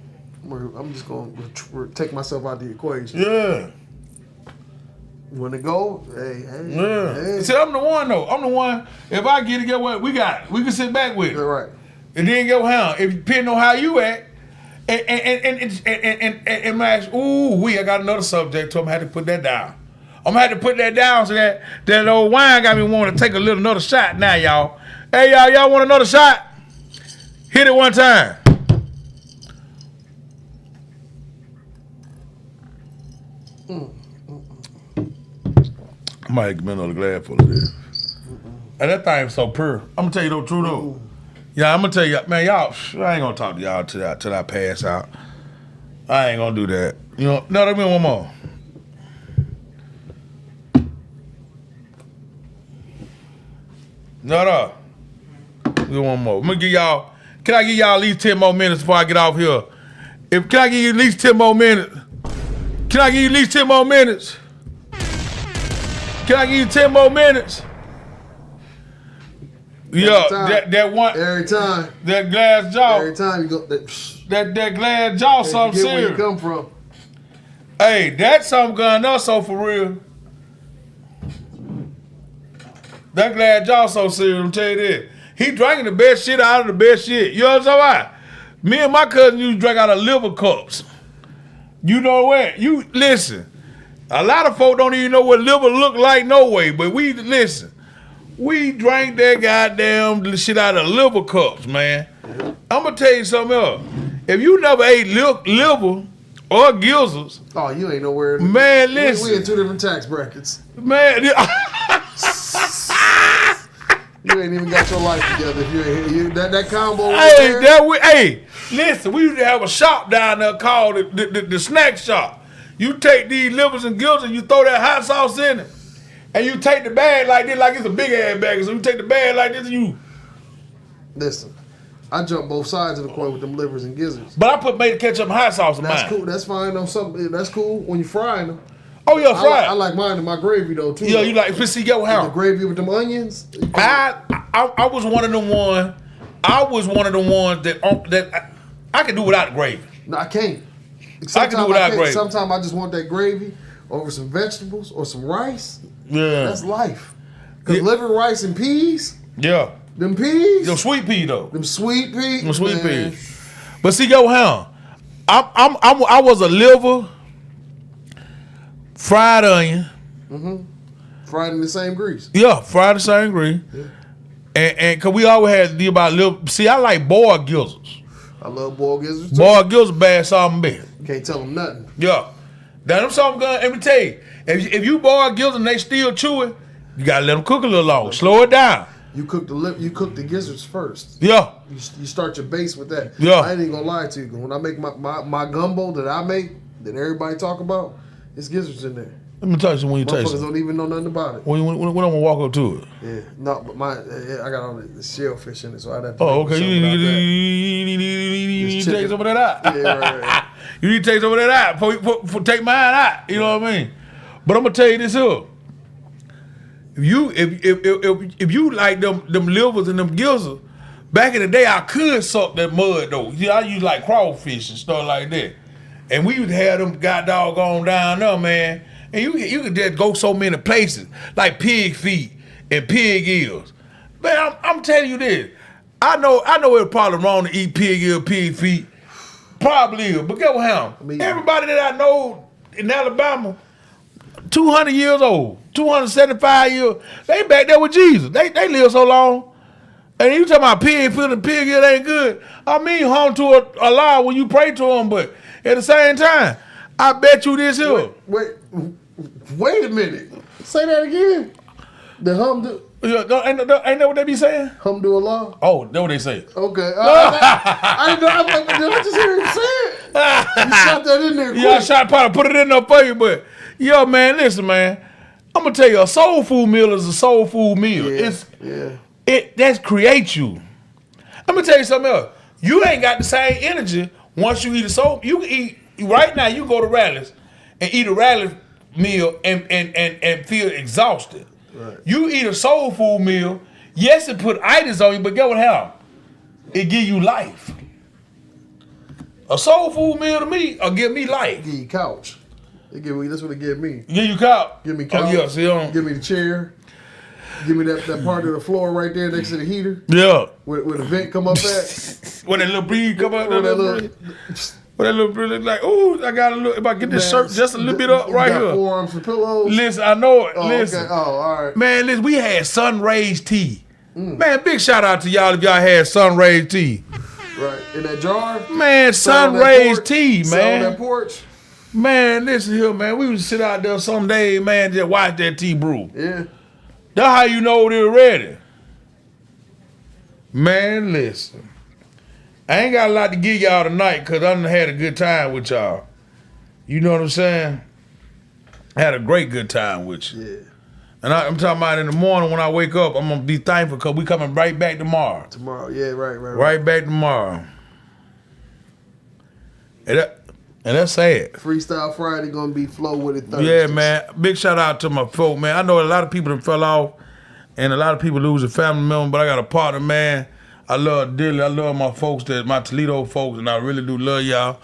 I'm just gonna take myself out the equation. Yeah. You wanna go? Hey. Hey. See, I'm the one though. I'm the one. If I get what we got, we can sit back with it. Right. And then go how. If depending on how you act, and match. I got another subject, so I'm gonna have to put that down. I'm gonna have to put that down so that old wine got me wanting to take another shot now, y'all. Hey, y'all want another shot? Hit it one time. I might give me another glass full of this. And that thing's so pure. I'm gonna tell you the truth though. Yeah, I'm gonna tell you, man, y'all, I ain't gonna talk to y'all till I pass out. I ain't gonna do that. You know, no, let me one more. No. Do one more. I'm gonna give y'all, can I give y'all at least 10 more minutes before I get off here? Can I give you at least 10 more minutes? Can I give you at least 10 more minutes? Can I give you 10 more minutes? Yeah, that one. Every time. That glass jaw. Every time you go. that glad jaw something Get where you serious. come from. Hey, that's something going on so for real. That glad jaw so serious, I'm tell you this. He drinking the best shit out of the best shit. You know what I'm saying? Me and my cousin used to drink out of liver cups. You know what? You listen. A lot of folk don't even know what liver look like no way, but we listen. We drank that goddamn shit out of liver cups, man. I'm gonna tell you something else. If you never ate liver or gizzards, Oh, you ain't nowhere. Man, listen. We in 2 different tax brackets. man, You ain't even got your life together. If you that combo. over hey, there, listen, we used to have a shop down there called the snack shop. You take these livers and gizzards and you throw that hot sauce in it. And you take the bag like this, like it's a big ass bag. So you take the bag like this and you. Listen, I jump both sides of the coin with them livers and gizzards. But I put made ketchup and hot sauce in mine. That's cool. That's fine on something. That's cool when you frying them. Oh yeah, fried. I like mine in my gravy though too. Yeah, you like see yo the how? gravy with them onions. I was one of them one. I was one of the ones that I could do without the gravy. No, I can't. I can do without gravy. Sometimes I just want that gravy over some vegetables or some rice. Yeah. That's life. Cause Yeah. liver, rice, and peas. Yeah. Them peas. Them sweet pea though. Them sweet peas. Them sweet man. peas. But see yo how? I was a liver, fried onion. Fried in the same grease. Yeah, fried the same grease. Yeah. And cause we always had to deal about liver. See, I like boiled gizzards. I love boiled gizzards too. Boiled gizzards bad something bad. Can't tell them nothing. Yeah. Now them something good. Let me tell you, if you boil gizzards and they still chewing, you gotta let them cook a little longer. Slow it down. You cook the gizzards first. Yeah. You start your base with that. Yeah. I ain't even gonna lie to you. When I make my gumbo that I make, that everybody talk about, it's gizzards in there. Let me tell you something when you taste Motherfuckers it. don't even know nothing about it. When I'm gonna walk up to it. Yeah, no, but I got all the shellfish in it, so I'd have to. Oh, make okay. something You without that. need to take chicken. some of that out. Yeah, right. You need to take some of that out before take mine out. You know what I mean? But I'm gonna tell you this here. If you like them livers and them gizzards, back in the day I could suck that mud though. Yeah, I used like crawfish and stuff like that. And we would have them god doggone down there, man. And you could just go so many places, like pig feet and pig ears. Man, I'm telling you this. I know it's probably wrong to eat pig ear, pig feet. Probably is, but get what happened? Everybody that I know in Alabama, 200 years old, 275 years, they back there with Jesus. They live so long. And you talking about pig foot and pig ear ain't good. I mean, home to a lie when you pray to them, but at the same time, I bet you this here. Wait a minute. Say that again. The hamdu. Yeah, ain't that what they be saying? Hamdulillah. Oh, that's what they say. Okay. I didn't know. Did I just hear him say it? You shot that in there quick. Yeah, I shot probably put it in there for you, but yo, man, listen, man. I'm gonna tell you, a soul food meal is a soul food meal. That's create you. I'm gonna tell you something else. You ain't got the same energy once you eat a soul. You can eat right now. You go to rallies and eat a rally meal and feel exhausted. Right. You eat a soul food meal. Yes, it put items on you, but get what happened? It give you life. A soul food meal to me will give me life. Give you couch. That's what it give me. Give you couch. Give me couch. Oh yeah, see Give me the chair. Give me that part of the floor right there next to the heater. Yeah. Where the vent come up at. When that little breeze come up, Where that little breeze look like, ooh, I got a little. If I get this shirt just a little bit up right here. Forearms for pillows. Listen, I know it. Oh, listen. okay. Oh, all right. Man, listen, we had sun rays tea. Man, big shout out to y'all if y'all had sun rays tea. Right. In that jar? Man, sun rays tea, Sit on man. that porch? Man, listen here, man. We would sit out there some day, man, just watch that tea brew. Yeah. That's how you know they're ready. Man, listen. I ain't got a lot to give y'all tonight because I done had a good time with y'all. You know what I'm saying? I had a great good time with you. Yeah. And I'm talking about in the morning when I wake up, I'm going to be thankful because we coming right back tomorrow. Tomorrow. Yeah, right. Right back tomorrow. And that's sad. Freestyle Friday gonna be flow with it Thursday. Yeah, man. Big shout out to my folk, man. I know a lot of people that fell off and a lot of people lose a family member, but I got a partner, man. I love dearly. I love my folks, my Toledo folks, and I really do love y'all.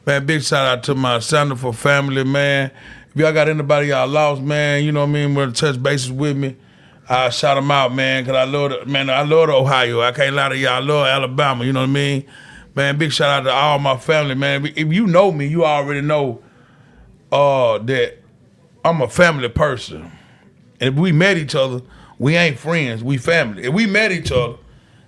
Man, big shout out to my Sandifer family, man. If y'all got anybody y'all lost, man, you know what I mean, want to touch bases with me, I shout them out, man, because I love the Ohio. I can't lie to y'all. I love Alabama, you know what I mean? Man, big shout out to all my family, man. If you know me, you already know that I'm a family person. And if we met each other, we ain't friends, we family. If we met each other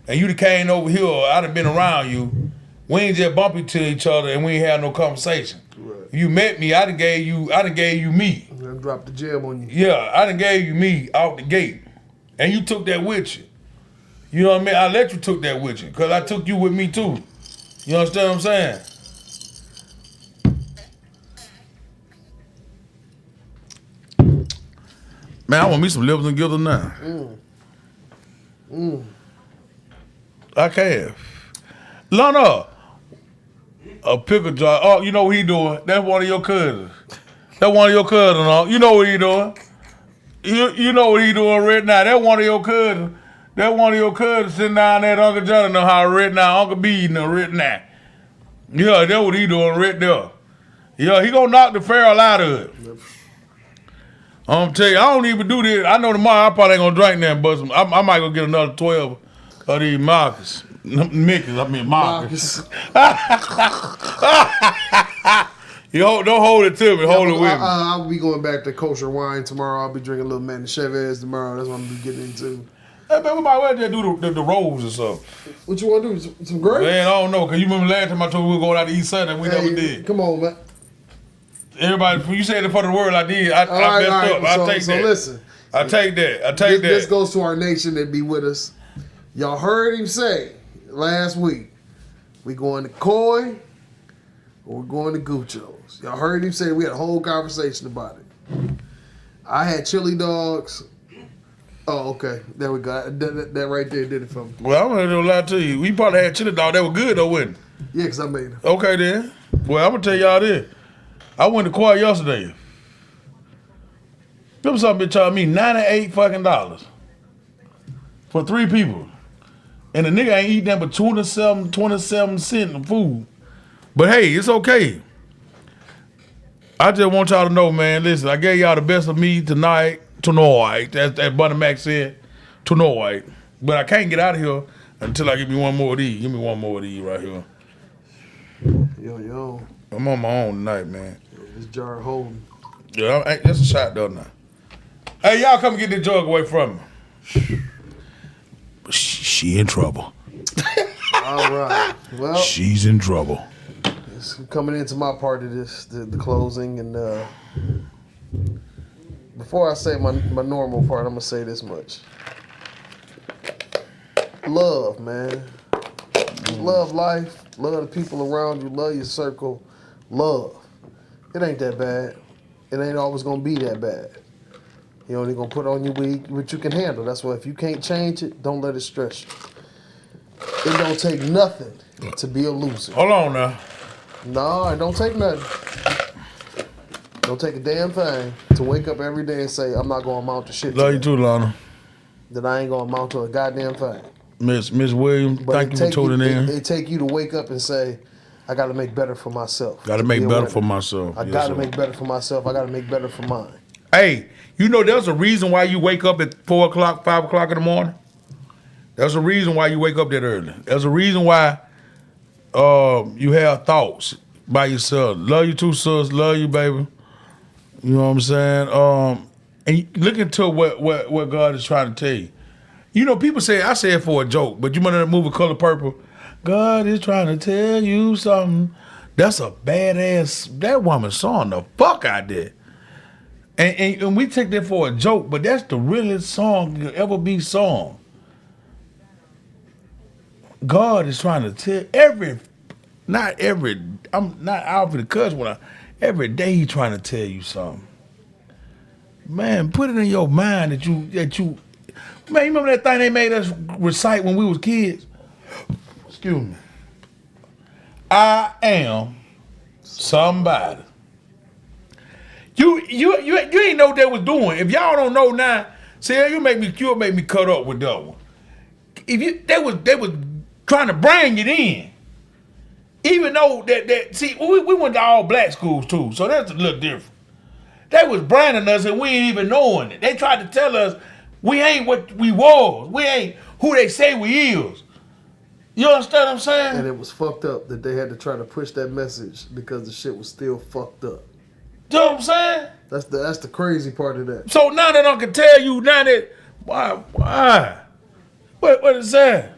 and you came over here or I'd have been around you, we ain't just bump into each other and we ain't had no conversation. Right. If you met me, I done gave you me. I dropped the jab on you. Yeah, I done gave you me out the gate. And you took that with you. You know what I mean? I let you took that with you because I took you with me too. You understand what I'm saying? Man, I want me some livers and gills now. I can. Lana, a pickle jar. Oh, you know what he doing? That's one of your cousins. That's one of your cousins. Oh. You know what he doing? You know what he doing right now. That's one of your cousins. That's one of your cousins sitting down there at Uncle Johnny know how right now. Uncle B know right now. Yeah, that's what he doing right there. Yeah, he gonna knock the Pharaoh out of it. I'm gonna tell you, I don't even do this. I know tomorrow I probably ain't gonna drink that, but I might go get another 12 of these Marcus. Mickey's, I mean Marcus. You don't hold it to me, hold it with me. I'll be going back to kosher wine tomorrow. I'll be drinking a little Manischewitz tomorrow. That's what I'm gonna be getting into. Hey, man, we might well just do the rolls or something. What you want to do? Some grapes? Man, I don't know, because you remember last time I told you we were going out to eat Sunday and we never did. Come on, man. Everybody, you said it for the word I did. I messed up. I take that. So listen. I take that. This goes to our nation that be with us. Y'all heard him say last week, we going to Koi or we're going to Gucci's. Y'all heard him say we had a whole conversation about it. I had chili dogs. Oh, okay. There we go. That right there did it for me. Well, I'm gonna lie to you. We probably had chili dog. They were good though, wasn't it? Yeah, because I made them. Okay then. Well, I'm gonna tell y'all this. I went to Koi yesterday. Them something charged me $98 fucking for 3 people. And the nigga ain't eating that but 27 cents of food. But hey, it's okay. I just want y'all to know, man, listen, I gave y'all the best of me tonight, as Bunny Mac said, tonight. But I can't get out of here until I give me one more of these. Give me one more of these right here. Yo. I'm on my own tonight, man. This jar holding. Yeah, that's a shot though now. Hey, y'all come get this jug away from me. She in trouble. All right. Well, she's in trouble. It's coming into my part of this, the closing, and before I say my normal part, I'm gonna say this much. Love, man. Love life. Love the people around you. Love your circle. Love. It ain't that bad. It ain't always gonna be that bad. You only gonna put on you what you can handle. That's why if you can't change it, don't let it stress you. It don't take nothing to be a loser. Hold on now. No, it don't take nothing. Don't take a damn thing to wake up every day and say, I'm not gonna amount to shit. Love you too, Lana. That I ain't gonna amount to a goddamn thing. Miss Williams, thank you for tuning in. It take you to wake up and say, I gotta make better for myself. Gotta make better for myself. I gotta make better for myself. I gotta make better for mine. Hey, you know there's a reason why you wake up at 4 o'clock, 5 o'clock in the morning? There's a reason why you wake up that early. There's a reason why you have thoughts by yourself. Love you too, sis. Love you, baby. You know what I'm saying? And look into what God is trying to tell you. You know, people say, I say it for a joke, but you remember that movie Color Purple? God is trying to tell you something. That's a badass, that woman song the fuck out there. And we take that for a joke, but that's the realest song you'll ever be sung. God is trying to tell I'm not out for the cuss when every day he's trying to tell you something. Man, put it in your mind that you, man, you remember that thing they made us recite when we was kids? Excuse me. I am somebody. You ain't know what they was doing. If y'all don't know now, see, you'll make me cut up with that one. If they was trying to bring it in. Even though see, we went to all black schools too, so that's a little different. They was branding us and we ain't even knowing it. They tried to tell us we ain't what we was. We ain't who they say we is. You understand what I'm saying? And it was fucked up that they had to try to push that message because the shit was still fucked up. You know what I'm saying? That's the crazy part of that. So now that I can tell you now that why? What is that?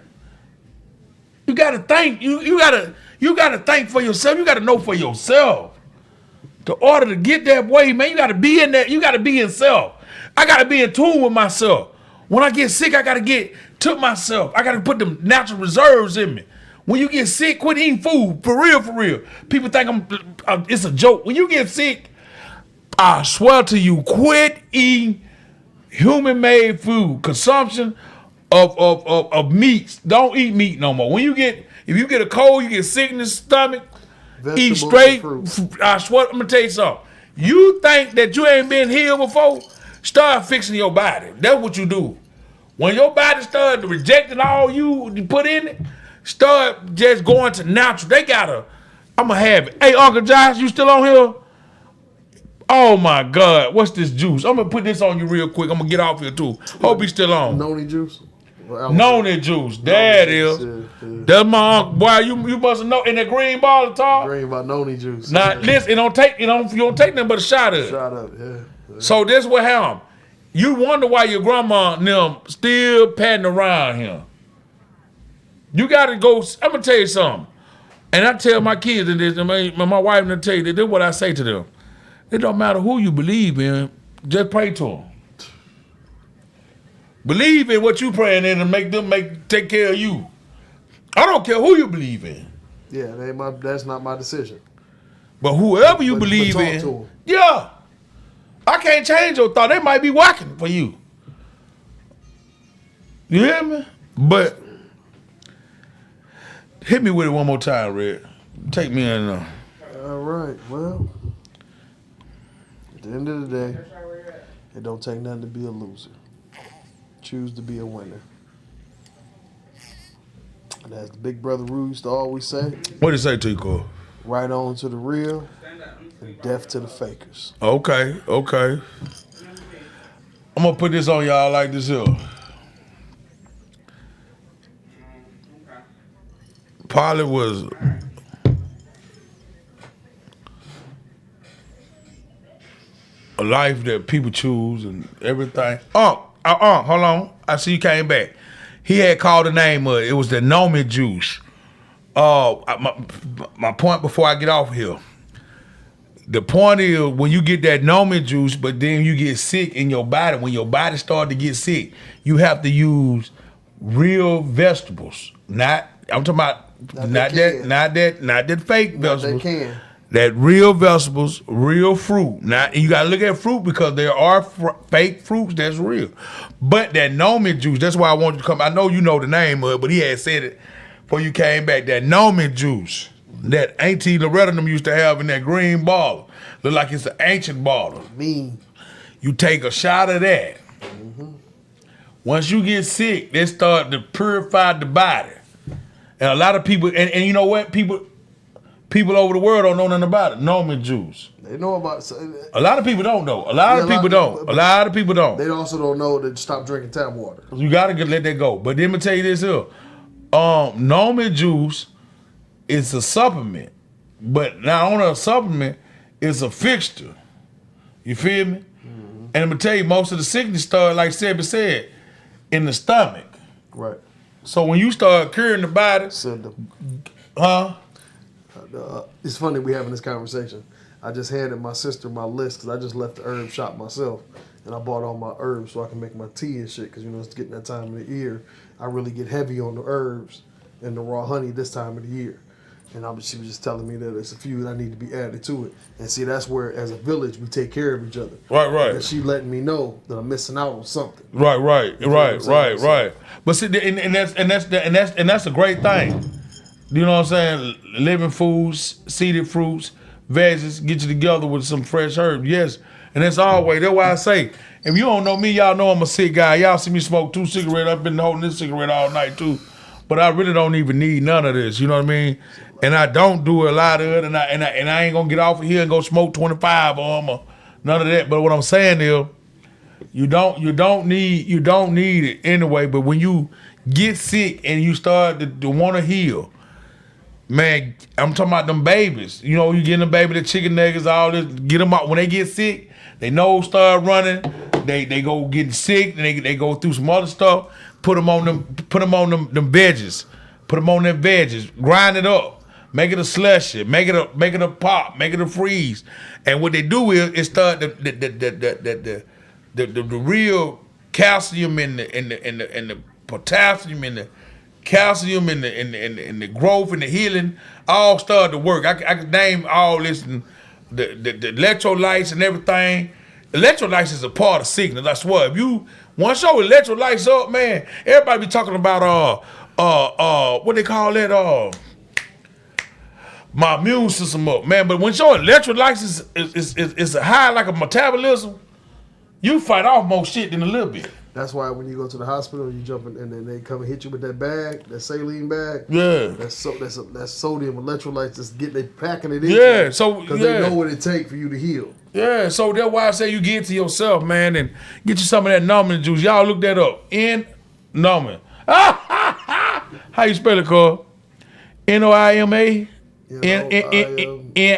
You gotta think. You gotta think for yourself. You gotta know for yourself. To order to get that way, man, you gotta be in that. You gotta be in self. I gotta be in tune with myself. When I get sick, I gotta get to myself. I gotta put them natural reserves in me. When you get sick, quit eating food. For real, for real. People think it's a joke. When you get sick, I swear to you, quit eating human-made food. Consumption of meats. Don't eat meat no more. If you get a cold, you get sick in the stomach, eat straight. I swear, I'm gonna tell you something. You think that you ain't been healed before? Start fixing your body. That's what you do. When your body starts rejecting all you put in it, start just going to natural. I'm gonna have it. Hey, Uncle Josh, you still on here? Oh my God, what's this juice? I'm gonna put this on you real quick. I'm gonna get off here too. Hope he's still on. Noni juice? Noni juice. There it is. Yeah. That's my uncle. Boy, you must have known in that green bottle, Tom. Green about Noni juice. Now listen, you don't take nothing but a shot of it. Shut up, yeah. So this what happened. You wonder why your grandma and them still patting around him. You gotta go. I'm gonna tell you something. And I tell my kids this, and my wife and I tell you this is what I say to them. It don't matter who you believe in, just pray to them. Believe in what you praying in and make them take care of you. I don't care who you believe in. Yeah, that's not my decision. But whoever you believe in, yeah. I can't change your thought. They might be working for you. You hear me? But hit me with it one more time, Red. Take me in there. All right, well, at the end of the day, it don't take nothing to be a loser. Choose to be a winner. And as the big brother Rue used to always say, What did it say to you, Cole? right on to the real and death to the fakers. Okay. I'm gonna put this on y'all like this here. Pilot was a life that people choose and everything. Hold on. I see you came back. He had called the name of it. It was the Nomi juice. My point before I get off here. The point is when you get that Nomi juice, but then you get sick in your body. When your body starts to get sick, you have to use real vegetables. I'm talking about not that fake vegetables. That real vegetables, real fruit. Now you gotta look at fruit because there are fake fruits that's real. But that Nomi juice, that's why I want you to come. I know you know the name of it, but he had said it before you came back. That Nomi juice that Auntie Loretta and them used to have in that green bottle. Look like it's an ancient bottle. Mean. You take a shot of that. Mm-hmm. Once you get sick, they start to purify the body. And a lot of people, and you know what? People over the world don't know nothing about it. Nomi juice. They know about it. A lot of people don't know. A lot of people don't. They also don't know to stop drinking tap water. You gotta let that go. But let me tell you this here. Nomi juice is a supplement. But not only a supplement, it's a fixture. You feel me? Mm-hmm. And I'm gonna tell you, most of the sickness start, like Sebby said, in the stomach. Right. So when you start curing the body, it's funny we having this conversation. I just handed my sister my list because I just left the herb shop myself, and I bought all my herbs so I can make my tea and shit. Because it's getting that time of the year. I really get heavy on the herbs and the raw honey this time of the year. And she was just telling me that there's a few that I need to be added to it. And see, that's where, as a village, we take care of each other. Right. And she letting me know that I'm missing out on something. Right. But see, and that's a great thing. You know what I'm saying? Living foods, seeded fruits, veggies, get you together with some fresh herbs. Yes, and that's always. That's why I say, if you don't know me, y'all know I'm a sick guy. Y'all see me smoke 2 cigarettes. I've been holding this cigarette all night too. but I really don't even need none of this. You know what I mean? And I don't do a lot of it, and I ain't gonna get off of here and go smoke 25 on them or none of that. But what I'm saying is, you don't need it anyway. But when you get sick and you start to want to heal, man, I'm talking about them babies. You know, you getting them baby the chicken nuggets, all this. Get them out when they get sick. They nose start running. They go getting sick. And they go through some other stuff. Put them on them veggies. Put them on them veggies. Grind it up. Make it a slushy. Make it a pop. Make it a freeze. And what they do is it start the real calcium and the potassium and the calcium and the growth and the healing all start to work. I can name all this and the electrolytes and everything. Electrolytes is a part of sickness. I swear. If you once your electrolytes up, man, everybody be talking about what they call that my immune system up, man. But when your electrolytes is high like a metabolism, you fight off more shit than a little bit. That's why when you go to the hospital, you jump in and then they come and hit you with that bag, that saline bag. Yeah. That's sodium electrolytes. They packing it in. Yeah. So because they know what it takes for you to heal. Yeah. So that's why I say you get to yourself, man, and get you some of that numbing juice. Y'all look that up. Numbing. How you spell it, Carl? Noima. Naoyma. Yeah,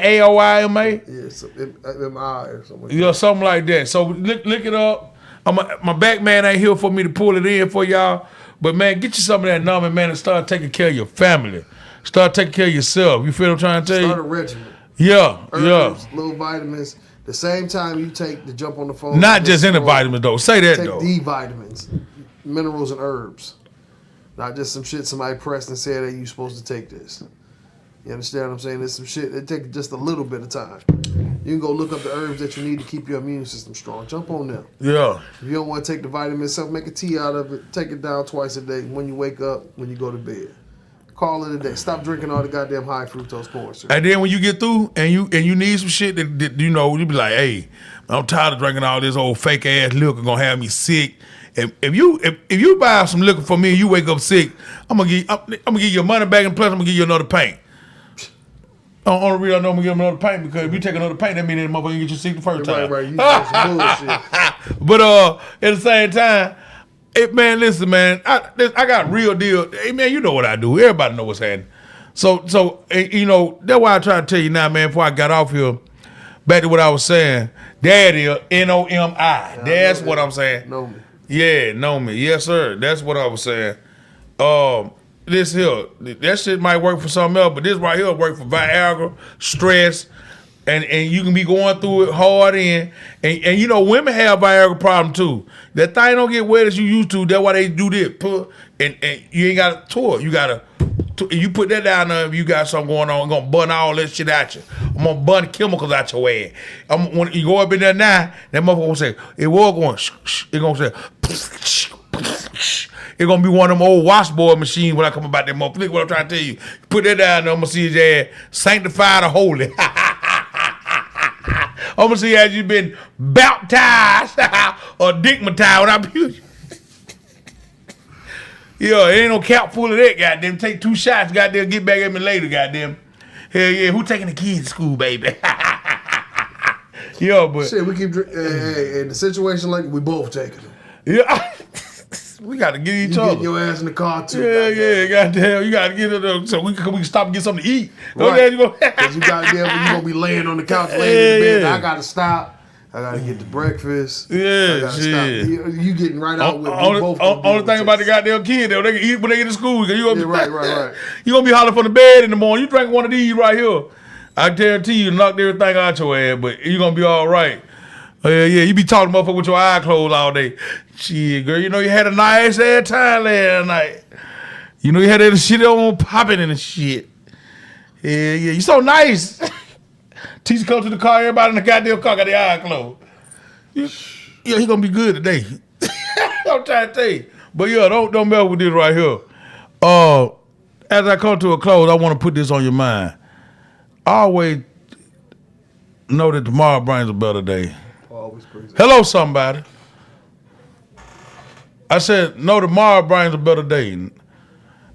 MI or something. Yeah, something like that. So look it up. My back man ain't here for me to pull it in for y'all. But man, get you some of that numbing, man, and start taking care of your family. Start taking care of yourself. You feel what I'm trying to tell you? Start a regimen. Yeah, Herbs, little vitamins. The same time you take to jump on the phone. Not just any vitamins though. Say that though. Take D vitamins, minerals and herbs. Not just some shit somebody pressed and said that you supposed to take this. You understand what I'm saying? There's some shit. It takes just a little bit of time. You can go look up the herbs that you need to keep your immune system strong. Jump on them. Yeah. If you don't want to take the vitamin itself, make a tea out of it. Take it down twice a day. When you wake up, when you go to bed. Call it a day. Stop drinking all the goddamn high fructose corn syrup. And then when you get through and you need some shit that you know, you be like, hey, I'm tired of drinking all this old fake ass liquor gonna have me sick. If you buy some liquor for me and you wake up sick, I'm gonna give you your money back and plus I'm gonna give you another pint. Only reason I know I'm gonna give them another paint because if you take another paint, that means that motherfucker get you sick the first time. Right. You got some bullshit. But at the same time, man, listen, man, I got real deal. Hey, man, you know what I do. Everybody know what's happening. So you know that's why I try to tell you now, man. Before I got off here, back to what I was saying. That is NOMI. That's what I'm saying. Know me. Yeah, know me. Yes, sir. That's what I was saying. This here, that shit might work for something else, but this right here work for Viagra, stress, and you can be going through it hard and you know women have Viagra problem too. That thing don't get wet as you used to. That's why they do this. And you ain't got to tour. You got to you put that down there if you got something going on. I'm gonna burn all that shit out you. I'm gonna burn chemicals out your ass. When you go up in there now, that motherfucker gonna say it was going. It gonna say. It's gonna be one of them old washboard machines when I come about that motherfucker. Look what I'm trying to tell you. Put that down there, I'm gonna see his ass sanctified or holy. I'm gonna see as you been baptized or digmatized when I be. Yeah, it ain't no cap full of that, goddamn. Take 2 shots, goddamn, get back at me later, goddamn. Hell yeah, who taking the kids to school, baby? Yeah, but. Shit, we keep drinking. Hey, in the situation like we both taking them. Yeah. We got to get each other. Get your ass in the car too. Yeah, goddamn. You got to get it so we can stop and get something to eat. Right. Because you gonna be laying on the couch, laying in the bed. I gotta stop. I gotta get the breakfast. Yeah, I gotta shit. stop. You getting right out with me. Only thing about the goddamn kid, though, they can eat when they get to school. You gonna right. You gonna be hollering from the bed in the morning. You drink one of these right here. I guarantee you, knock everything out your ass, but you gonna be all right. Yeah, you be talking motherfucker with your eye closed all day. Shit, girl, you know you had a nice ass time last night. You know you had that shit on popping and shit. Yeah, you so nice. Teacher come to the car, everybody in the goddamn car got their eye closed. Yeah, he gonna be good today. I'm trying to tell you. But yeah, don't mess with this right here. As I come to a close, I want to put this on your mind. Always know that tomorrow brings a better day. Hello, somebody. I said, no, tomorrow brings a better day.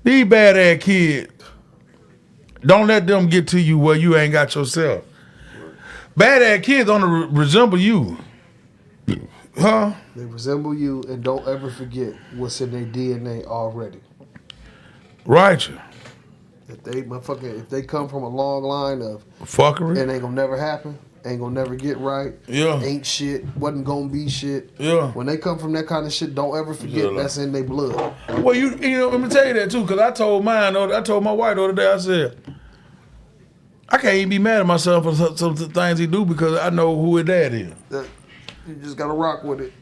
These bad ass kids, don't let them get to you where you ain't got yourself. Bad ass kids don't resemble you. Huh? They resemble you, and don't ever forget what's in their DNA already. Right. If they come from a long line of Fuckery. it ain't gonna never happen, ain't gonna never get right, Yeah. ain't shit, wasn't gonna be shit. Yeah. When they come from that kind of shit, don't ever forget that's in their blood. Well, you know, let me tell you that too, because I told my wife the other day, I said, I can't even be mad at myself for some things he do because I know who his dad is. You just gotta rock with it.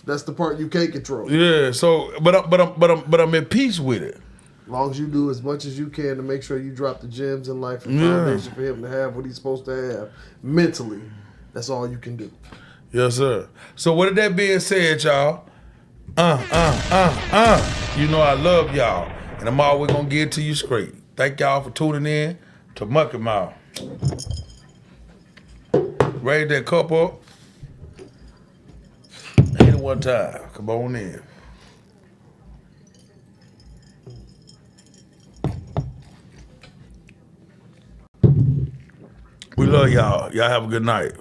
That's the part you can't control. Yeah. So, but I'm at peace with it. As long as you do as much as you can to make sure you drop the gems in life and Yeah. foundation for him to have what he's supposed to have mentally, that's all you can do. Yes, sir. So with that being said, y'all, you know I love y'all, and I'm always gonna get it to you straight. Thank y'all for tuning in to Mucky Mouth. Raise that cup up. Hit it one time. Come on in. We love y'all. Y'all have a good night.